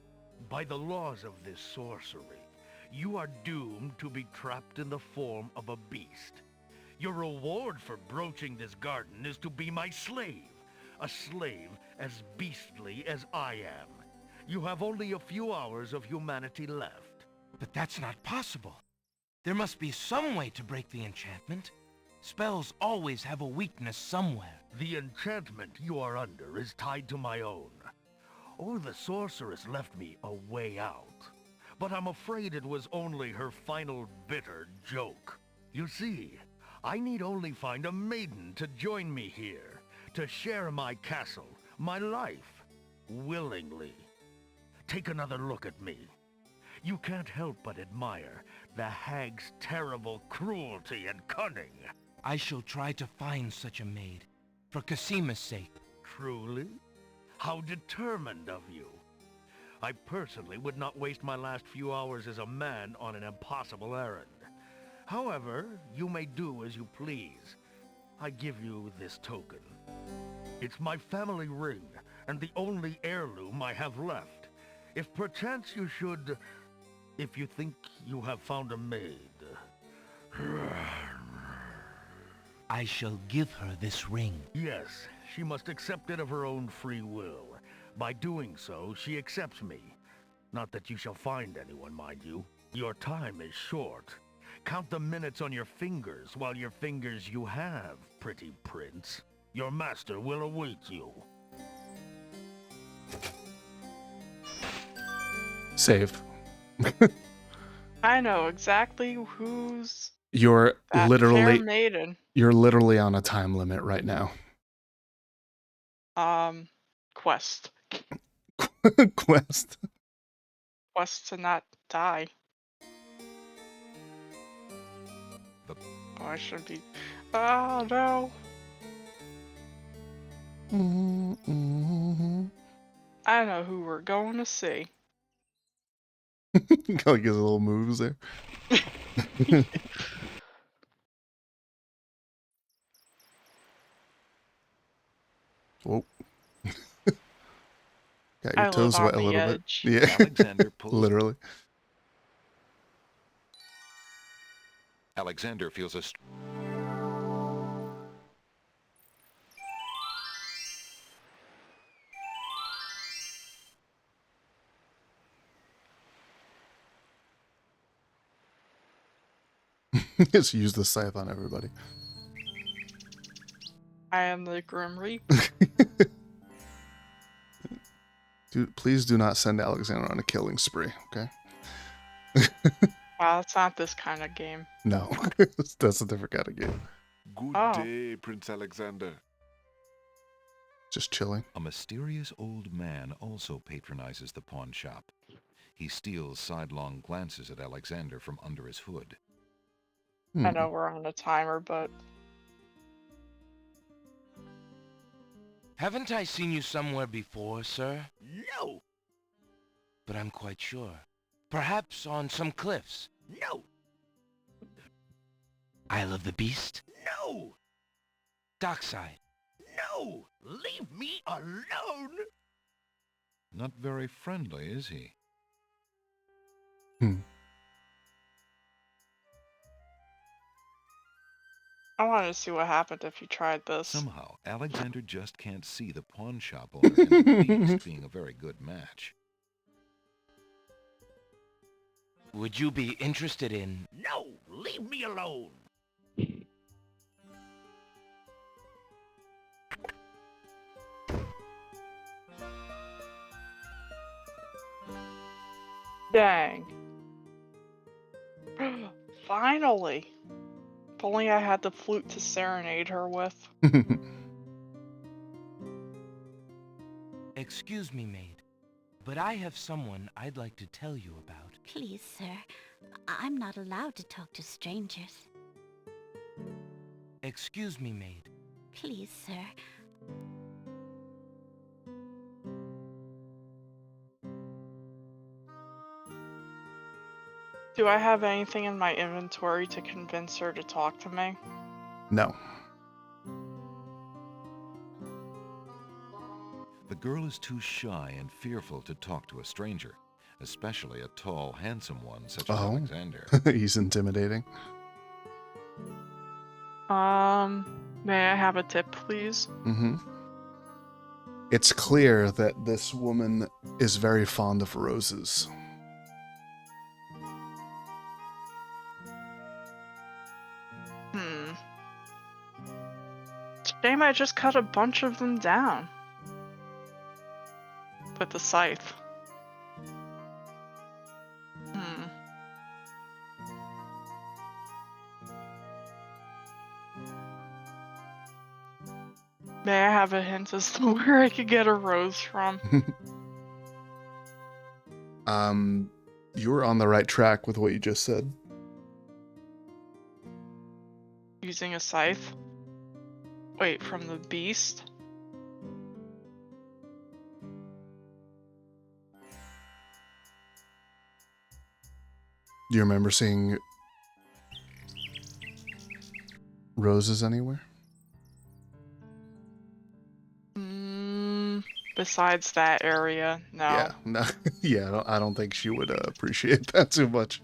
By the laws of this sorcery, you are doomed to be trapped in the form of a beast. Your reward for broaching this garden is to be my slave, a slave as beastly as I am. You have only a few hours of humanity left. But that's not possible. There must be some way to break the enchantment. Spells always have a weakness somewhere. The enchantment you are under is tied to my own. Oh, the sorceress left me a way out. But I'm afraid it was only her final bitter joke. You see, I need only find a maiden to join me here, to share my castle, my life, willingly. Take another look at me. You can't help but admire the hag's terrible cruelty and cunning. I shall try to find such a maid, for Casima's sake. Truly? How determined of you. I personally would not waste my last few hours as a man on an impossible errand. However, you may do as you please. I give you this token. It's my family ring, and the only heirloom I have left. If perchance you should... If you think you have found a maid... I shall give her this ring. Yes, she must accept it of her own free will. By doing so, she accepts me. Not that you shall find anyone, mind you. Your time is short. Count the minutes on your fingers while your fingers you have, pretty prince. Your master will await you. Save. I know exactly who's You're That fair literally maiden. on a time limit right now. Quest. Quest. Quest to not die. The Oh, I should be. Oh no. I know who we're going to see. Like his little moves there. Whoa. Got your I toes live on wet a the little edge. bit. Yeah. Alexander pulls. Literally. Alexander feels a Just use the scythe on everybody. I am the Grim Reaper. Dude, please do not send Alexander on a killing spree, okay? Wow, it's not this kind of game. No. That's a different kind of game. Good Oh. day, Prince Alexander. Just chilling. A mysterious old man also patronizes the pawn shop. He steals sidelong glances at Alexander from under his hood. I know we're on a timer, but Haven't I seen you somewhere before, sir? No! But I'm quite sure. Perhaps on some cliffs. No! Isle of the Beast? No! Dockside? No! Leave me alone! Not very friendly, is he? I wanted to see what happened if you tried this. Somehow, Alexander just can't see the pawn shop owner and the beast being a very good match. Would you be interested in... No! Leave me alone! Dang. Finally. If only I had the flute to serenade her with. Excuse me, maid, but I have someone I'd like to tell you about. Please, sir. I'm not allowed to talk to strangers. Excuse me, maid. Please, sir. Do I have anything in my inventory to convince her to talk to me? No. The girl is too shy and fearful to talk to a stranger, especially a tall, handsome one such as Alexander. He's intimidating. May I have a tip, please? It's clear that this woman is very fond of roses. Shame I just cut a bunch of them down. With the scythe. May I have a hint as to where I could get a rose from? You're on the right track with what you just said. Using a scythe? Wait, from the beast? Do you remember seeing roses anywhere? Besides that area, no. Yeah, no, yeah, I don't think she would appreciate that too much.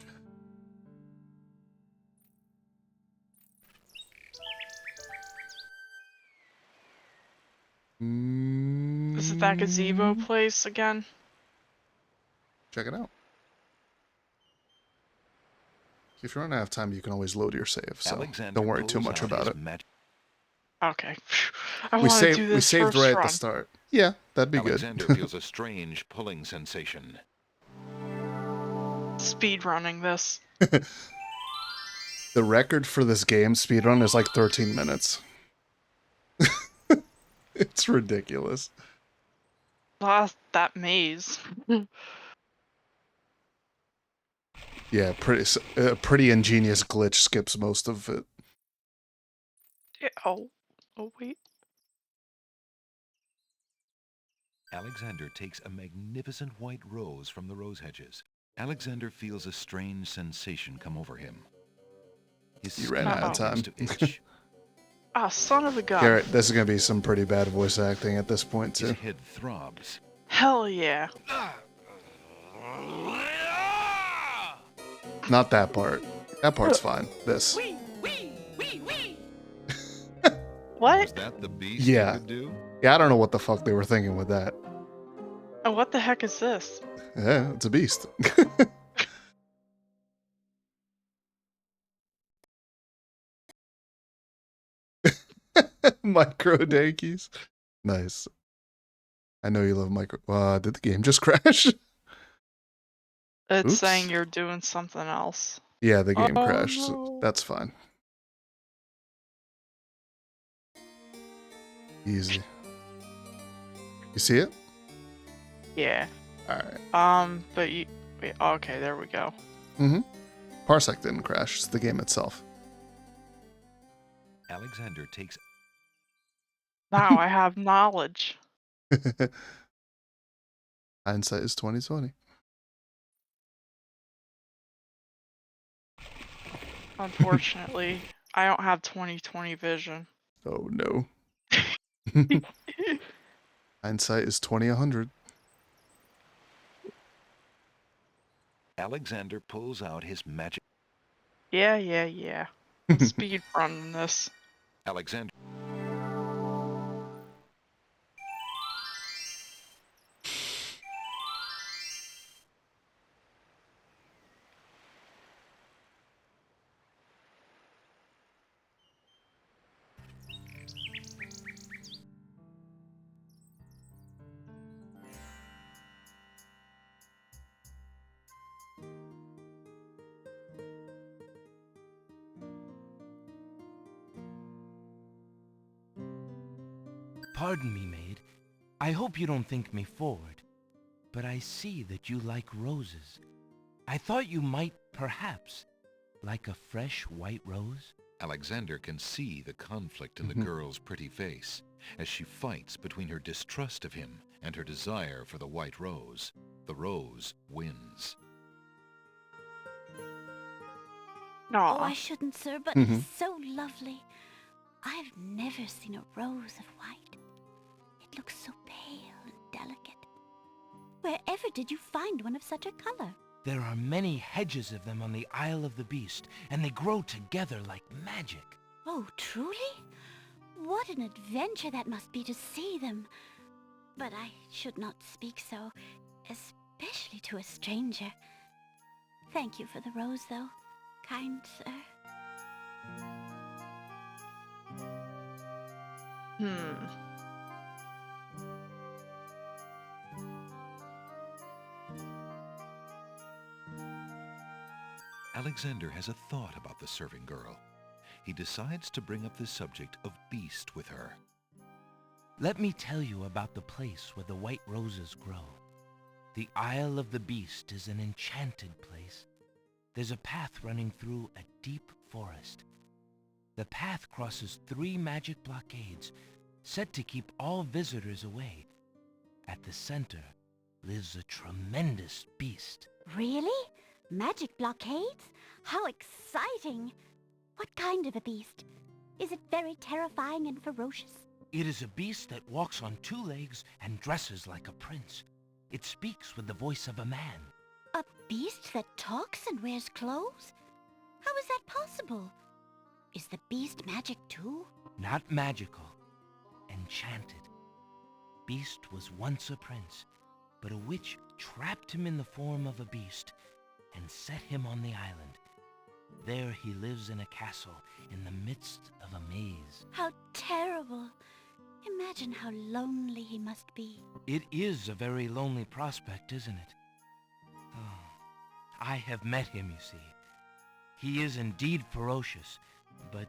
Is it that gazebo place again? Check it out. If you're running out of time, you can always load your save, so Alexander don't worry too pulls much out about his it. Okay. I want to do this we saved first right run. at the start. Yeah, that'd be Alexander good. feels a strange pulling sensation. Speed running this. The record for this game speedrun is like 13 minutes. It's ridiculous. That maze. Yeah, pretty ingenious glitch skips most of it. Oh wait. Alexander takes a magnificent white rose from the rose hedges. Alexander feels a strange sensation come over him. His You ran out of skin time. begins to itch. Ah, son of a gun. Garrett, this is gonna be some pretty bad voice acting at this point His too. head throbs. Hell yeah. Not that part. That part's fine. This. What? Was that the beast Yeah. you could do? Yeah, I don't know what the fuck they were thinking with that. And what the heck is this? Yeah, it's a beast. Micro Dankies. Nice. I know you love micro. Did the game just crash? It's Oops. saying you're doing something else. Yeah, the game Oh, crashed. no. So that's fine. Easy. You see it? Yeah. Alright. But you... Wait, okay, there we go. Mm-hmm. Parsec didn't crash. It's the game itself. Alexander takes Now I have knowledge. Hindsight is 20/20. Unfortunately, I don't have 20/20 vision. Oh no. Hindsight is 20/100. Alexander pulls out his magic. Yeah. I'm speed running this. Alexander. Pardon me, maid. I hope you don't think me forward, but I see that you like roses. I thought you might, perhaps, like a fresh white rose. Alexander can see the conflict in the girl's pretty face as she fights between her distrust of him and her desire for the white rose. The rose wins. Oh, Aw. I shouldn't, sir, but it's so lovely. I've never seen a rose of white. It looks so pale and delicate. Wherever did you find one of such a color? There are many hedges of them on the Isle of the Beast, and they grow together like magic. Oh, truly? What an adventure that must be to see them. But I should not speak so, especially to a stranger. Thank you for the rose, though, kind sir. Alexander has a thought about the serving girl. He decides to bring up the subject of Beast with her. Let me tell you about the place where the white roses grow. The Isle of the Beast is an enchanted place. There's a path running through a deep forest. The path crosses 3 magic blockades, set to keep all visitors away. At the center lives a tremendous beast. Really? Magic blockades? How exciting! What kind of a beast? Is it very terrifying and ferocious? It is a beast that walks on 2 legs and dresses like a prince. It speaks with the voice of a man. A beast that talks and wears clothes? How is that possible? Is the beast magic too? Not magical, enchanted. Beast was once a prince, but a witch trapped him in the form of a beast and set him on the island. There he lives in a castle in the midst of a maze. How terrible! Imagine how lonely he must be. It is a very lonely prospect, isn't it? Oh, I have met him, you see. He is indeed ferocious, but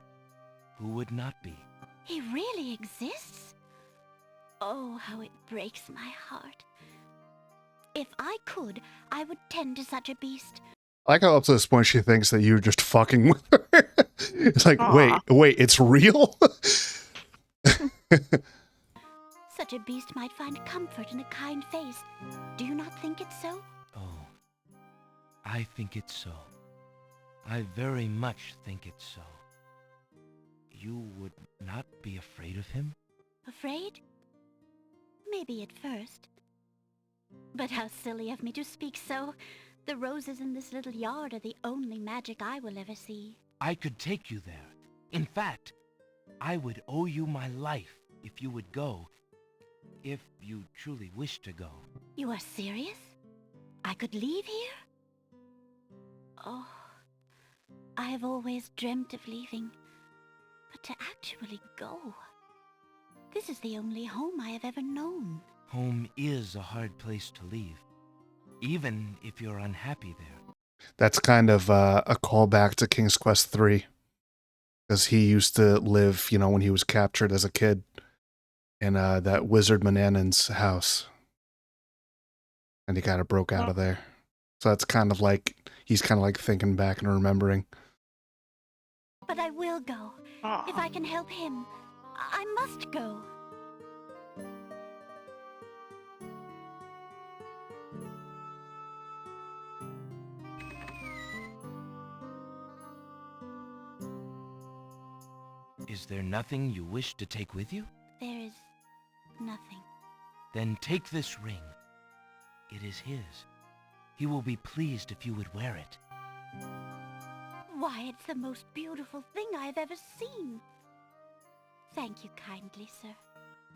who would not be? He really exists? Oh, how it breaks my heart. If I could, I would tend to such a beast. I like how up to this point she thinks that you're just fucking with her. It's like, Aw. wait, it's real? Such a beast might find comfort in a kind face. Do you not think it's so? Oh, I think it's so. I very much think it's so. You would not be afraid of him? Afraid? Maybe at first. But how silly of me to speak so. The roses in this little yard are the only magic I will ever see. I could take you there. In fact, I would owe you my life if you would go. If you truly wish to go. You are serious? I could leave here? Oh, I have always dreamt of leaving. But to actually go... This is the only home I have ever known. Home is a hard place to leave, even if you're unhappy there. That's kind of a callback to King's Quest 3. Because he used to live, you know, when he was captured as a kid in that Wizard Manannan's house. And he kind of broke out of there. So that's kind of like, he's kind of like thinking back and remembering. But I will go. Aw. If I can help him, I must go. Is there nothing you wish to take with you? There is nothing. Then take this ring. It is his. He will be pleased if you would wear it. Why, it's the most beautiful thing I have ever seen. Thank you kindly, sir.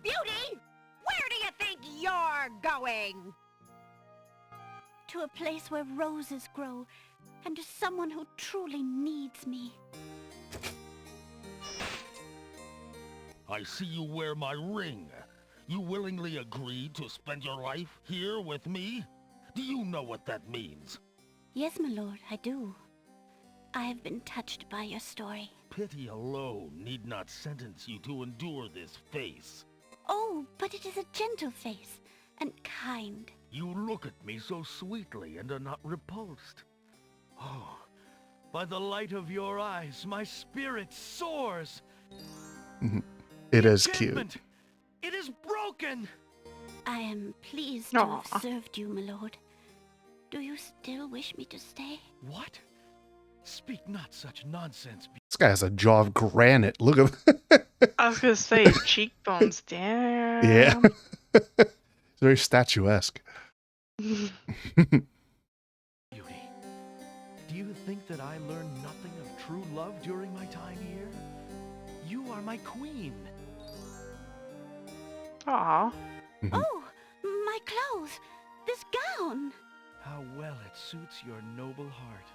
Beauty! Where do you think you're going? To a place where roses grow, and to someone who truly needs me. I see you wear my ring. You willingly agreed to spend your life here with me? Do you know what that means? Yes, my lord, I do. I have been touched by your story. Pity alone need not sentence you to endure this face. Oh, but it is a gentle face, and kind. You look at me so sweetly and are not repulsed. Oh, by the light of your eyes, my spirit soars. It is cute. Enchantment! It is broken! I am pleased to Aw. have served you, my lord. Do you still wish me to stay? What? Speak not such nonsense. This guy has a jaw of granite. Look at I was gonna say cheekbones. Damn. Yeah. It's very statuesque. Beauty, do you think that I learned nothing of true love during my time here? You are my queen. Aw. Oh, my clothes! This gown! How well it suits your noble heart.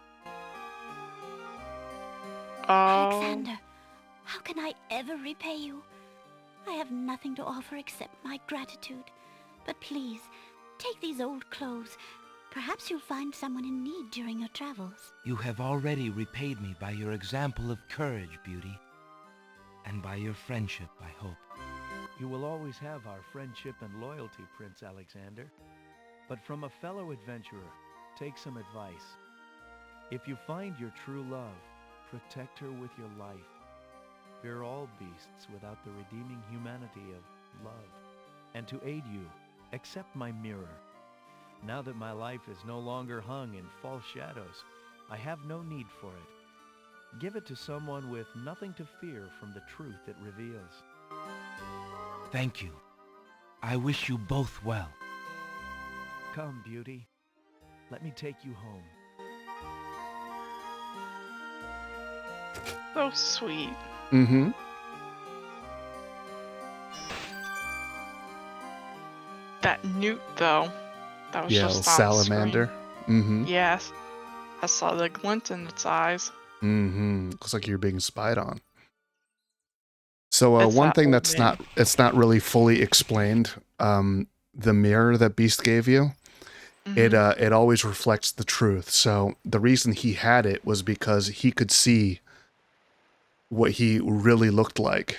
Oh. Alexander, how can I ever repay you? I have nothing to offer except my gratitude. But please, take these old clothes. Perhaps you'll find someone in need during your travels. You have already repaid me by your example of courage, Beauty. And by your friendship, I hope. You will always have our friendship and loyalty, Prince Alexander. But from a fellow adventurer, take some advice. If you find your true love, protect her with your life. Fear all beasts without the redeeming humanity of love. And to aid you, accept my mirror. Now that my life is no longer hung in false shadows, I have no need for it. Give it to someone with nothing to fear from the truth it reveals. Thank you. I wish you both well. Come, Beauty. Let me take you home. So sweet. Mm-hmm. That newt, though. That was Yeah, just little on salamander. Screen. Mm-hmm. Yes. I saw the glint in its eyes. Mm-hmm. Looks like you're being spied on. So It's one that thing old that's man. not really fully explained, the mirror that Beast gave you, it always reflects the truth. So the reason he had it was because he could see what he really looked like.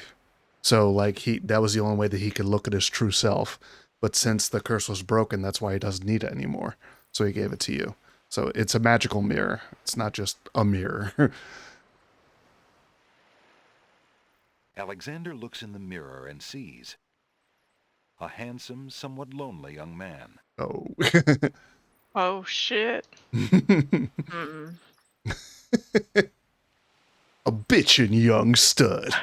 So like that was the only way that he could look at his true self. But since the curse was broken, that's why he doesn't need it anymore. So he gave it to you. So it's a magical mirror. It's not just a mirror. Alexander looks in the mirror and sees a handsome, somewhat lonely young man. Oh. Oh shit. Mm-mm. A bitchin' young stud.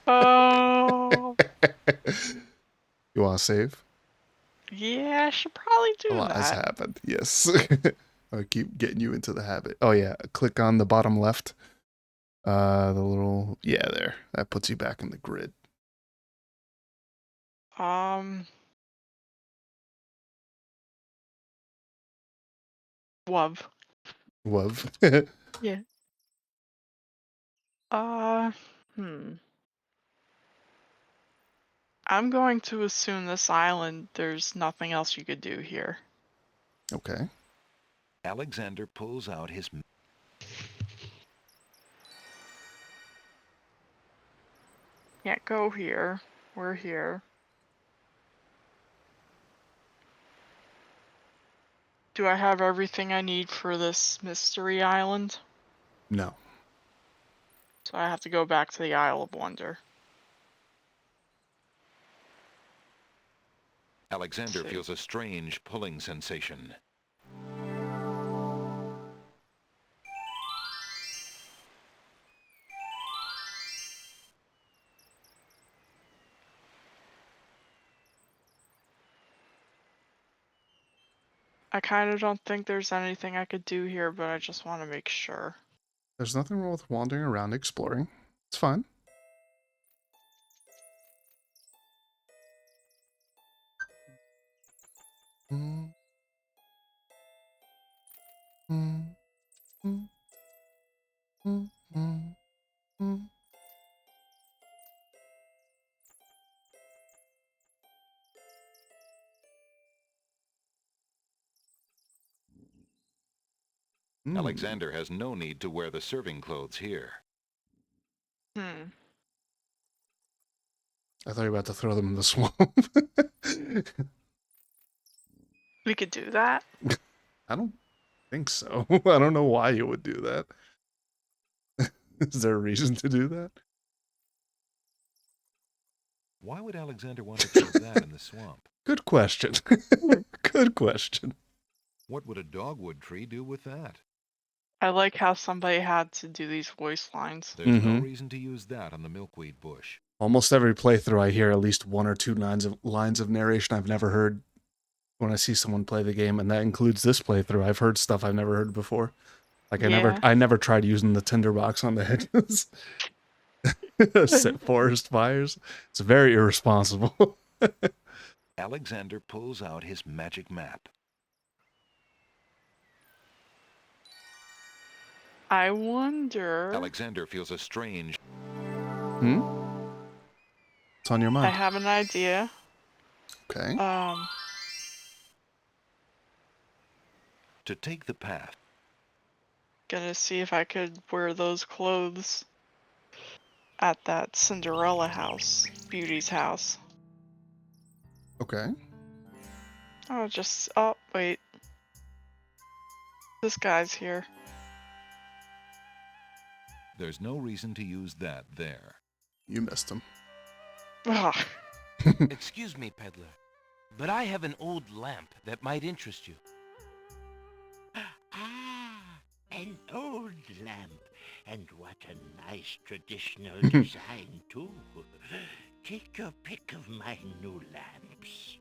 Oh. You want to save? Yeah, I should probably do A lot has that. happened. Yes. I keep getting you into the habit. Oh yeah, click on the bottom left. The little there. That puts you back in the grid. Love. Love. Yeah. I'm going to assume this island, there's nothing else you could do here. Okay. Alexander pulls out his... Can't go here. We're here. Do I have everything I need for this mystery island? No. So I have to go back to the Isle of Wonder. Alexander feels a strange pulling sensation. I kind of don't think there's anything I could do here, but I just want to make sure. There's nothing wrong with wandering around exploring. It's fine. Mm. Mm. Mm. Mm. Mm. Mm. Alexander has no need to wear the serving clothes here. Hmm. I thought you were about to throw them in the swamp. We could do that? I don't think so. I don't know why you would do that. Is there a reason to do that? Why would Alexander want to throw that in the swamp? Good question. Good question. What would a dogwood tree do with that? I like how somebody had to do these voice lines. There's no reason to use that on the milkweed bush. Almost every playthrough I hear at least one or two lines of narration I've never heard when I see someone play the game, and that includes this playthrough. I've heard stuff I've never heard before. Like I never tried using the tinderbox on the hedges. Set forest fires. It's very irresponsible. Alexander pulls out his magic map. I wonder... Alexander feels a strange... What's on your mind? I have an idea. Okay. To take the path. Gonna see if I could wear those clothes at that Cinderella house, Beauty's house. Okay. Oh, wait. This guy's here. There's no reason to use that there. You missed him. Ugh. Excuse me, peddler, but I have an old lamp that might interest you. Ah, an old lamp. And what a nice traditional design, too. Take your pick of my new lamps.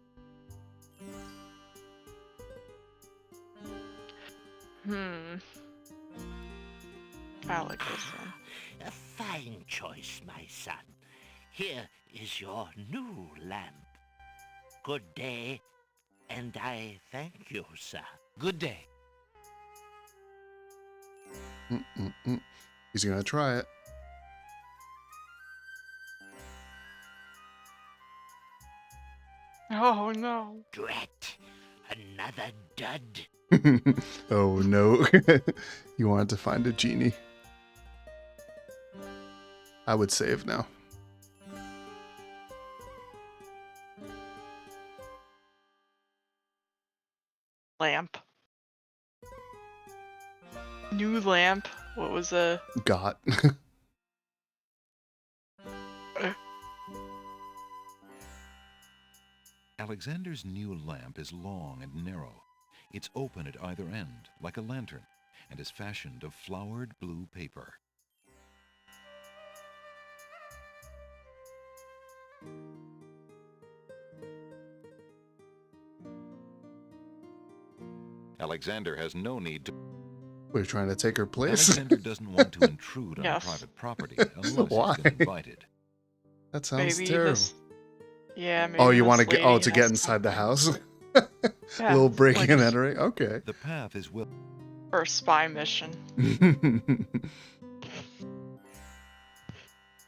I like this one. A fine choice, my son. Here is your new lamp. Good day, and I thank you, sir. Good day. He's gonna try it. Oh no. Drat. Another dud. Oh no. You wanted to find a genie. I would save now. Lamp. New lamp. What was a... Got. Alexander's new lamp is long and narrow. It's open at either end, like a lantern, and is fashioned of flowered blue paper. Alexander has no need to... We're trying to take her place. Alexander doesn't want to intrude on Yes. private property unless Why? he's been invited. That sounds Maybe terrible. this... Yeah, maybe Oh, you want to this get lady to get has inside the house? Yeah, Little breaking like and a- entering. Okay. The path is well... For a spy mission.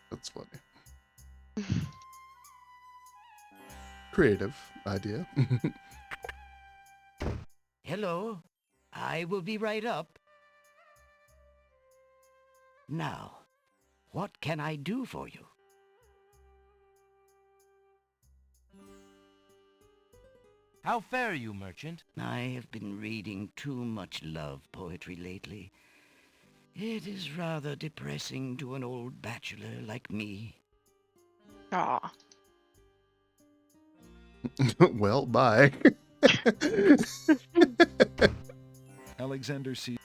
That's funny. Creative idea. Hello. I will be right up. Now, what can I do for you? How fare you, merchant? I have been reading too much love poetry lately. It is rather depressing to an old bachelor like me. Ah. Well, bye. Alexander sees...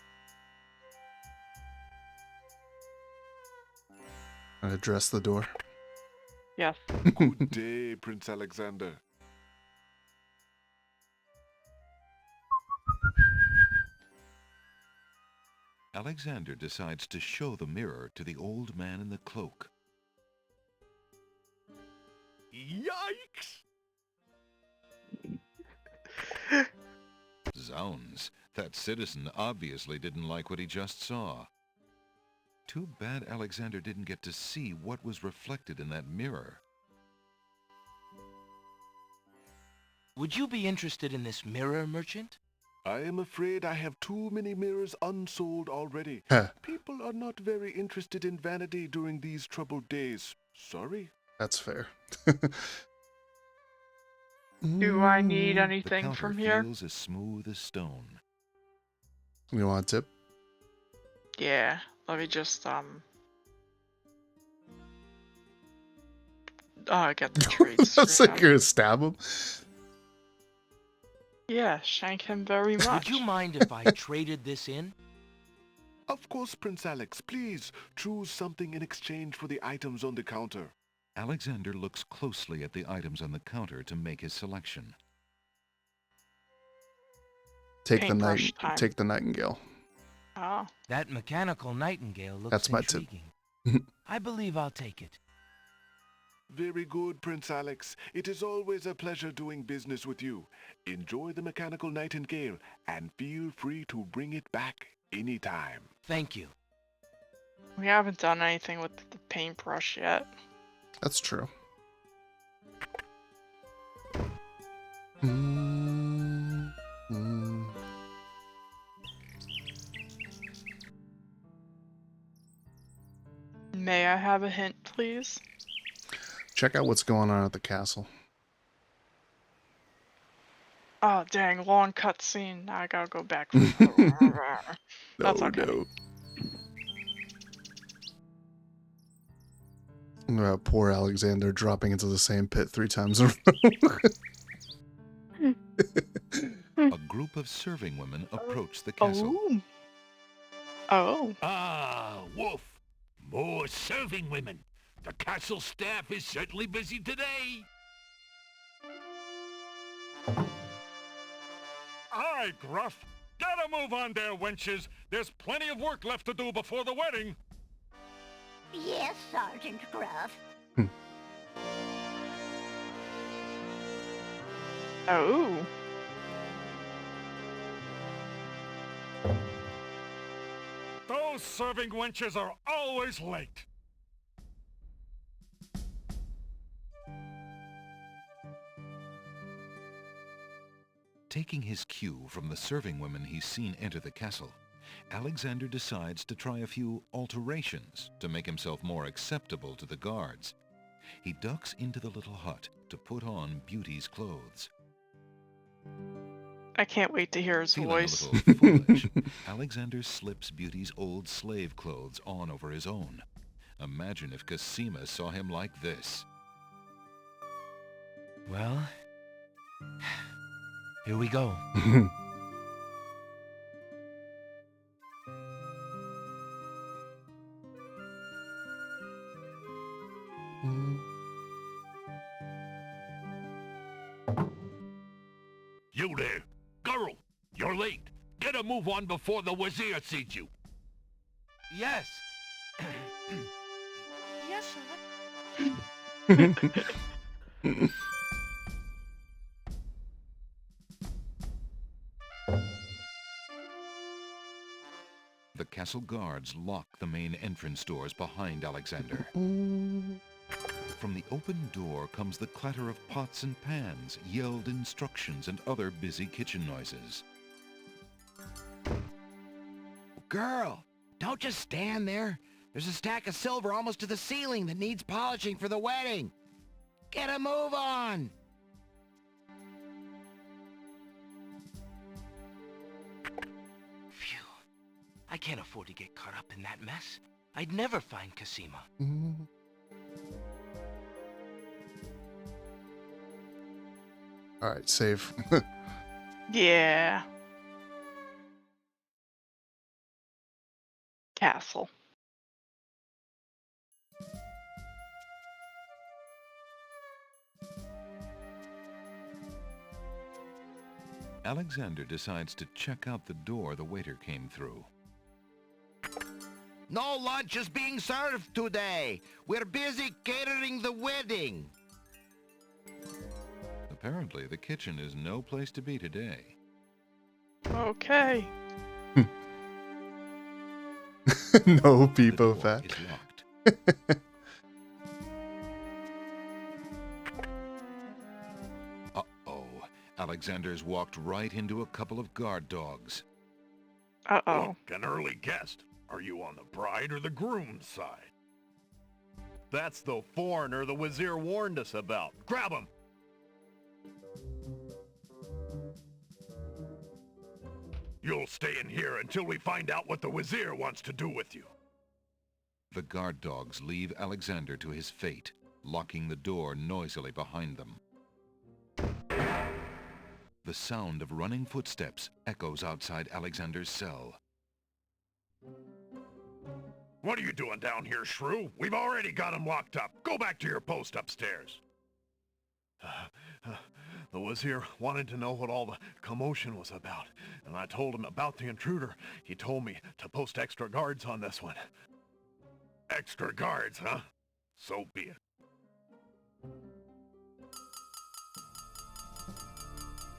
Address the door. Yes. Good day, Prince Alexander. Alexander decides to show the mirror to the old man in the cloak. Yikes! Zounds, that citizen obviously didn't like what he just saw. Too bad Alexander didn't get to see what was reflected in that mirror. Would you be interested in this mirror, merchant? I am afraid I have too many mirrors unsold already. Huh. People are not very interested in vanity during these troubled days. Sorry. That's fair. Do I need The anything counter from here? feels as smooth as stone. You want a tip? Yeah. Let me just get the trade That's like screen you're gonna stab him. Yeah, shank him very Would much. you mind if I traded this in? Of course, Prince Alex. Please choose something in exchange for the items on the counter. Alexander looks closely at the items on the counter to make his selection. Take Paintbrush time. Take the nightingale. Oh. That mechanical nightingale looks That's my tip. intriguing. I believe I'll take it. Very good, Prince Alex. It is always a pleasure doing business with you. Enjoy the mechanical nightingale and feel free to bring it back anytime. Thank you. We haven't done anything with the paintbrush yet. That's true. May I have a hint, please? Check out what's going on at the castle. Oh, dang, long cutscene. Now I gotta go back. That's No, okay. no. Poor Alexander dropping into the same pit 3 times in a row. A group of serving women approach the castle. Oh. Oh. Ah, Wolf. More serving women. The castle staff is certainly busy today. Aye, Gruff. Get a move on there, wenches. There's plenty of work left to do before the wedding. Yes, Sergeant Gruff. Oh. Those serving wenches are always late. Taking his cue from the serving women he's seen enter the castle, Alexander decides to try a few alterations to make himself more acceptable to the guards. He ducks into the little hut to put on Beauty's clothes. I can't wait to hear his Feeling voice. a little foolish, Alexander slips Beauty's old slave clothes on over his own. Imagine if Cosima saw him like this. Well, here we go. You there! Girl! You're late! Get a move on before the Wazir sees you! Yes. Yes, sir. The castle guards lock the main entrance doors behind Alexander. From the open door comes the clatter of pots and pans, yelled instructions, and other busy kitchen noises. Girl, don't just stand there. There's a stack of silver almost to the ceiling that needs polishing for the wedding. Get a move on! Phew. I can't afford to get caught up in that mess. I'd never find Cosima. Alright, save. Yeah. Castle. Alexander decides to check out the door the waiter came through. No lunch is being served today. We're busy catering the wedding. Apparently, the kitchen is no place to be today. Okay. No, The Peepo door Fat. is locked. Uh-oh. Alexander's walked right into a couple of guard dogs. Uh-oh. Look, an early guest. Are you on the bride or the groom's side? That's the foreigner the Wazir warned us about. Grab him! You'll stay in here until we find out what the Wazir wants to do with you. The guard dogs leave Alexander to his fate, locking the door noisily behind them. The sound of running footsteps echoes outside Alexander's cell. What are you doing down here, Shrew? We've already got him locked up. Go back to your post upstairs. The Wazir wanted to know what all the commotion was about, and I told him about the intruder. He told me to post extra guards on this one. Extra guards, huh? So be it.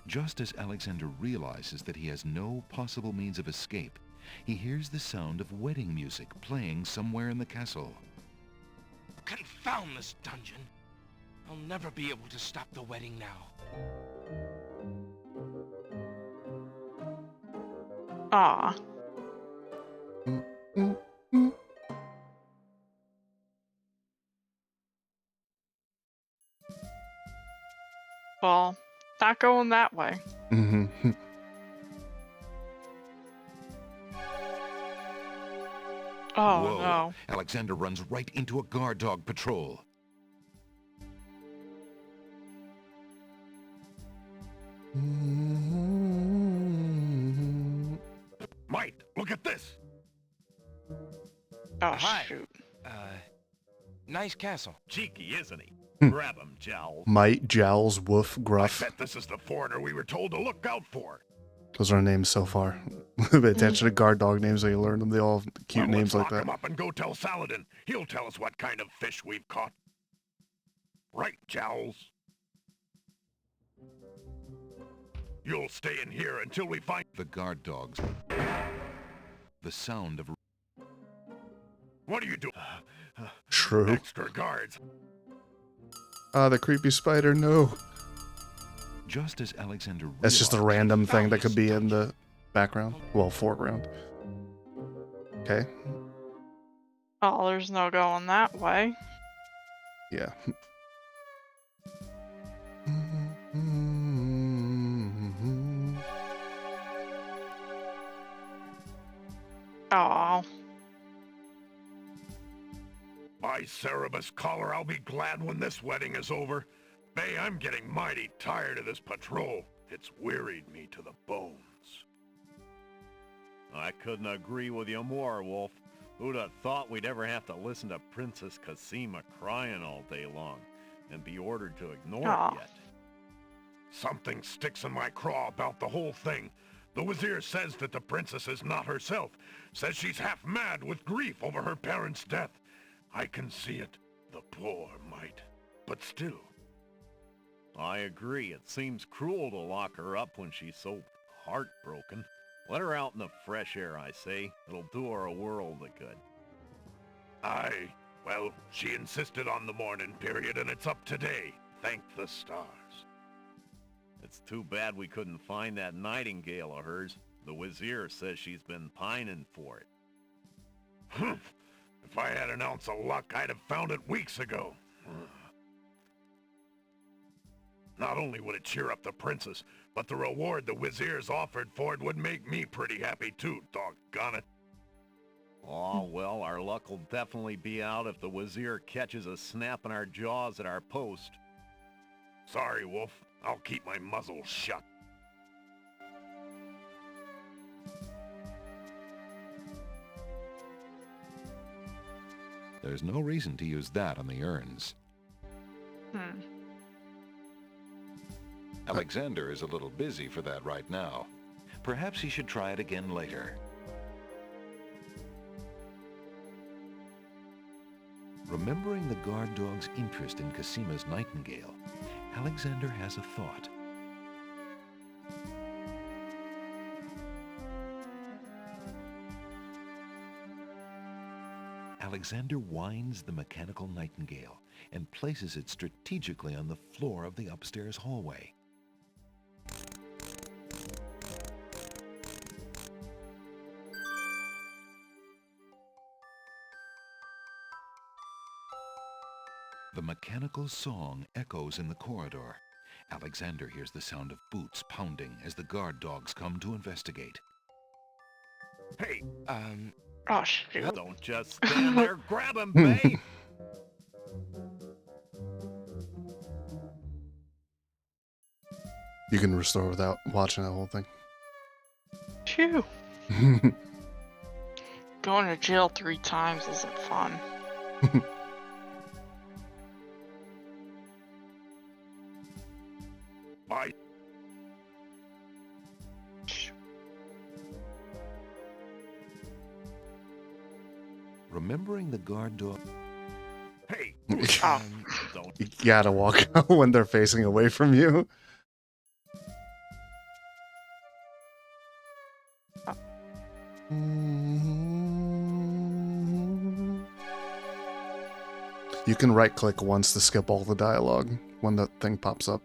Just as Alexander realizes that he has no possible means of escape, he hears the sound of wedding music playing somewhere in the castle. Confound this dungeon. I'll never be able to stop the wedding now. Ah. Well, not going that way. Mm-hmm. Oh, Whoa. no. Alexander runs right into a guard dog patrol. Mike, look at this! Oh, Hi. shoot. Nice castle. Cheeky, isn't he? Grab him, Jowls. Mite, Jowls, Woof, I Gruff. bet this is the foreigner we were told to look out for. Those are names so far. Pay attention to guard dog names so you learn them. They all have cute Well, names let's like lock him that. up and go tell Saladin. He'll tell us what kind of fish we've caught. Right, Jowls? You'll stay in here until we find... The guard dogs. The sound of... What are you doing? True. Extra guards. Ah, the creepy spider, no. just as Alexander That's just a realized random he thing found that could his be in dungeon, the background. Well, foreground. Okay. Oh, there's no going that way. Yeah. Oh. By Cerebus collar, I'll be glad when this wedding is over. Bay, I'm getting mighty tired of this patrol. It's wearied me to the bones. I couldn't agree with you more, Wolf. Who'd have thought we'd ever have to listen to Princess Cassima crying all day long and be ordered to ignore it yet? Something sticks in my craw about the whole thing. The Wazir says that the princess is not herself, says she's half mad with grief over her parents' death. I can see it, the poor mite, but still. I agree, it seems cruel to lock her up when she's so heartbroken. Let her out in the fresh air, I say. It'll do her a world of good. Aye, well, she insisted on the mourning period, and it's up today. Thank the stars. It's too bad we couldn't find that nightingale of hers. The Wazir says she's been pining for it. Humph! If I had an ounce of luck, I'd have found it weeks ago. Not only would it cheer up the princess, but the reward the Wazir's offered for it would make me pretty happy too, doggone it. Oh, well, our luck will definitely be out if the Wazir catches us snapping our jaws at our post. Sorry, Wolf. I'll keep my muzzle shut. There's no reason to use that on the urns. Alexander is a little busy for that right now. Perhaps he should try it again later. Remembering the guard dog's interest in Cassima's nightingale, Alexander has a thought. Alexander winds the mechanical nightingale and places it strategically on the floor of the upstairs hallway. The mechanical song echoes in the corridor. Alexander hears the sound of boots pounding as the guard dogs come to investigate. Hey, Oh, shoot. don't just stand there, grab him, Bay! You can restore without watching the whole thing. Phew. Going to jail 3 times isn't fun. Bye. Remembering the guard dog... Hey! Don't. You gotta walk out when they're facing away from you. You can right click once to skip all the dialogue when the thing pops up.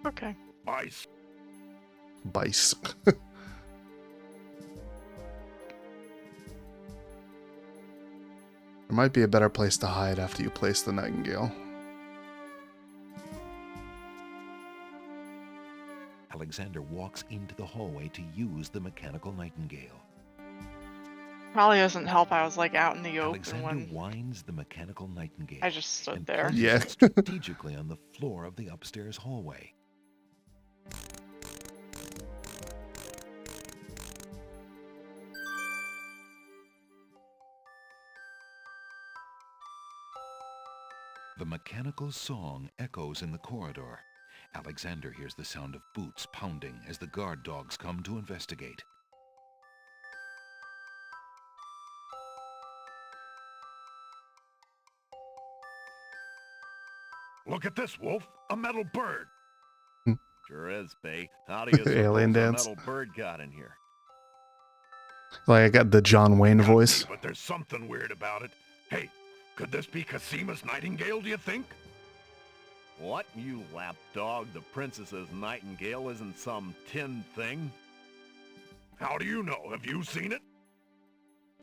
Okay. Bice. Bice. There might be a better place to hide after you place the nightingale. Alexander walks into the hallway to use the mechanical nightingale. Probably doesn't help. I was like out in the open Alexander when winds the mechanical nightingale. I just stood and there. places Yeah. it strategically on the floor of the upstairs hallway. The mechanical song echoes in the corridor. Alexander hears the sound of boots pounding as the guard dogs come to investigate. Look at this, Wolf. A metal bird. Sure is, Bay. How do you suppose Alien a dance. metal bird got in here? Like I got the John Wayne voice. But there's something weird about it. Hey, could this be Cassima's nightingale, do you think? What, you lapdog? The Princess's Nightingale isn't some tin thing? How do you know? Have you seen it?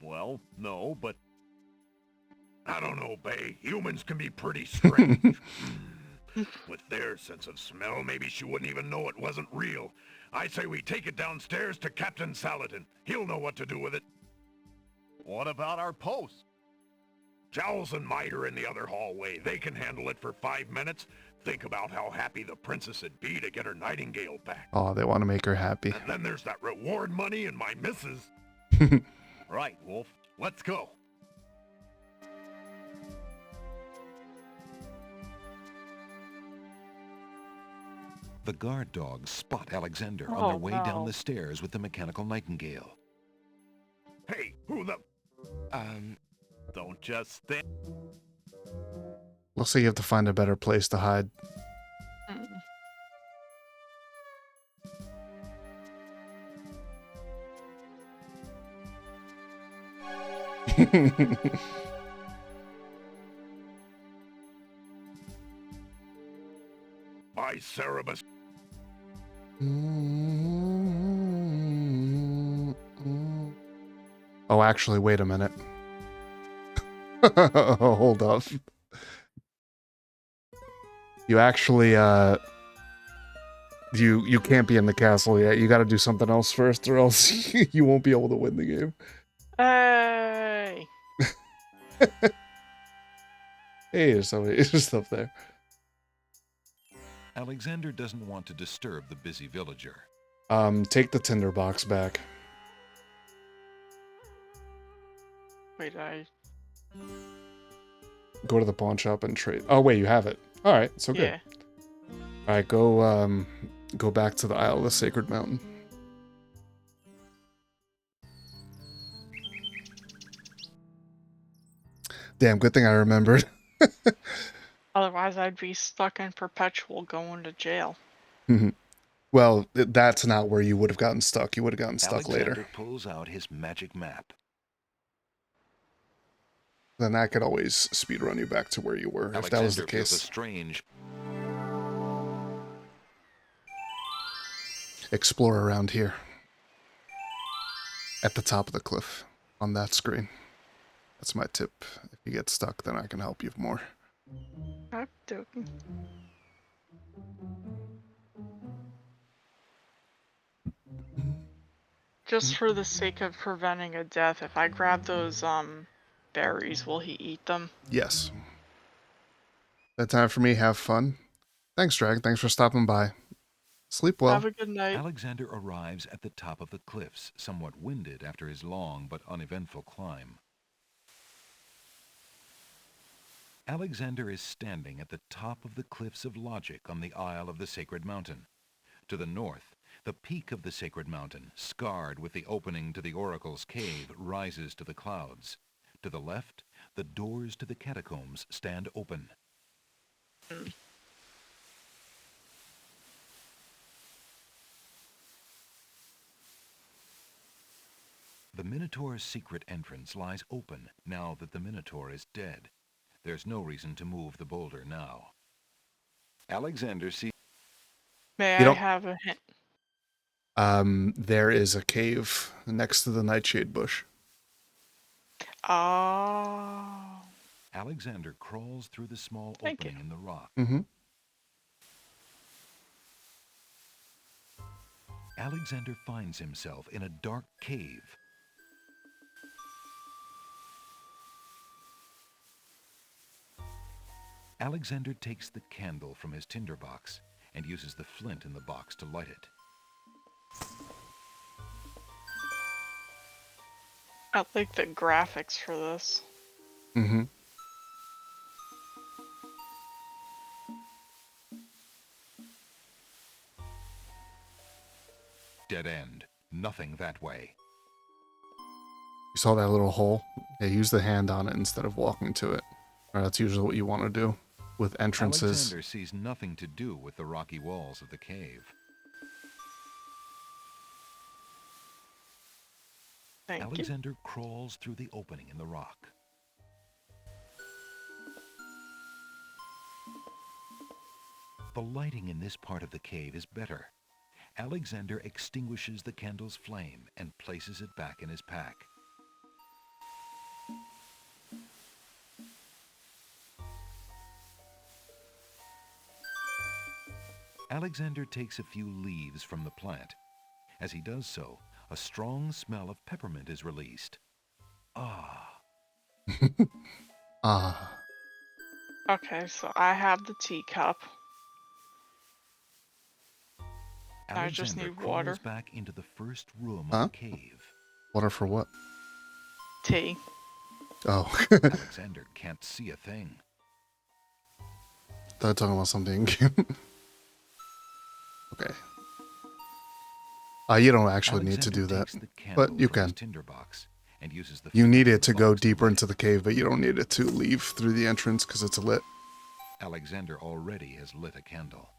Well, no, but... I don't know, Bay. Humans can be pretty strange. With their sense of smell, maybe she wouldn't even know it wasn't real. I say we take it downstairs to Captain Saladin. He'll know what to do with it. What about our post? Jowls and Mite are in the other hallway. They can handle it for 5 minutes. Think about how happy the princess would be to get her Nightingale back. Oh, they want to make her happy. And then there's that reward money and my missus. Right, Wolf. Let's go. The guard dogs spot Alexander on their way down the stairs with the mechanical Nightingale. Hey, who the... Don't just stand... Looks like you have to find a better place to hide. By Cerebus. Oh, actually, wait a minute. Hold up. You actually, you can't be in the castle yet. You gotta do something else first, or else you won't be able to win the game. Hey! Hey, there's stuff there. Alexander doesn't want to disturb the busy villager. Take the tinderbox back. Wait, Go to the pawn shop and trade. Oh, wait, you have it. All right, so good. Yeah. All right, go back to the Isle of the Sacred Mountain. Damn, good thing I remembered. Otherwise, I'd be stuck in perpetual going to jail. Well, that's not where you would have gotten stuck. You would have gotten stuck Alexander later. pulls out his magic map. Then that could always speedrun you back to where you were, if that was the feels a case. strange... Explore around here. At the top of the cliff. On that screen. That's my tip. If you get stuck, then I can help you more. Okey-dokey. Just for the sake of preventing a death, if I grab those berries, will he eat them? Yes. That time for me. Have fun. Thanks, Dragon. Thanks for stopping by. Sleep well. Have a good night. Alexander arrives at the top of the cliffs, somewhat winded after his long but uneventful climb. Alexander is standing at the top of the Cliffs of Logic on the Isle of the Sacred Mountain. To the north, the peak of the Sacred Mountain, scarred with the opening to the Oracle's cave, rises to the clouds. To the left, the doors to the catacombs stand open. The Minotaur's secret entrance lies open now that the Minotaur is dead. There's no reason to move the boulder now. Alexander sees... May I have a hint? There is a cave next to the Nightshade bush. Oh. Alexander crawls through the small Thank opening in the rock. Alexander finds himself in a dark cave. Alexander takes the candle from his tinderbox and uses the flint in the box to light it. I like the graphics for this. Dead end. Nothing that way. You saw that little hole? Yeah, use the hand on it instead of walking to it. Or that's usually what you want to do with entrances. Alexander sees nothing to do with the rocky walls of the cave. Alexander crawls through the opening in the rock. The lighting in this part of the cave is better. Alexander extinguishes the candle's flame and places it back in his pack. Alexander takes a few leaves from the plant. As he does so, a strong smell of peppermint is released. Ah. Ah. Okay, so I have the teacup. I just Alexander need water. crawls back into the first room Huh? of the cave. Water for what? Tea. Oh. Alexander can't see a thing. They're talking about something. Okay. You don't actually need to do that, Takes the but candle you from his can. tinderbox and uses the You need finger it to box go lit deeper it. into the cave, but you don't need it to leave through the entrance because it's lit. Alexander already has lit a candle.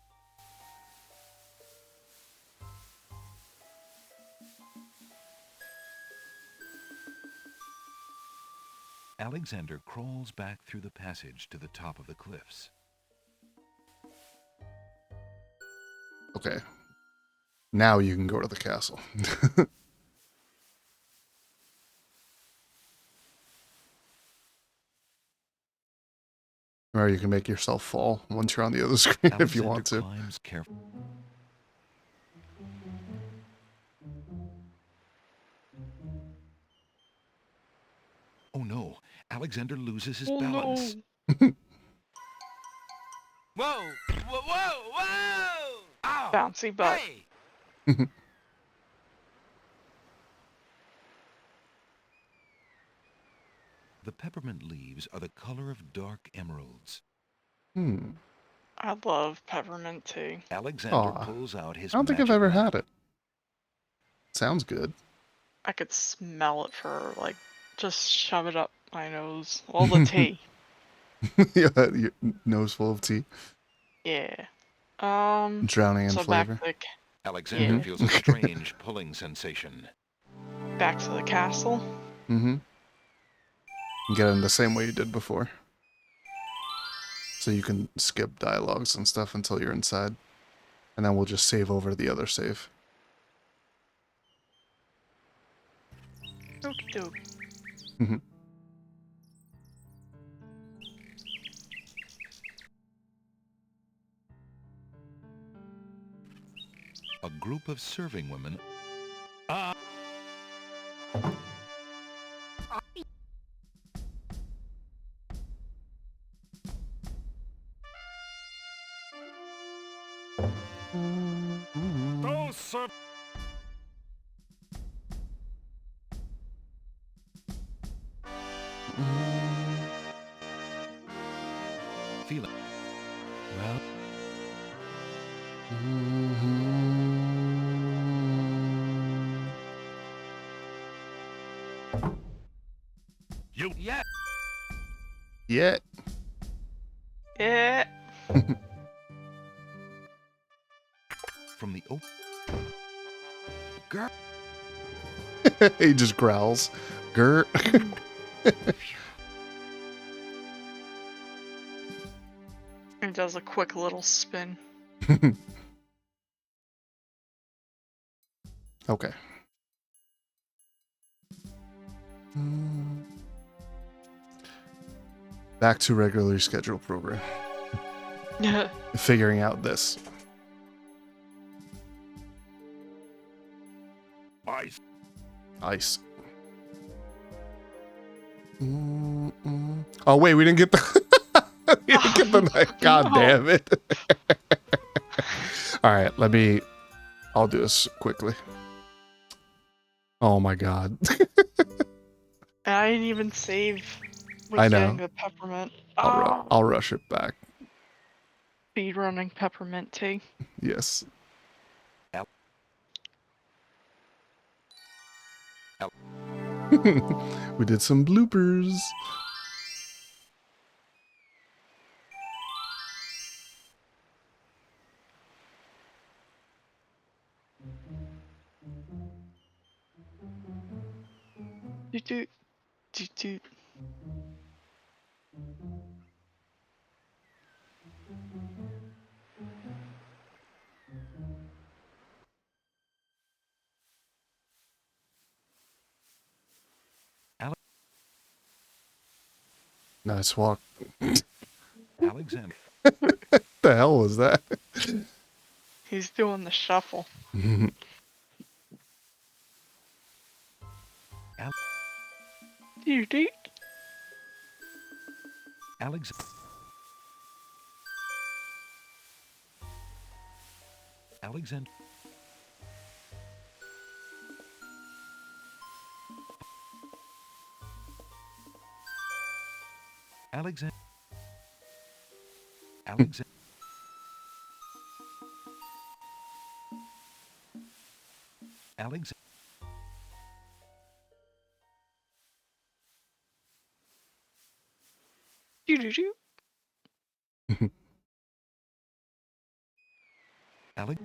Alexander crawls back through the passage to the top of the cliffs. Okay. Now you can go to the castle. Or you can make yourself fall once you're on the other screen if you Alexander want to. climbs carefully. Oh no, Alexander loses his Oh balance. no! Whoa! Whoa! Whoa! Whoa! Ow! Bouncy butt. Hey! The peppermint leaves are the color of dark emeralds. Hmm. I love peppermint tea. Alexander Aw. pulls out his I don't think I've magic ever lamp. had it. Sounds good. I could smell it for like, just shove it up my nose. All the tea. Yeah, your nose full of tea. Yeah. Drowning in So flavor. Alexander Yeah. feels a strange pulling sensation. Back to the castle. Mm-hmm. Get in the same way you did before. So you can skip dialogues and stuff until you're inside. And then we'll just save over the other save. Okie doke. Mm-hmm. A group of serving women Those serv- feeling. Well, You. yeah. Yeah. Yeah. From the open. Girl. He just growls. Grr. And does a quick little spin. Okay. Back to regularly scheduled program. Figuring out this. Ice. Ice. Oh wait, we didn't get the. We didn't get the knife. God no. damn it! All right, I'll do this quickly. Oh my god. And I didn't even save with I know. getting the peppermint. Oh, I'll rush it back. speed running peppermint tea. Yes. We did some bloopers. Doot doot. Doot doot. Nice walk. Alexander. The hell was that? He's doing the shuffle. You do. Alex. Alexander. Alexander. Alexander. Alexander. You do. Alex.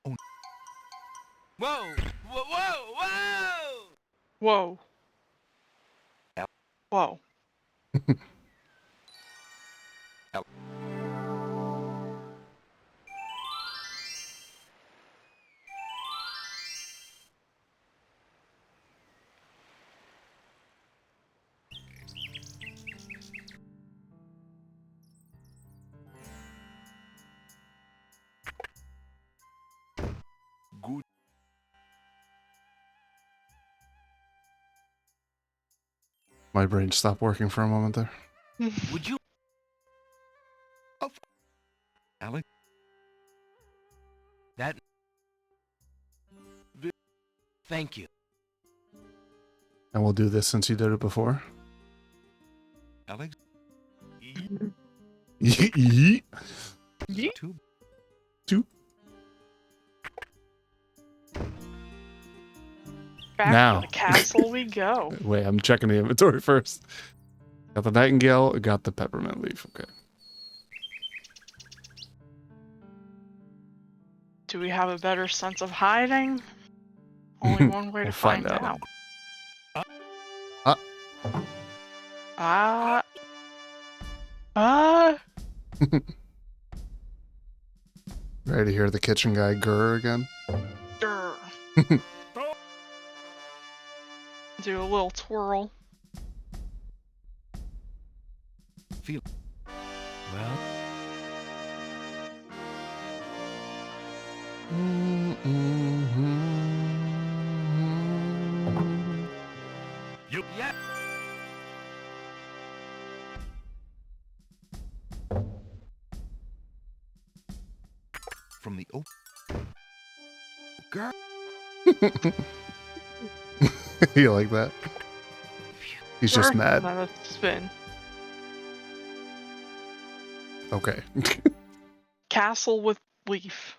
Oh. Whoa! Whoa! Whoa! Whoa! Whoa. Whoa. Good. My brain stopped working for a moment there. Would you? Alex. That. Thank you. And we'll do this since you did it before. Alex. Yeet. Two. Back Now. to the castle we go. Wait, I'm checking the inventory first. Got the nightingale, got the peppermint leaf. Okay. Do we have a better sense of hiding? Only one way to We'll find find out. out. Ready to hear the kitchen guy grr again? Grr. Do a little twirl. Feel. Well. You. Yeah. From the open. Girl. You like that? He's just First, mad. then a spin. Okay. Castle with leaf.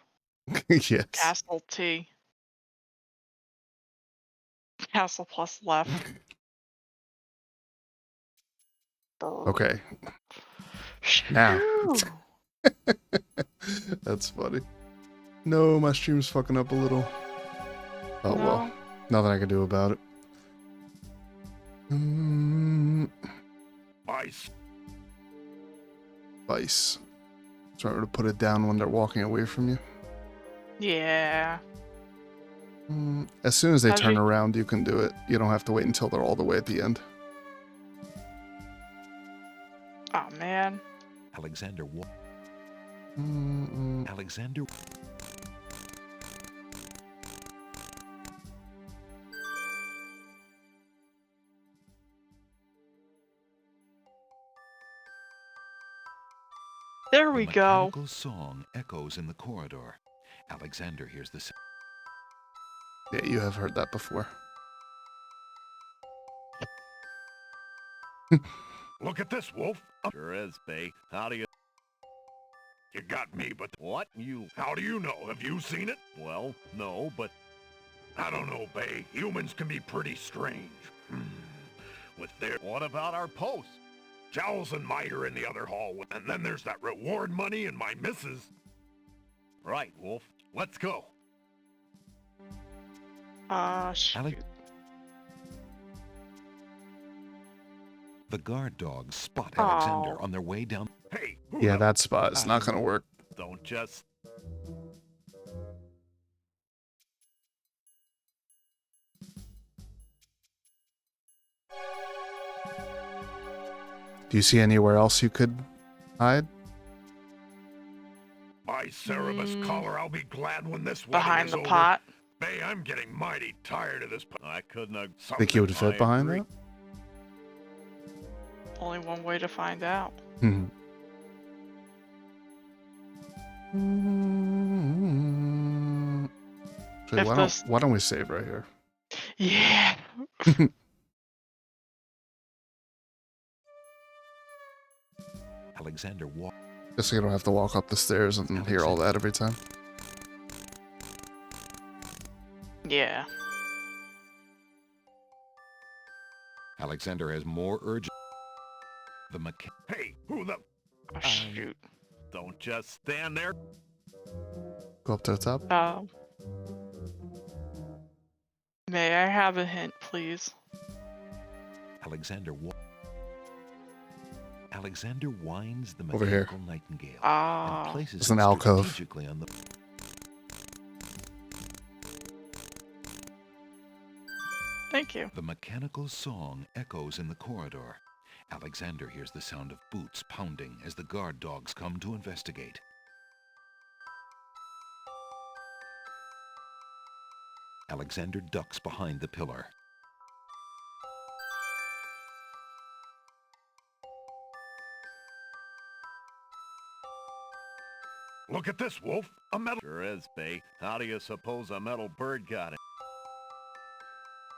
Yes. Castle T. Castle plus left. Okay. Now. Shoo. That's funny. No, my stream's fucking up a little. Oh No. well. Nothing I can do about it. Ice. Vice. Try to put it down when they're walking away from you. Yeah. As soon as they How's turn your- around, you can do it. You don't have to wait until they're all the way at the end. Oh man. Alexander. Alexander. There we go. Mechanical song echoes in the corridor. Alexander hears the sound. Yeah, you have heard that before. Look at this, Wolf. Sure is, Bay. How do you... You got me, but... What? You... How do you know? Have you seen it? Well, no, but... I don't know, Bay. Humans can be pretty strange. With their... What about our post? Jowls and Might are in the other hall, and then there's that reward money and my missus. Right, Wolf. Let's go. Shoot. The guard dogs spot Alexander Oh. on their way down. Hey. Yeah, that spot is not gonna work. Don't just... Do you see anywhere else you could hide? By Cerebus collar, I'll be glad when this wedding Behind is the over. pot. Bay, I'm getting mighty tired of this. I couldn't have. Think you would fit behind that? Only one way to find out. Hmm. Actually, why don't we save right here? Yeah. Alexander walked. Just so you don't have to walk up the stairs and hear all that every time. Yeah. Alexander has more urgent. The Hey, who the? Oh, shoot. Don't just stand there. Go up to the top. May I have a hint, please? Alexander winds the Over here. mechanical nightingale and places It's an it alcove. strategically on the. Thank you. The mechanical song echoes in the corridor. Alexander hears the sound of boots pounding as the guard dogs come to investigate. Alexander ducks behind the pillar. Look at this, Wolf. A metal. Sure is, Bay. How do you suppose a metal bird got it?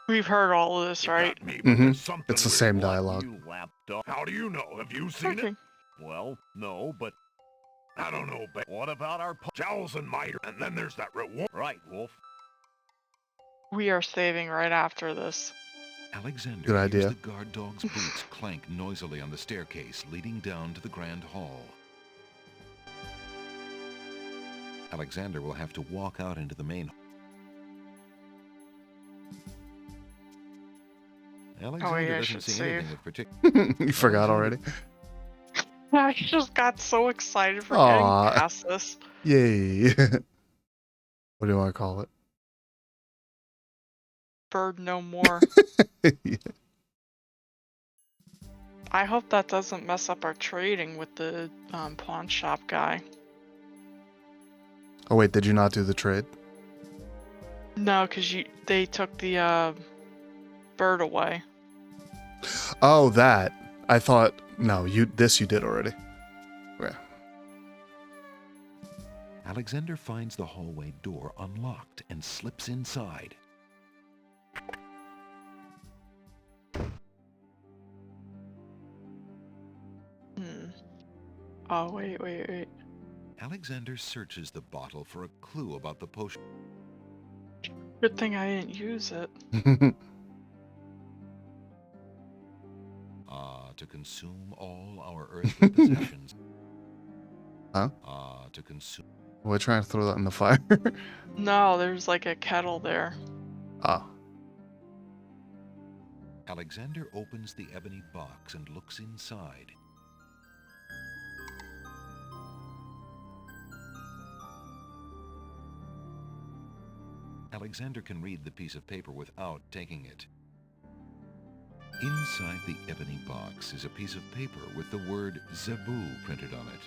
We've heard all of this, right? It's the same dialogue. You lapdog. How do you know? Have you seen it? Well, no, but I don't know. But what about our jowls and miter? And then there's that reward. Right, Wolf. We are saving right after this. Alexander Good idea. hears the guard dog's boots clank noisily on the staircase leading down to the grand hall. Alexander will have to walk out into the main. Alexander I doesn't should see save. anything of particular. You forgot already. I just got so excited for Aw. getting past this. Yay. What do you want to call it? Bird no more. Yeah. I hope that doesn't mess up our trading with the pawn shop guy. Oh wait, did you not do the trade? No, because they took the bird away. Oh, that. I thought no, you did already. Yeah. Alexander finds the hallway door unlocked and slips inside. Oh, wait. Alexander searches the bottle for a clue about the potion. Good thing I didn't use it. To consume all our earthly possessions. Huh? To consume. We're trying to throw that in the fire. No, there's like a kettle there. Ah. Alexander opens the ebony box and looks inside. Alexander can read the piece of paper without taking it. Inside the ebony box is a piece of paper with the word Zebu printed on it.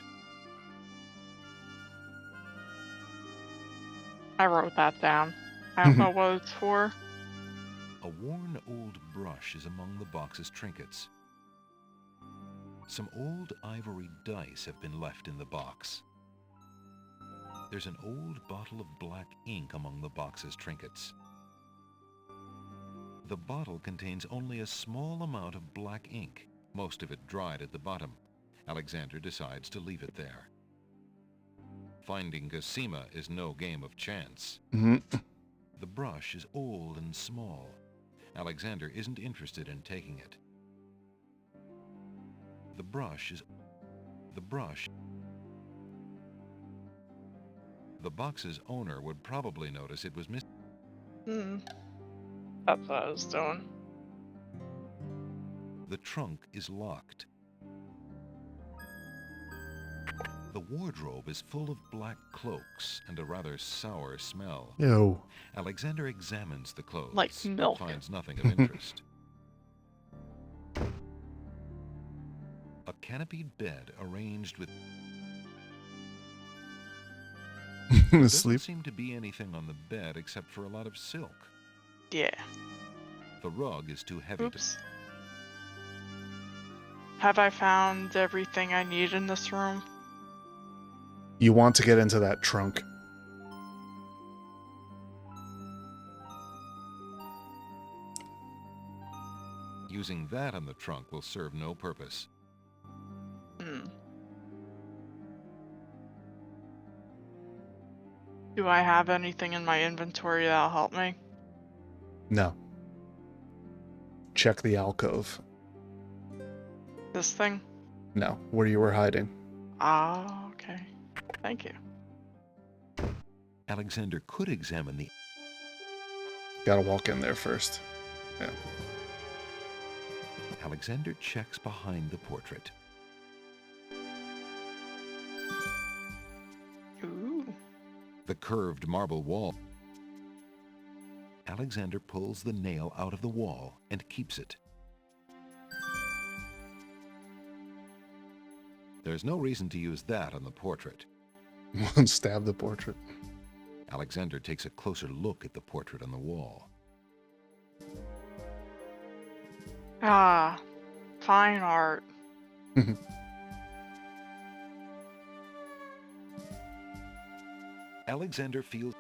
I wrote that down. I don't know what it's for. A worn old brush is among the box's trinkets. Some old ivory dice have been left in the box. There's an old bottle of black ink among the box's trinkets. The bottle contains only a small amount of black ink, most of it dried at the bottom. Alexander decides to leave it there. Finding Cosima is no game of chance. The brush is old and small. Alexander isn't interested in taking it. The box's owner would probably notice it was missing. That's what I was doing. The trunk is locked. The wardrobe is full of black cloaks and a rather sour smell. Ew. Alexander examines the clothes, Like milk. but finds nothing of interest. canopied bed arranged with... There doesn't Sleep. seem to be anything on the bed except for a lot of silk. Yeah. The rug is too heavy Oops. Have I found everything I need in this room? You want to get into that trunk. Using that on the trunk will serve no purpose. Do I have anything in my inventory that'll help me? No. Check the alcove. This thing? No, where you were hiding. Ah, okay. Thank you. Alexander could examine the... Gotta walk in there first. Yeah. Alexander checks behind the portrait. Ooh. The curved marble wall. Alexander pulls the nail out of the wall and keeps it. There's no reason to use that on the portrait. Stab the portrait. Alexander takes a closer look at the portrait on the wall. Ah, fine art. Alexander feels...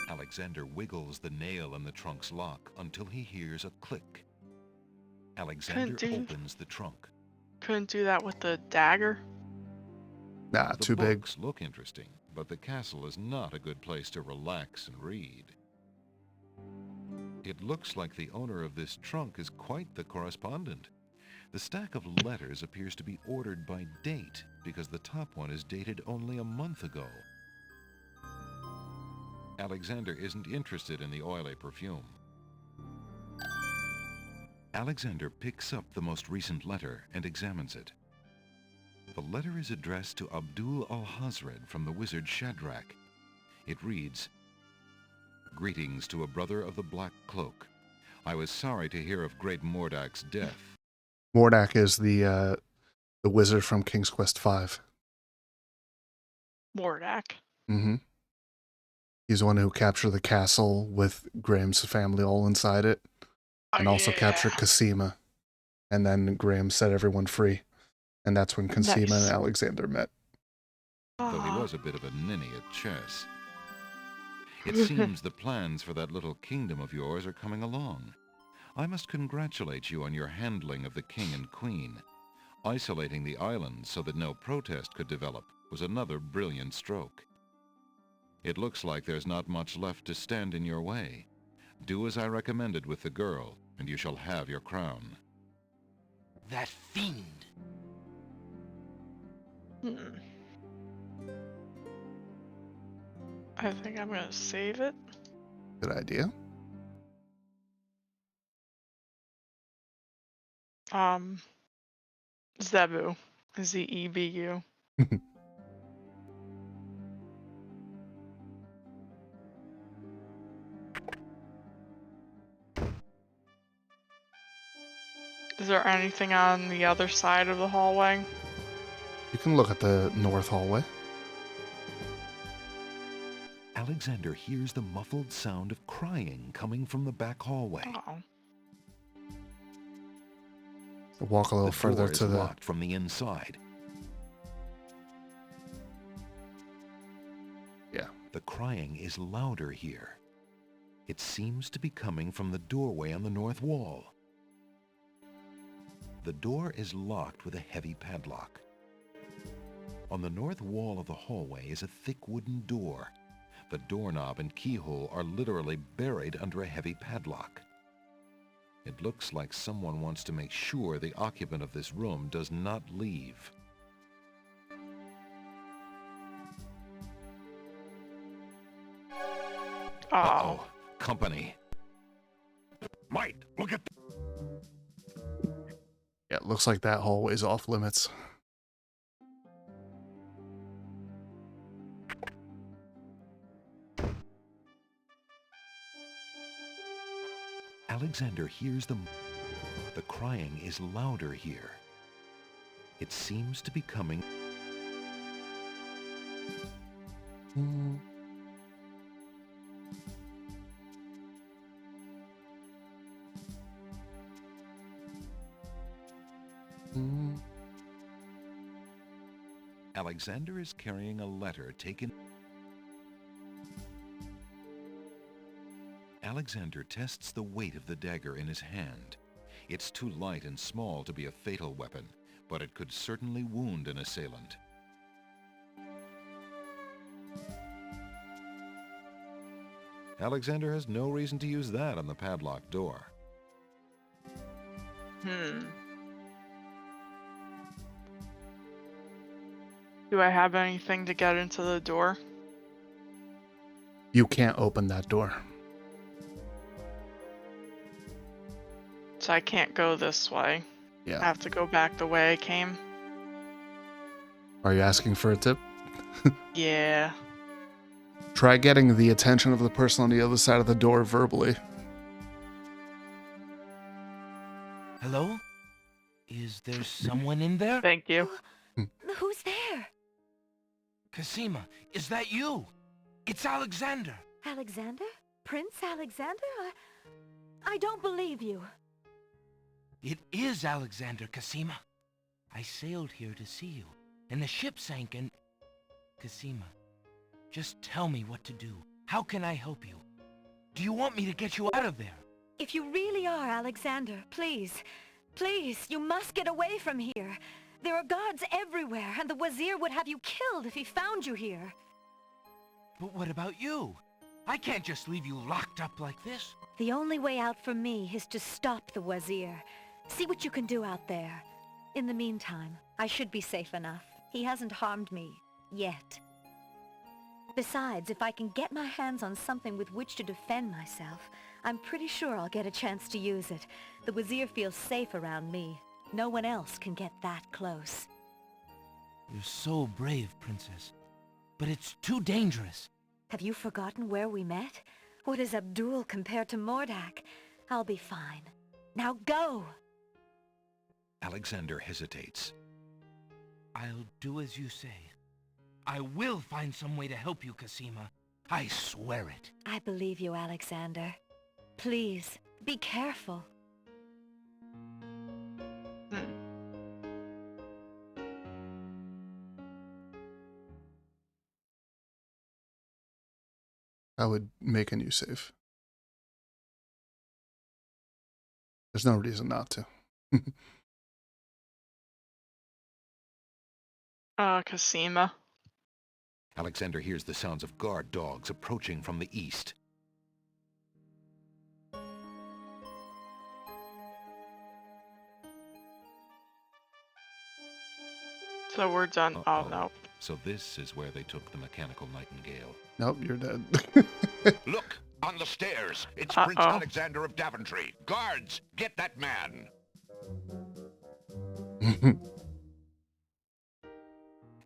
Alexander wiggles the nail in the trunk's lock until he hears a click. Alexander opens the trunk. Couldn't do that with the dagger? Nah, The too big. books look interesting, but the castle is not a good place to relax and read. It looks like the owner of this trunk is quite the correspondent. The stack of letters appears to be ordered by date because the top one is dated only a month ago. Alexander isn't interested in the oily perfume. Alexander picks up the most recent letter and examines it. The letter is addressed to Abdul al-Hazred from the wizard Shadrach. It reads, "Greetings to a brother of the Black Cloak. I was sorry to hear of great Mordak's death." Mordak is the wizard from King's Quest V. Mordak. Mm-hmm. He's the one who captured the castle with Graham's family all inside it. And also captured Cosima. And then Graham set everyone free. And that's when Cosima and Alexander met. Though he was a bit of a ninny at chess. It seems the plans for that little kingdom of yours are coming along. I must congratulate you on your handling of the king and queen. Isolating the island so that no protest could develop was another brilliant stroke. It looks like there's not much left to stand in your way. Do as I recommended with the girl, and you shall have your crown. That fiend! I think I'm gonna save it. Good idea. Zebu. Z-E-B-U. Is there anything on the other side of the hallway? You can look at the north hallway. Alexander hears the muffled sound of crying coming from the back hallway. Uh-oh. Walk a little The further door is to the... locked from the inside. Yeah. The crying is louder here. It seems to be coming from the doorway on the north wall. The door is locked with a heavy padlock. On the north wall of the hallway is a thick wooden door. The doorknob and keyhole are literally buried under a heavy padlock. It looks like someone wants to make sure the occupant of this room does not leave. Uh-oh. Company. Might, look at... Yeah, it looks like that hallway's off limits. Alexander hears the crying is louder here. It seems to be coming. Alexander is carrying a letter taken. Alexander tests the weight of the dagger in his hand. It's too light and small to be a fatal weapon, but it could certainly wound an assailant. Alexander has no reason to use that on the padlocked door. Do I have anything to get into the door? You can't open that door. So I can't go this way. Yeah. I have to go back the way I came. Are you asking for a tip? Yeah. Try getting the attention of the person on the other side of the door verbally. Hello? Is there someone in there? Thank you. Who's there? Cosima, is that you? It's Alexander. Alexander? Prince Alexander? I don't believe you. It is Alexander, Cosima. I sailed here to see you, and the ship sank and... Cosima, just tell me what to do. How can I help you? Do you want me to get you out of there? If you really are Alexander, please, you must get away from here. There are guards everywhere, and the Wazir would have you killed if he found you here. But what about you? I can't just leave you locked up like this. The only way out for me is to stop the Wazir. See what you can do out there. In the meantime, I should be safe enough. He hasn't harmed me, yet. Besides, if I can get my hands on something with which to defend myself, I'm pretty sure I'll get a chance to use it. The Wazir feels safe around me. No one else can get that close. You're so brave, Princess. But it's too dangerous. Have you forgotten where we met? What is Abdul compared to Mordak? I'll be fine. Now go! Alexander hesitates. I'll do as you say. I will find some way to help you, Cosima. I swear it. I believe you, Alexander. Please, be careful. I would make a new save. There's no reason not to. Cosima. Alexander hears the sounds of guard dogs approaching from the east. So we're done. Oh, no. So this is where they took the mechanical nightingale. Nope, you're dead. Look, on the stairs. It's Prince Alexander of Daventry. Guards, get that man.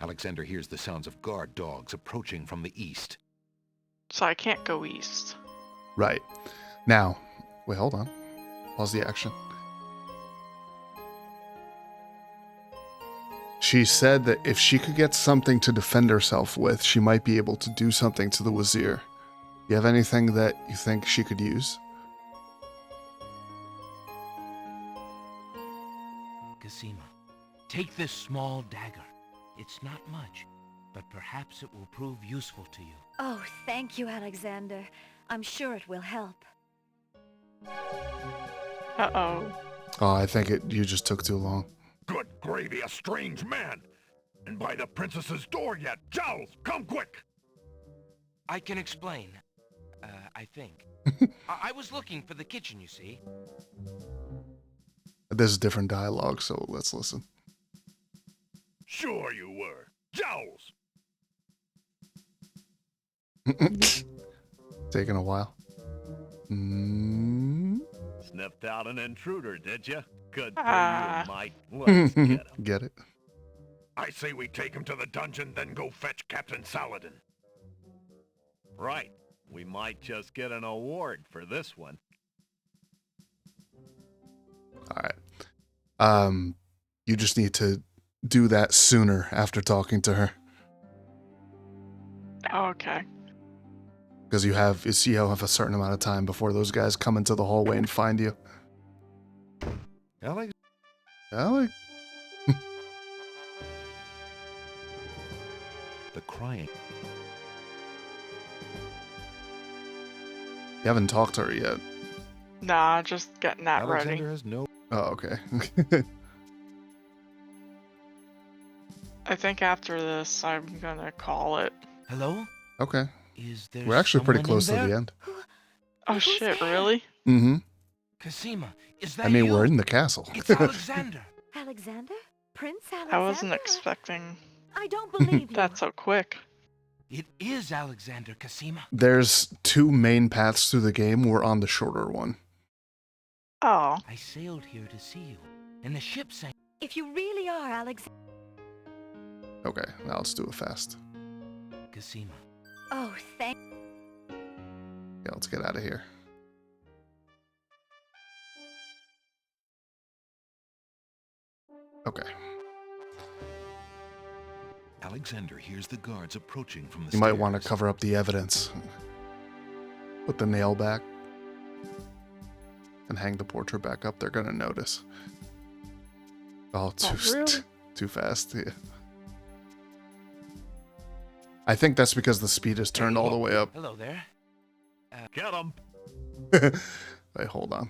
Alexander hears the sounds of guard dogs approaching from the east. So I can't go east. Right. Now, wait, hold on. Pause the action. She said that if she could get something to defend herself with, she might be able to do something to the Wazir. You have anything that you think she could use? Cosima, take this small dagger. It's not much, but perhaps it will prove useful to you. Oh, thank you, Alexander. I'm sure it will help. Uh-oh. Oh, I think you just took too long. Good gravy, a strange man! And by the princess's door yet! Jowls, come quick! I can explain. I think. I was looking for the kitchen, you see. This is different dialogue, so let's listen. Sure you were. Jowls! Taking a while. Sniffed out an intruder, did you? Good for you, Mike. Let's get him. Get it? I say we take him to the dungeon, then go fetch Captain Saladin. Right. We might just get an award for this one. All right. You just need to do that sooner after talking to her. Oh, okay. Because you have a certain amount of time before those guys come into the hallway and find you. Alex? Alex? The crying. You haven't talked to her yet. Nah, just getting that Alexander ready. has no... Oh, okay. I think after this, I'm gonna call it. Hello? Okay. Is there We're actually pretty someone close to in there? the end. Oh shit, really? Mm-hmm. Casima, is that I mean, you? we're in the castle. It's Alexander. Alexander? Prince Alexander? I wasn't expecting I don't believe you. that so quick. It is Alexander, Casima. There's 2 main paths through the game. We're on the shorter one. Oh. I sailed here to see you, and the ship sank. If you really are Alexander... Okay, now let's do it fast. Casima. Oh, thank... Yeah, let's get out of here. Okay. Alexander hears the guards approaching from the You stairs. might want to cover up the evidence. Put the nail back. And hang the portrait back up. They're gonna notice. Oh, too fast. Yeah. I think that's because the speed is turned all the way up. Hello there. Get him! Wait, hold on.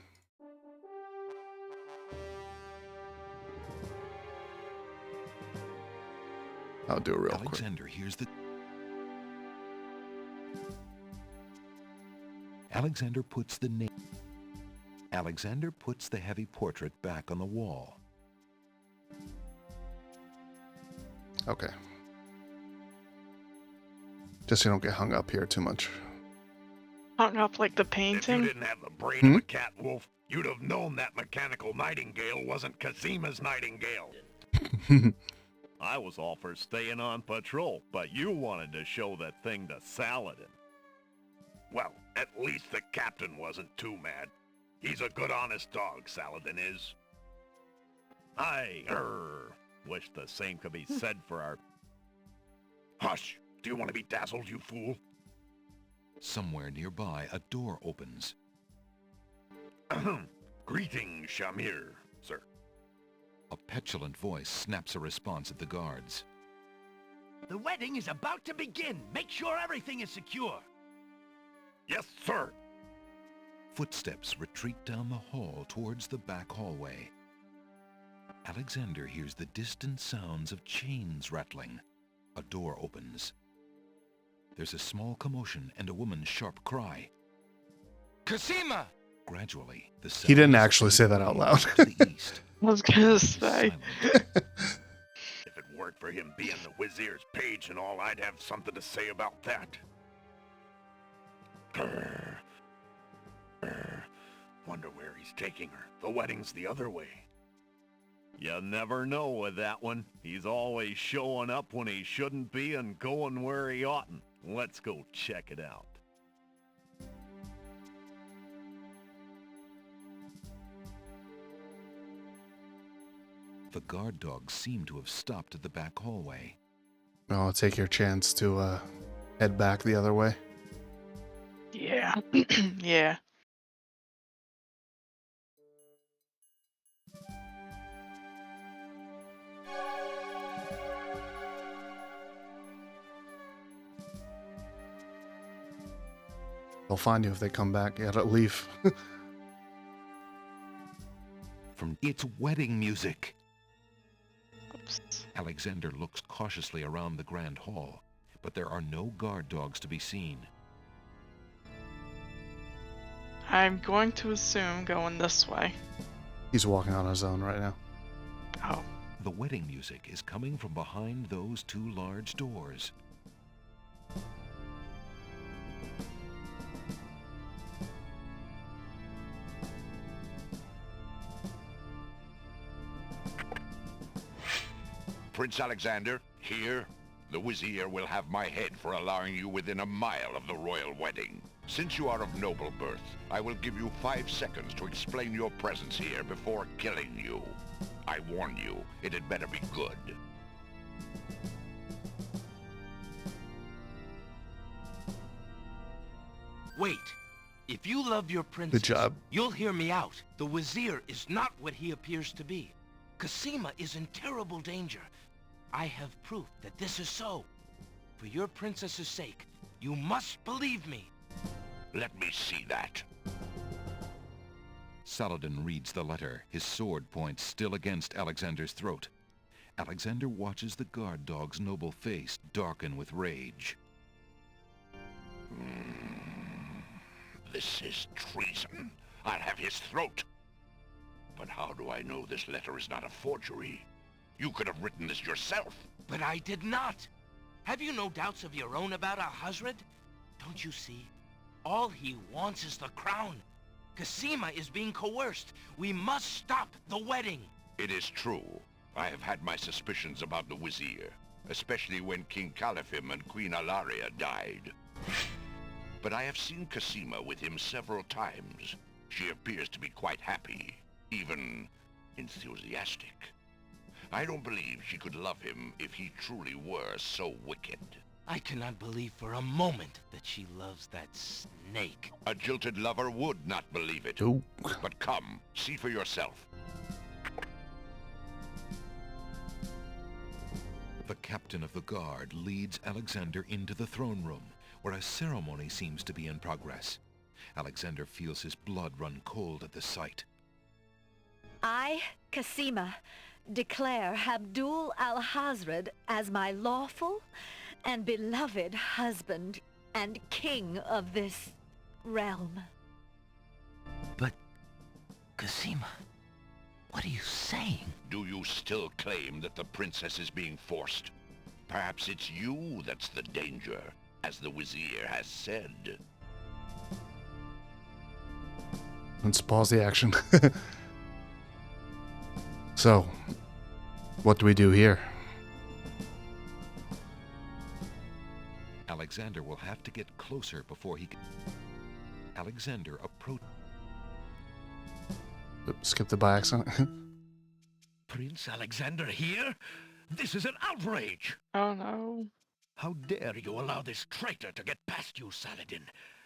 I'll do it real quick. Alexander hears the... Alexander puts the name... Alexander puts the heavy portrait back on the wall. Okay. Just so you don't get hung up here too much. Hung up like the If you painting? didn't have the brain of a cat wolf, you'd have known that mechanical nightingale wasn't Casima's nightingale. I was all for staying on patrol, but you wanted to show that thing to Saladin. Well, at least the captain wasn't too mad. He's a good honest dog, Saladin is. I, wish the same could be said for our... Hush! Do you want to be dazzled, you fool? Somewhere nearby, a door opens. Greetings, Shamir, sir. A petulant voice snaps a response at the guards. The wedding is about to begin. Make sure everything is secure. Yes, sir. Footsteps retreat down the hall towards the back hallway. Alexander hears the distant sounds of chains rattling. A door opens. There's a small commotion and a woman's sharp cry. Casima! Gradually, the sound He didn't is actually say that out loud. to the east. I was gonna say. If it weren't for him being the Wizier's page and all, I'd have something to say about that. Wonder where he's taking her. The wedding's the other way. You never know with that one. He's always showing up when he shouldn't be and going where he oughtn't. Let's go check it out. The guard dogs seem to have stopped at the back hallway. Oh, take your chance to head back the other way. Yeah. Yeah. They'll find you if they come back. You gotta leave. From its wedding music. Oops. Alexander looks cautiously around the grand hall, but there are no guard dogs to be seen. I'm going to assume going this way. He's walking on his own right now. Oh. The wedding music is coming from behind those 2 large doors. Prince Alexander, here, the Vizier will have my head for allowing you within a mile of the royal wedding. Since you are of noble birth, I will give you 5 seconds to explain your presence here before killing you. I warn you, it had better be good. Wait. If you love your princess, Good job. you'll hear me out. The Wazir is not what he appears to be. Cosima is in terrible danger. I have proof that this is so. For your princess's sake, you must believe me. Let me see that. Saladin reads the letter, his sword point still against Alexander's throat. Alexander watches the guard dog's noble face darken with rage. This is treason. I'll have his throat. But how do I know this letter is not a forgery? You could have written this yourself. But I did not. Have you no doubts of your own about Alhazred? Don't you see? All he wants is the crown. Cosima is being coerced. We must stop the wedding. It is true. I have had my suspicions about the Wazir, especially when King Califim and Queen Alaria died. But I have seen Cosima with him several times. She appears to be quite happy, even enthusiastic. I don't believe she could love him if he truly were so wicked. I cannot believe for a moment that she loves that snake. A jilted lover would not believe it. Ooh. But come, see for yourself. The captain of the guard leads Alexander into the throne room, where a ceremony seems to be in progress. Alexander feels his blood run cold at the sight. I, Cosima, declare Abdul Alhazred as my lawful and beloved husband and king of this realm. But, Cosima, what are you saying? Do you still claim that the princess is being forced? Perhaps it's you that's the danger, as the Wazir has said. Let's pause the action. So, what do we do here? Alexander will have to get closer before he can... Alexander approach... Skip the by accident. Prince Alexander here? This is an outrage! Oh no. How dare you allow this traitor to get past you, Saladin?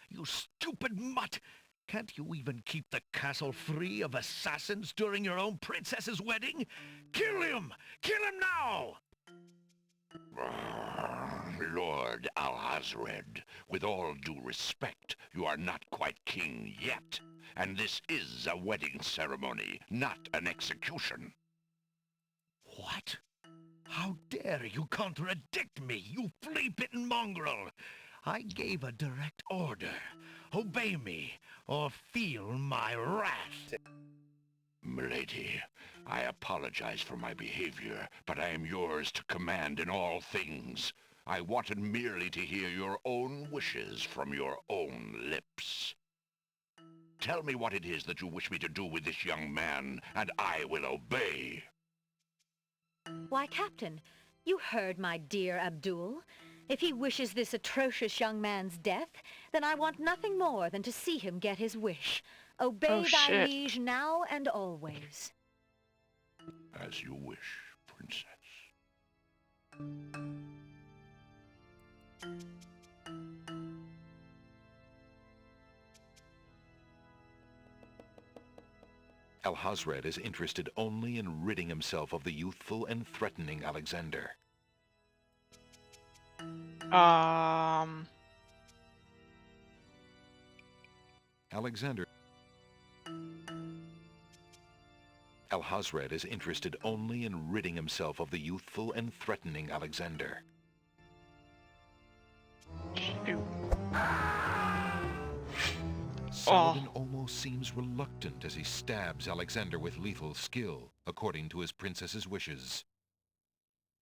You stupid mutt! Can't you even keep the castle free of assassins during your own princess's wedding? Kill him! Kill him now! Lord Alhazred, with all due respect, you are not quite king yet. And this is a wedding ceremony, not an execution. What? How dare you contradict me, you flea-bitten mongrel! I gave a direct order. Obey me, or feel my wrath. Milady, I apologize for my behavior, but I am yours to command in all things. I wanted merely to hear your own wishes from your own lips. Tell me what it is that you wish me to do with this young man, and I will obey. Why, Captain, you heard my dear Abdul. If he wishes this atrocious young man's death, then I want nothing more than to see him get his wish. Obey thy shit. liege now and always. As you wish, princess. Alhazred is interested only in ridding himself of the youthful and threatening Alexander. Alhazred is interested only in ridding himself of the youthful and threatening Alexander. Shoot. Saladin almost seems reluctant as he stabs Alexander with lethal skill, according to his princess's wishes.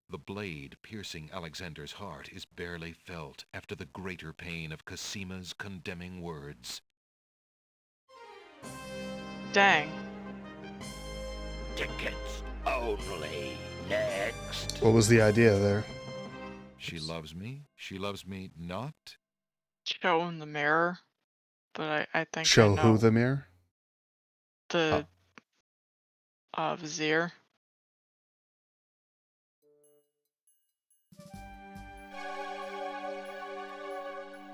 The blade piercing Alexander's heart is barely felt after the greater pain of Cosima's condemning words. Dang. Tickets only. Next. What was the idea there? She loves me not? Show in the mirror. but I think Show I know who the mirror? the Vizier.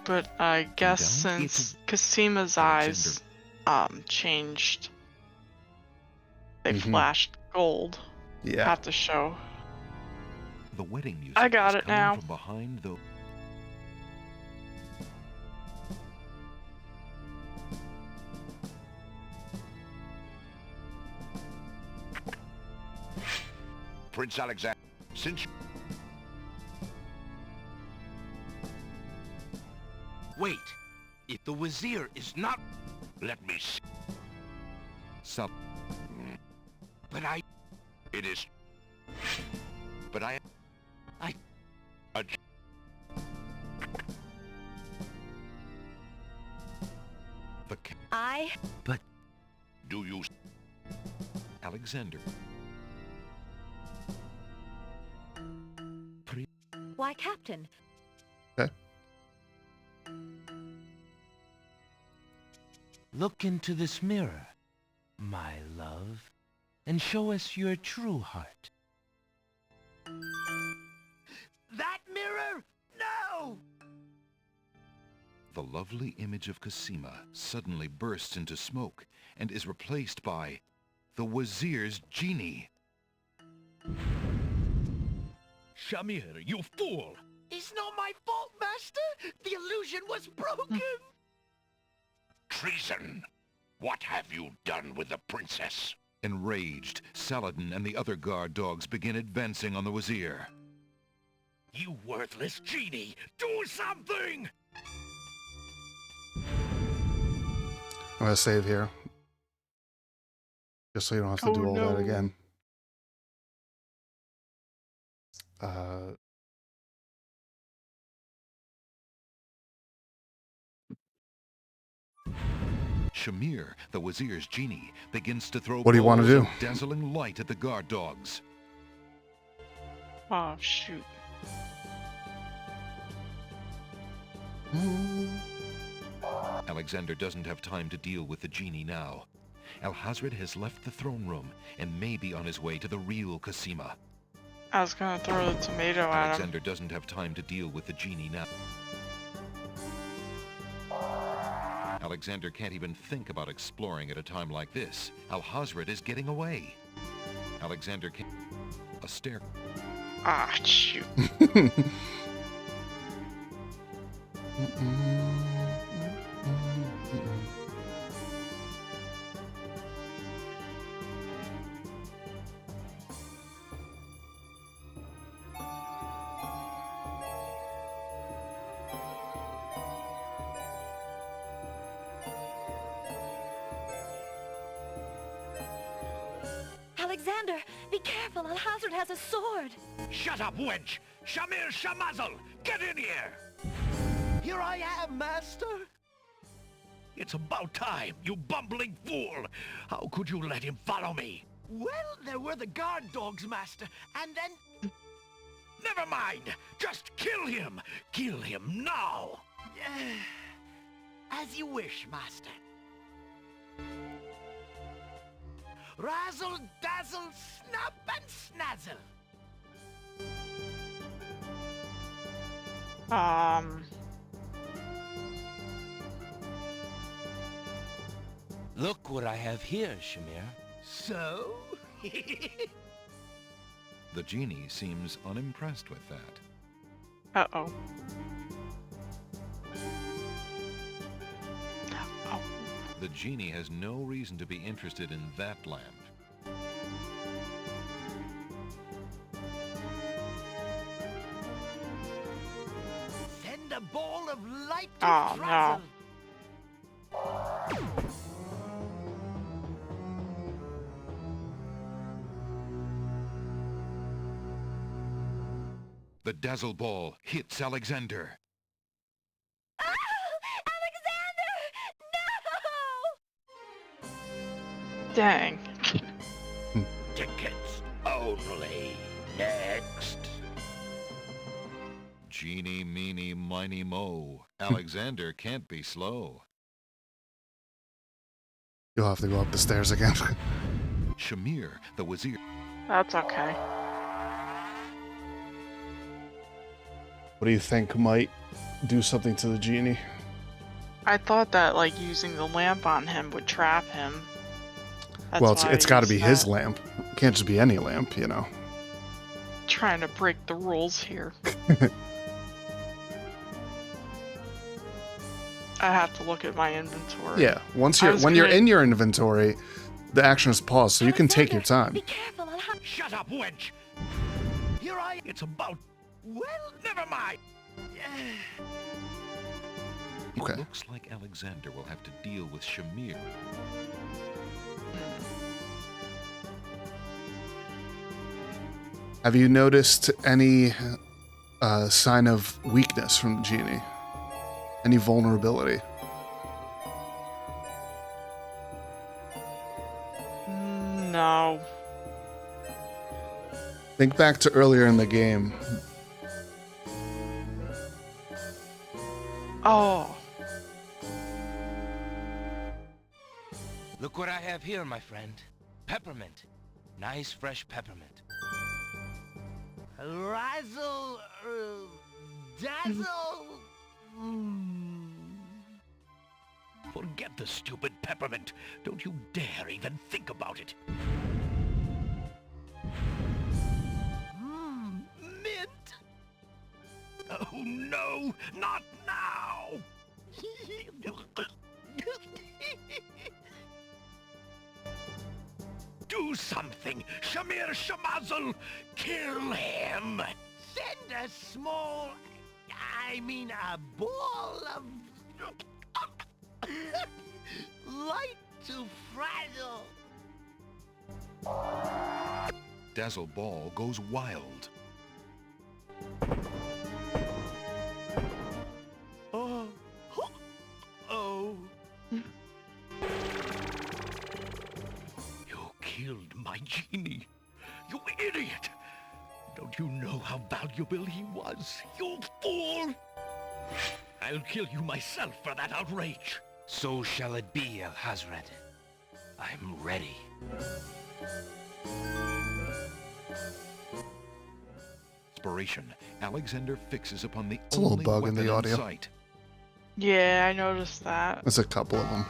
But I guess since Casima's eyes changed, they flashed gold. Yeah. Have to show. The wedding music I got is it coming now. from behind the... Prince Alexander, since... Wait, if the Wazir is not... Let me see. Sub... But I... It is... But I... But... Do you... Alexander. Why, Captain? Okay. Look into this mirror, my love, and show us your true heart. That mirror? No! The lovely image of Casima suddenly bursts into smoke and is replaced by the Wazir's genie. Shamir, you fool! It's not my fault, Master! The illusion was broken! Treason! What have you done with the princess? Enraged, Saladin and the other guard dogs begin advancing on the Wazir. You worthless genie! Do something! I'm gonna save here. Just so you don't have to do all that again. Shamir, the Wazir's genie, begins to throw What do you wanna balls do? of dazzling light at the guard dogs. Oh, shoot. Alexander doesn't have time to deal with the genie now. Alhazred has left the throne room and may be on his way to the real Casima. I was gonna throw the tomato at him. Alexander doesn't have time to deal with the genie now. Alexander can't even think about exploring at a time like this. Alhazred is getting away. Alexander can't... A stair... Ah, shoot. Alexander, be careful. Alhazred has a sword. Shut up, wench! Shamir Shamazel! Get in here! Here I am, Master! It's about time, you bumbling fool! How could you let him follow me? Well, there were the guard dogs, Master, and then... Never mind! Just kill him! Kill him now! As you wish, Master. Razzle, dazzle, snap, and snazzle! Look what I have here, Shamir. So? The genie seems unimpressed with that. Uh-oh. The genie has no reason to be interested in that land. Send a ball of light to Oh, Frazzle. The dazzle ball hits Alexander. Dang. Tickets only. Next. Genie, meenie, miny, mo. Alexander can't be slow. You'll have to go up the stairs again. Shamir, the Wazir. That's okay. What do you think might do something to the genie? I thought that like using the lamp on him would trap him. That's Well, why it's I got to used be that. his lamp. It can't just be any lamp, you know. Trying to break the rules here. I have to look at my inventory. Yeah, when gonna- you're in your inventory, the action is paused, so you can take your time. Be careful, Shut up, wench! Here I... It's about... Well, never mind. Okay. It looks like Alexander will have to deal with Shamir. Have you noticed any sign of weakness from the genie? Any vulnerability? No. Think back to earlier in the game. Oh. Look what I have here, my friend. Peppermint. Nice fresh peppermint. Razzle... dazzle... Forget the stupid peppermint. Don't you dare even think about it. Mint? Oh no, not now! Do something! Shamir Shamazel! Kill him! Send a small... I mean a ball of... light to frazzle! Dazzle Ball goes wild. Oh. Oh. You killed my genie. You idiot! Don't you know how valuable he was? You fool! I'll kill you myself for that outrage. So shall it be, Alhazred. I'm ready. Inspiration. Alexander fixes upon the It's a little only bug in the weapon audio. sight. Yeah, I noticed that. There's a couple of them.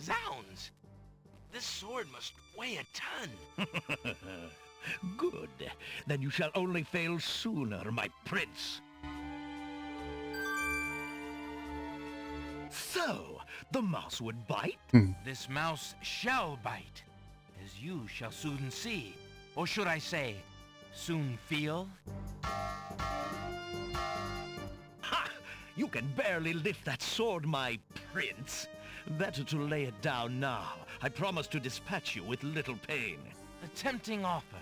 Zounds! This sword must weigh a ton. Good. Then you shall only fail sooner, my prince. So, the mouse would bite? This mouse shall bite, as you shall soon see. Or should I say, soon feel? Ha! You can barely lift that sword, my prince. Better to lay it down now. I promise to dispatch you with little pain. A tempting offer.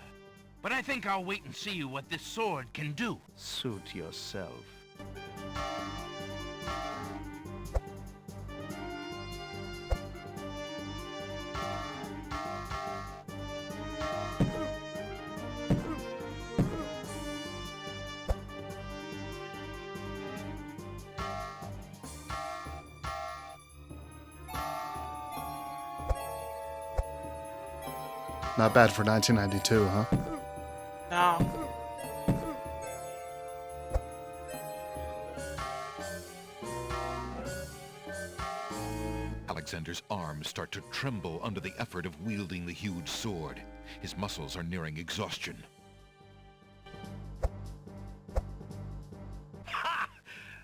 But I think I'll wait and see what this sword can do. Suit yourself. Not bad for 1992, huh? No. Alexander's arms start to tremble under the effort of wielding the huge sword. His muscles are nearing exhaustion. Ha!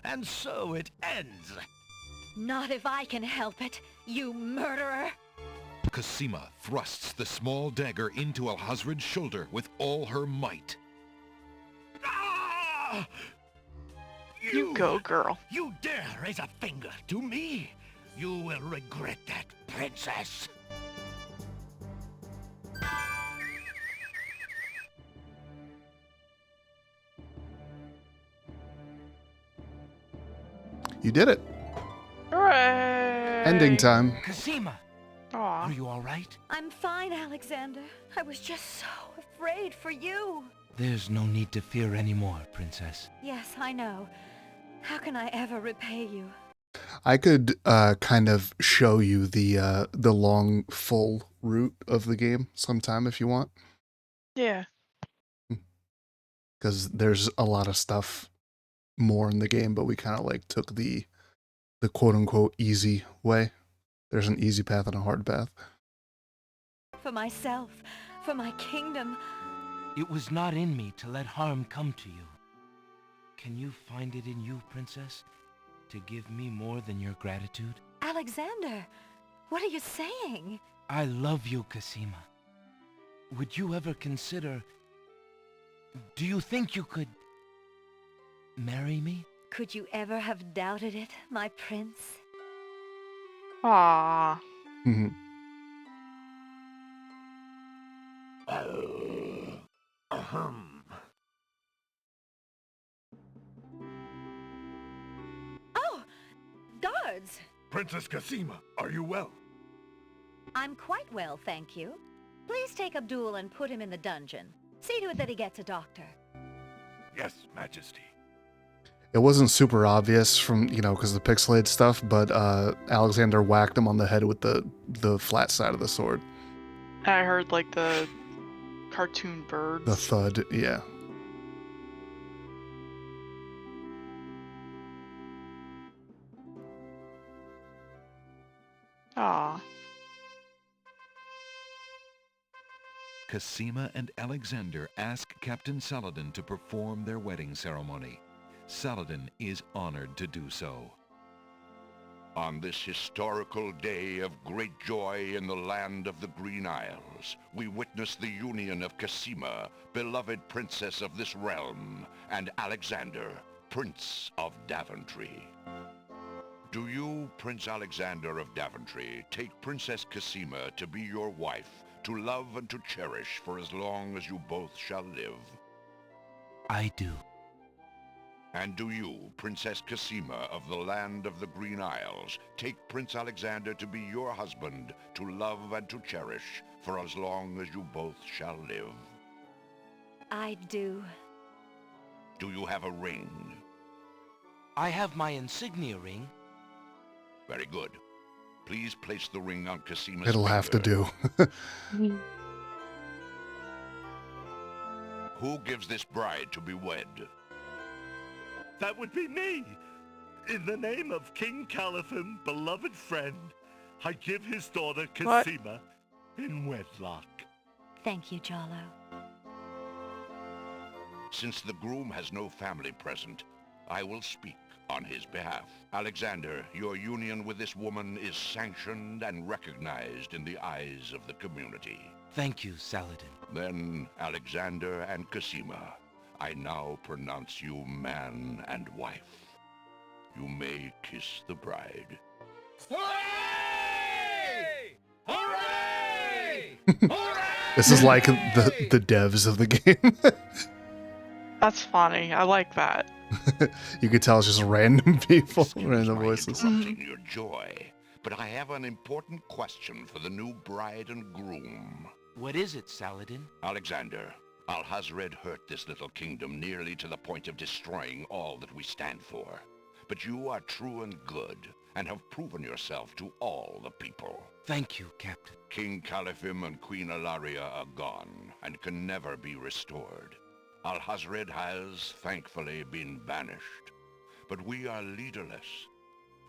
And so it ends. Not if I can help it, you murderer! Cosima thrusts the small dagger into Alhazred's shoulder with all her might. Ah! You go, girl. You dare raise a finger to me? You will regret that, princess. You did it. Hooray! Ending time. Cosima! Aw. Are you all right? I'm fine, Alexander. I was just so afraid for you. There's no need to fear anymore, Princess. Yes, I know. How can I ever repay you? I could kind of show you the long full route of the game sometime if you want, Yeah. because there's a lot of stuff more in the game, but we kind of like took the quote unquote easy way. There's an easy path and a hard path. For myself, for my kingdom. It was not in me to let harm come to you. Can you find it in you, Princess, to give me more than your gratitude? Alexander, what are you saying? I love you, Cassima. Would you ever consider... Do you think you could... marry me? Could you ever have doubted it, my prince? Aww. Oh! Guards! Princess Cassima, are you well? I'm quite well, thank you. Please take Abdul and put him in the dungeon. See to it that he gets a doctor. Yes, Majesty. It wasn't super obvious from, because of the pixelated stuff, but Alexander whacked him on the head with the flat side of the sword. I heard like the cartoon birds. The thud, yeah. Aw. Cassima and Alexander ask Captain Saladin to perform their wedding ceremony. Saladin is honored to do so. On this historical day of great joy in the land of the Green Isles, we witness the union of Cassima, beloved princess of this realm, and Alexander, Prince of Daventry. Do you, Prince Alexander of Daventry, take Princess Cassima to be your wife, to love and to cherish for as long as you both shall live? I do. And do you, Princess Cassima of the land of the Green Isles, take Prince Alexander to be your husband, to love and to cherish for as long as you both shall live? I do. Do you have a ring? I have my insignia ring. Very good. Please place the ring on Cassima's It'll have to finger. do. Who gives this bride to be wed? That would be me. In the name of King Caliphim, beloved friend, I give his daughter Cassima in wedlock. Thank you, Jalo. Since the groom has no family present, I will speak on his behalf. Alexander, your union with this woman is sanctioned and recognized in the eyes of the community. Thank you, Saladin. Then, Alexander and Cassima, I now pronounce you man and wife. You may kiss the bride. Hooray! Hooray! This is like the devs of the game. That's funny. I like that. You could tell it's just random people, random My voices. interrupting your joy, but I have an important question for the new bride and groom. What is it, Saladin? Alexander, Alhazred hurt this little kingdom nearly to the point of destroying all that we stand for. But you are true and good, and have proven yourself to all the people. Thank you, Captain. King Caliphim and Queen Ilaria are gone, and can never be restored. Alhazred has, thankfully, been banished. But we are leaderless.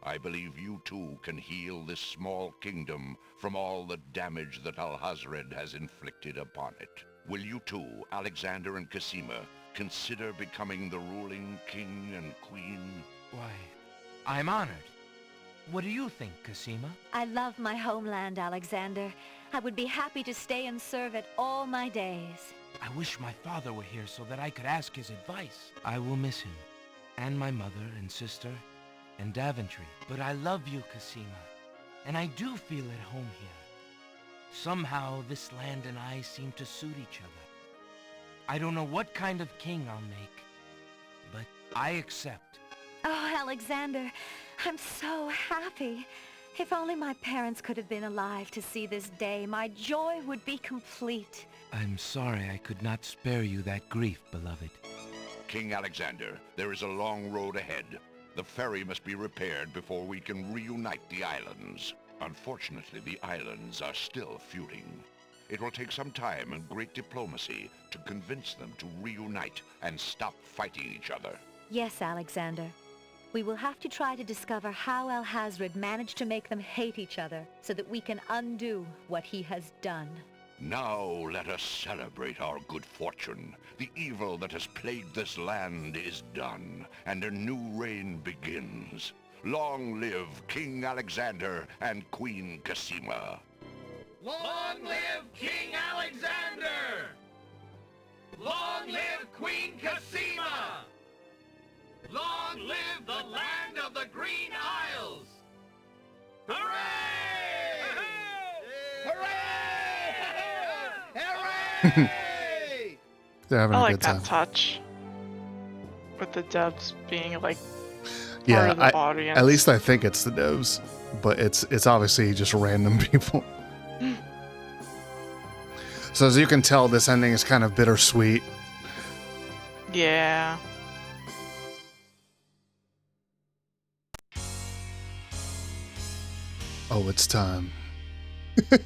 I believe you too can heal this small kingdom from all the damage that Alhazred has inflicted upon it. Will you too, Alexander and Cassima, consider becoming the ruling king and queen? Why, I'm honored. What do you think, Cassima? I love my homeland, Alexander. I would be happy to stay and serve it all my days. I wish my father were here so that I could ask his advice. I will miss him, and my mother and sister, and Daventry. But I love you, Cassima, and I do feel at home here. Somehow, this land and I seem to suit each other. I don't know what kind of king I'll make, but I accept. Oh, Alexander, I'm so happy. If only my parents could have been alive to see this day, my joy would be complete. I'm sorry I could not spare you that grief, beloved. King Alexander, there is a long road ahead. The ferry must be repaired before we can reunite the islands. Unfortunately, the islands are still feuding. It will take some time and great diplomacy to convince them to reunite and stop fighting each other. Yes, Alexander. We will have to try to discover how Alhazred managed to make them hate each other so that we can undo what he has done. Now let us celebrate our good fortune. The evil that has plagued this land is done, and a new reign begins. Long live King Alexander and Queen Cassima. Long live King Alexander! Long live Queen Cassima! Long live the land of the Green Isles! Hooray! Hooray! Hooray! They're having I a like good that time. touch. With the devs being like Yeah, part of the audience. at least I think it's the devs, but it's obviously just random people. So as you can tell, this ending is kind of bittersweet. Yeah. Oh, it's time. You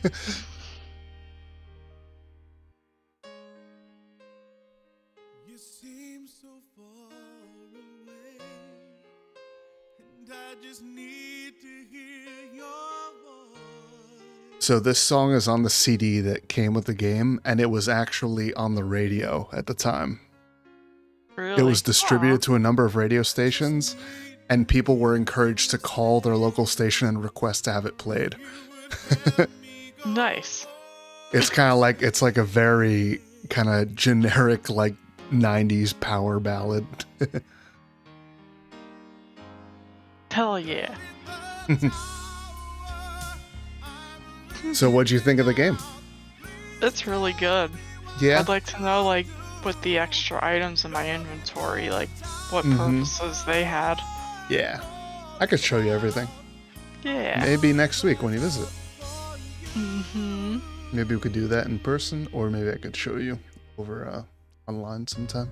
seem so far away, and I just need to hear your voice. So this song is on the CD that came with the game, and it was actually on the radio at the time. Really? It was distributed to a number of radio stations, and people were encouraged to call their local station and request to have it played. Nice. It's like a very kind of generic like 90s power ballad. Hell yeah. So what'd you think of the game? It's really good. Yeah? I'd like to know, like, with the extra items in my inventory, like, what purposes they had. Yeah. I could show you everything. Yeah. Maybe next week when you visit. Mm-hmm. Maybe we could do that in person, or maybe I could show you over online sometime.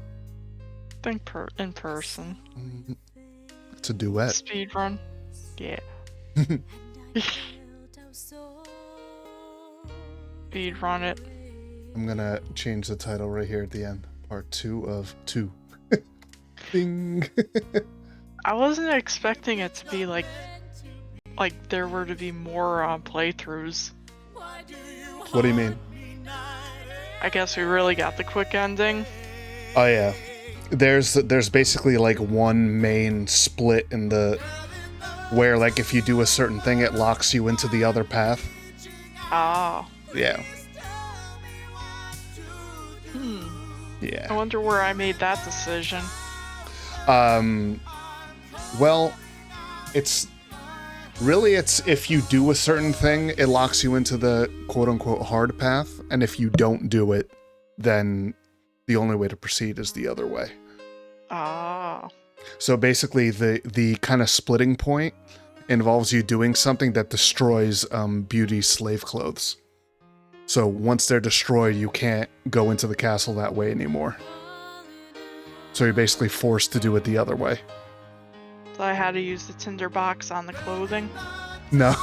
Think in person. It's a duet. Speed run. Yeah. Speed run it. I'm gonna change the title right here at the end. Part 2 of 2. Ding. I wasn't expecting it to be like there were to be more playthroughs. What do you mean? I guess we really got the quick ending. Oh yeah. There's basically like one main split in the where like if you do a certain thing it locks you into the other path. Ah. Yeah. Yeah. I wonder where I made that decision. Well, it's if you do a certain thing, it locks you into the quote-unquote hard path, and if you don't do it, then the only way to proceed is the other way. Ah. So basically, the kind of splitting point involves you doing something that destroys Beauty's slave clothes. So once they're destroyed, you can't go into the castle that way anymore. So you're basically forced to do it the other way. So I had to use the tinderbox on the clothing. No.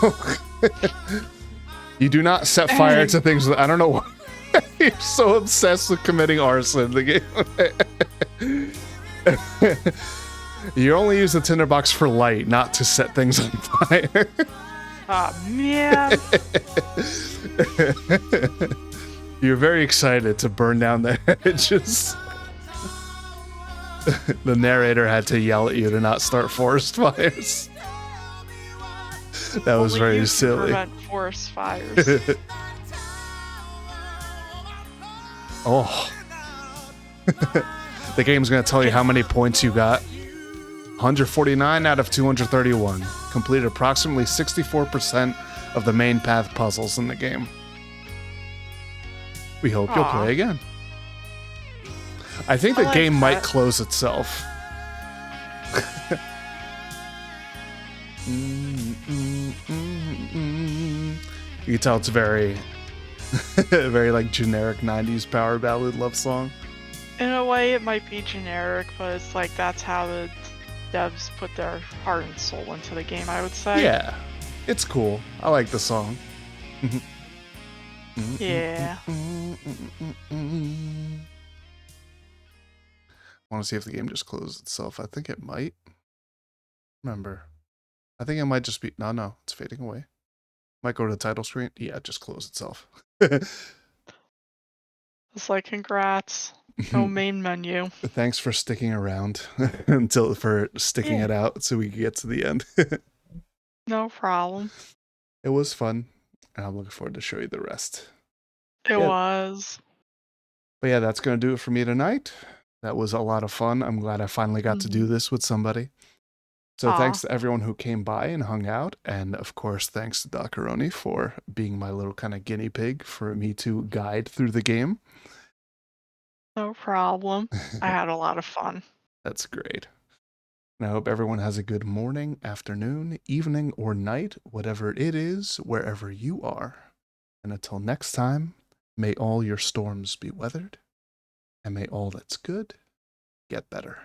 You do not set fire to things that I don't know why. You're so obsessed with committing arson in the game. You only use the tinderbox for light, not to set things on fire. Ah, man. You're very excited to burn down the hedges. The narrator had to yell at you to not start forest fires. That was very silly. Prevent forest fires. Oh. The game's going to tell you how many points you got. 149 out of 231. Completed approximately 64% of the main path puzzles in the game. We hope you'll play again. I think the game might close itself. You can tell it's very, very like generic 90s power ballad love song. In a way, it might be generic, but it's like that's how the devs put their heart and soul into the game, I would say. Yeah, it's cool. I like the song. Yeah. Want to see if the game just closed itself. I think it might. Remember. I think it might just be... No, it's fading away. Might go to the title screen. Yeah, it just closed itself. It's like, congrats. No main menu. Thanks for sticking around for sticking it out so we could get to the end. No problem. It was fun, and I'm looking forward to show you the rest. It was. But yeah, that's going to do it for me tonight. That was a lot of fun. I'm glad I finally got to do this with somebody. So thanks to everyone who came by and hung out. And of course, thanks to Dakaroni for being my little kind of guinea pig for me to guide through the game. No problem. I had a lot of fun. That's great. And I hope everyone has a good morning, afternoon, evening, or night, whatever it is, wherever you are. And until next time, may all your storms be weathered, and may all that's good get better.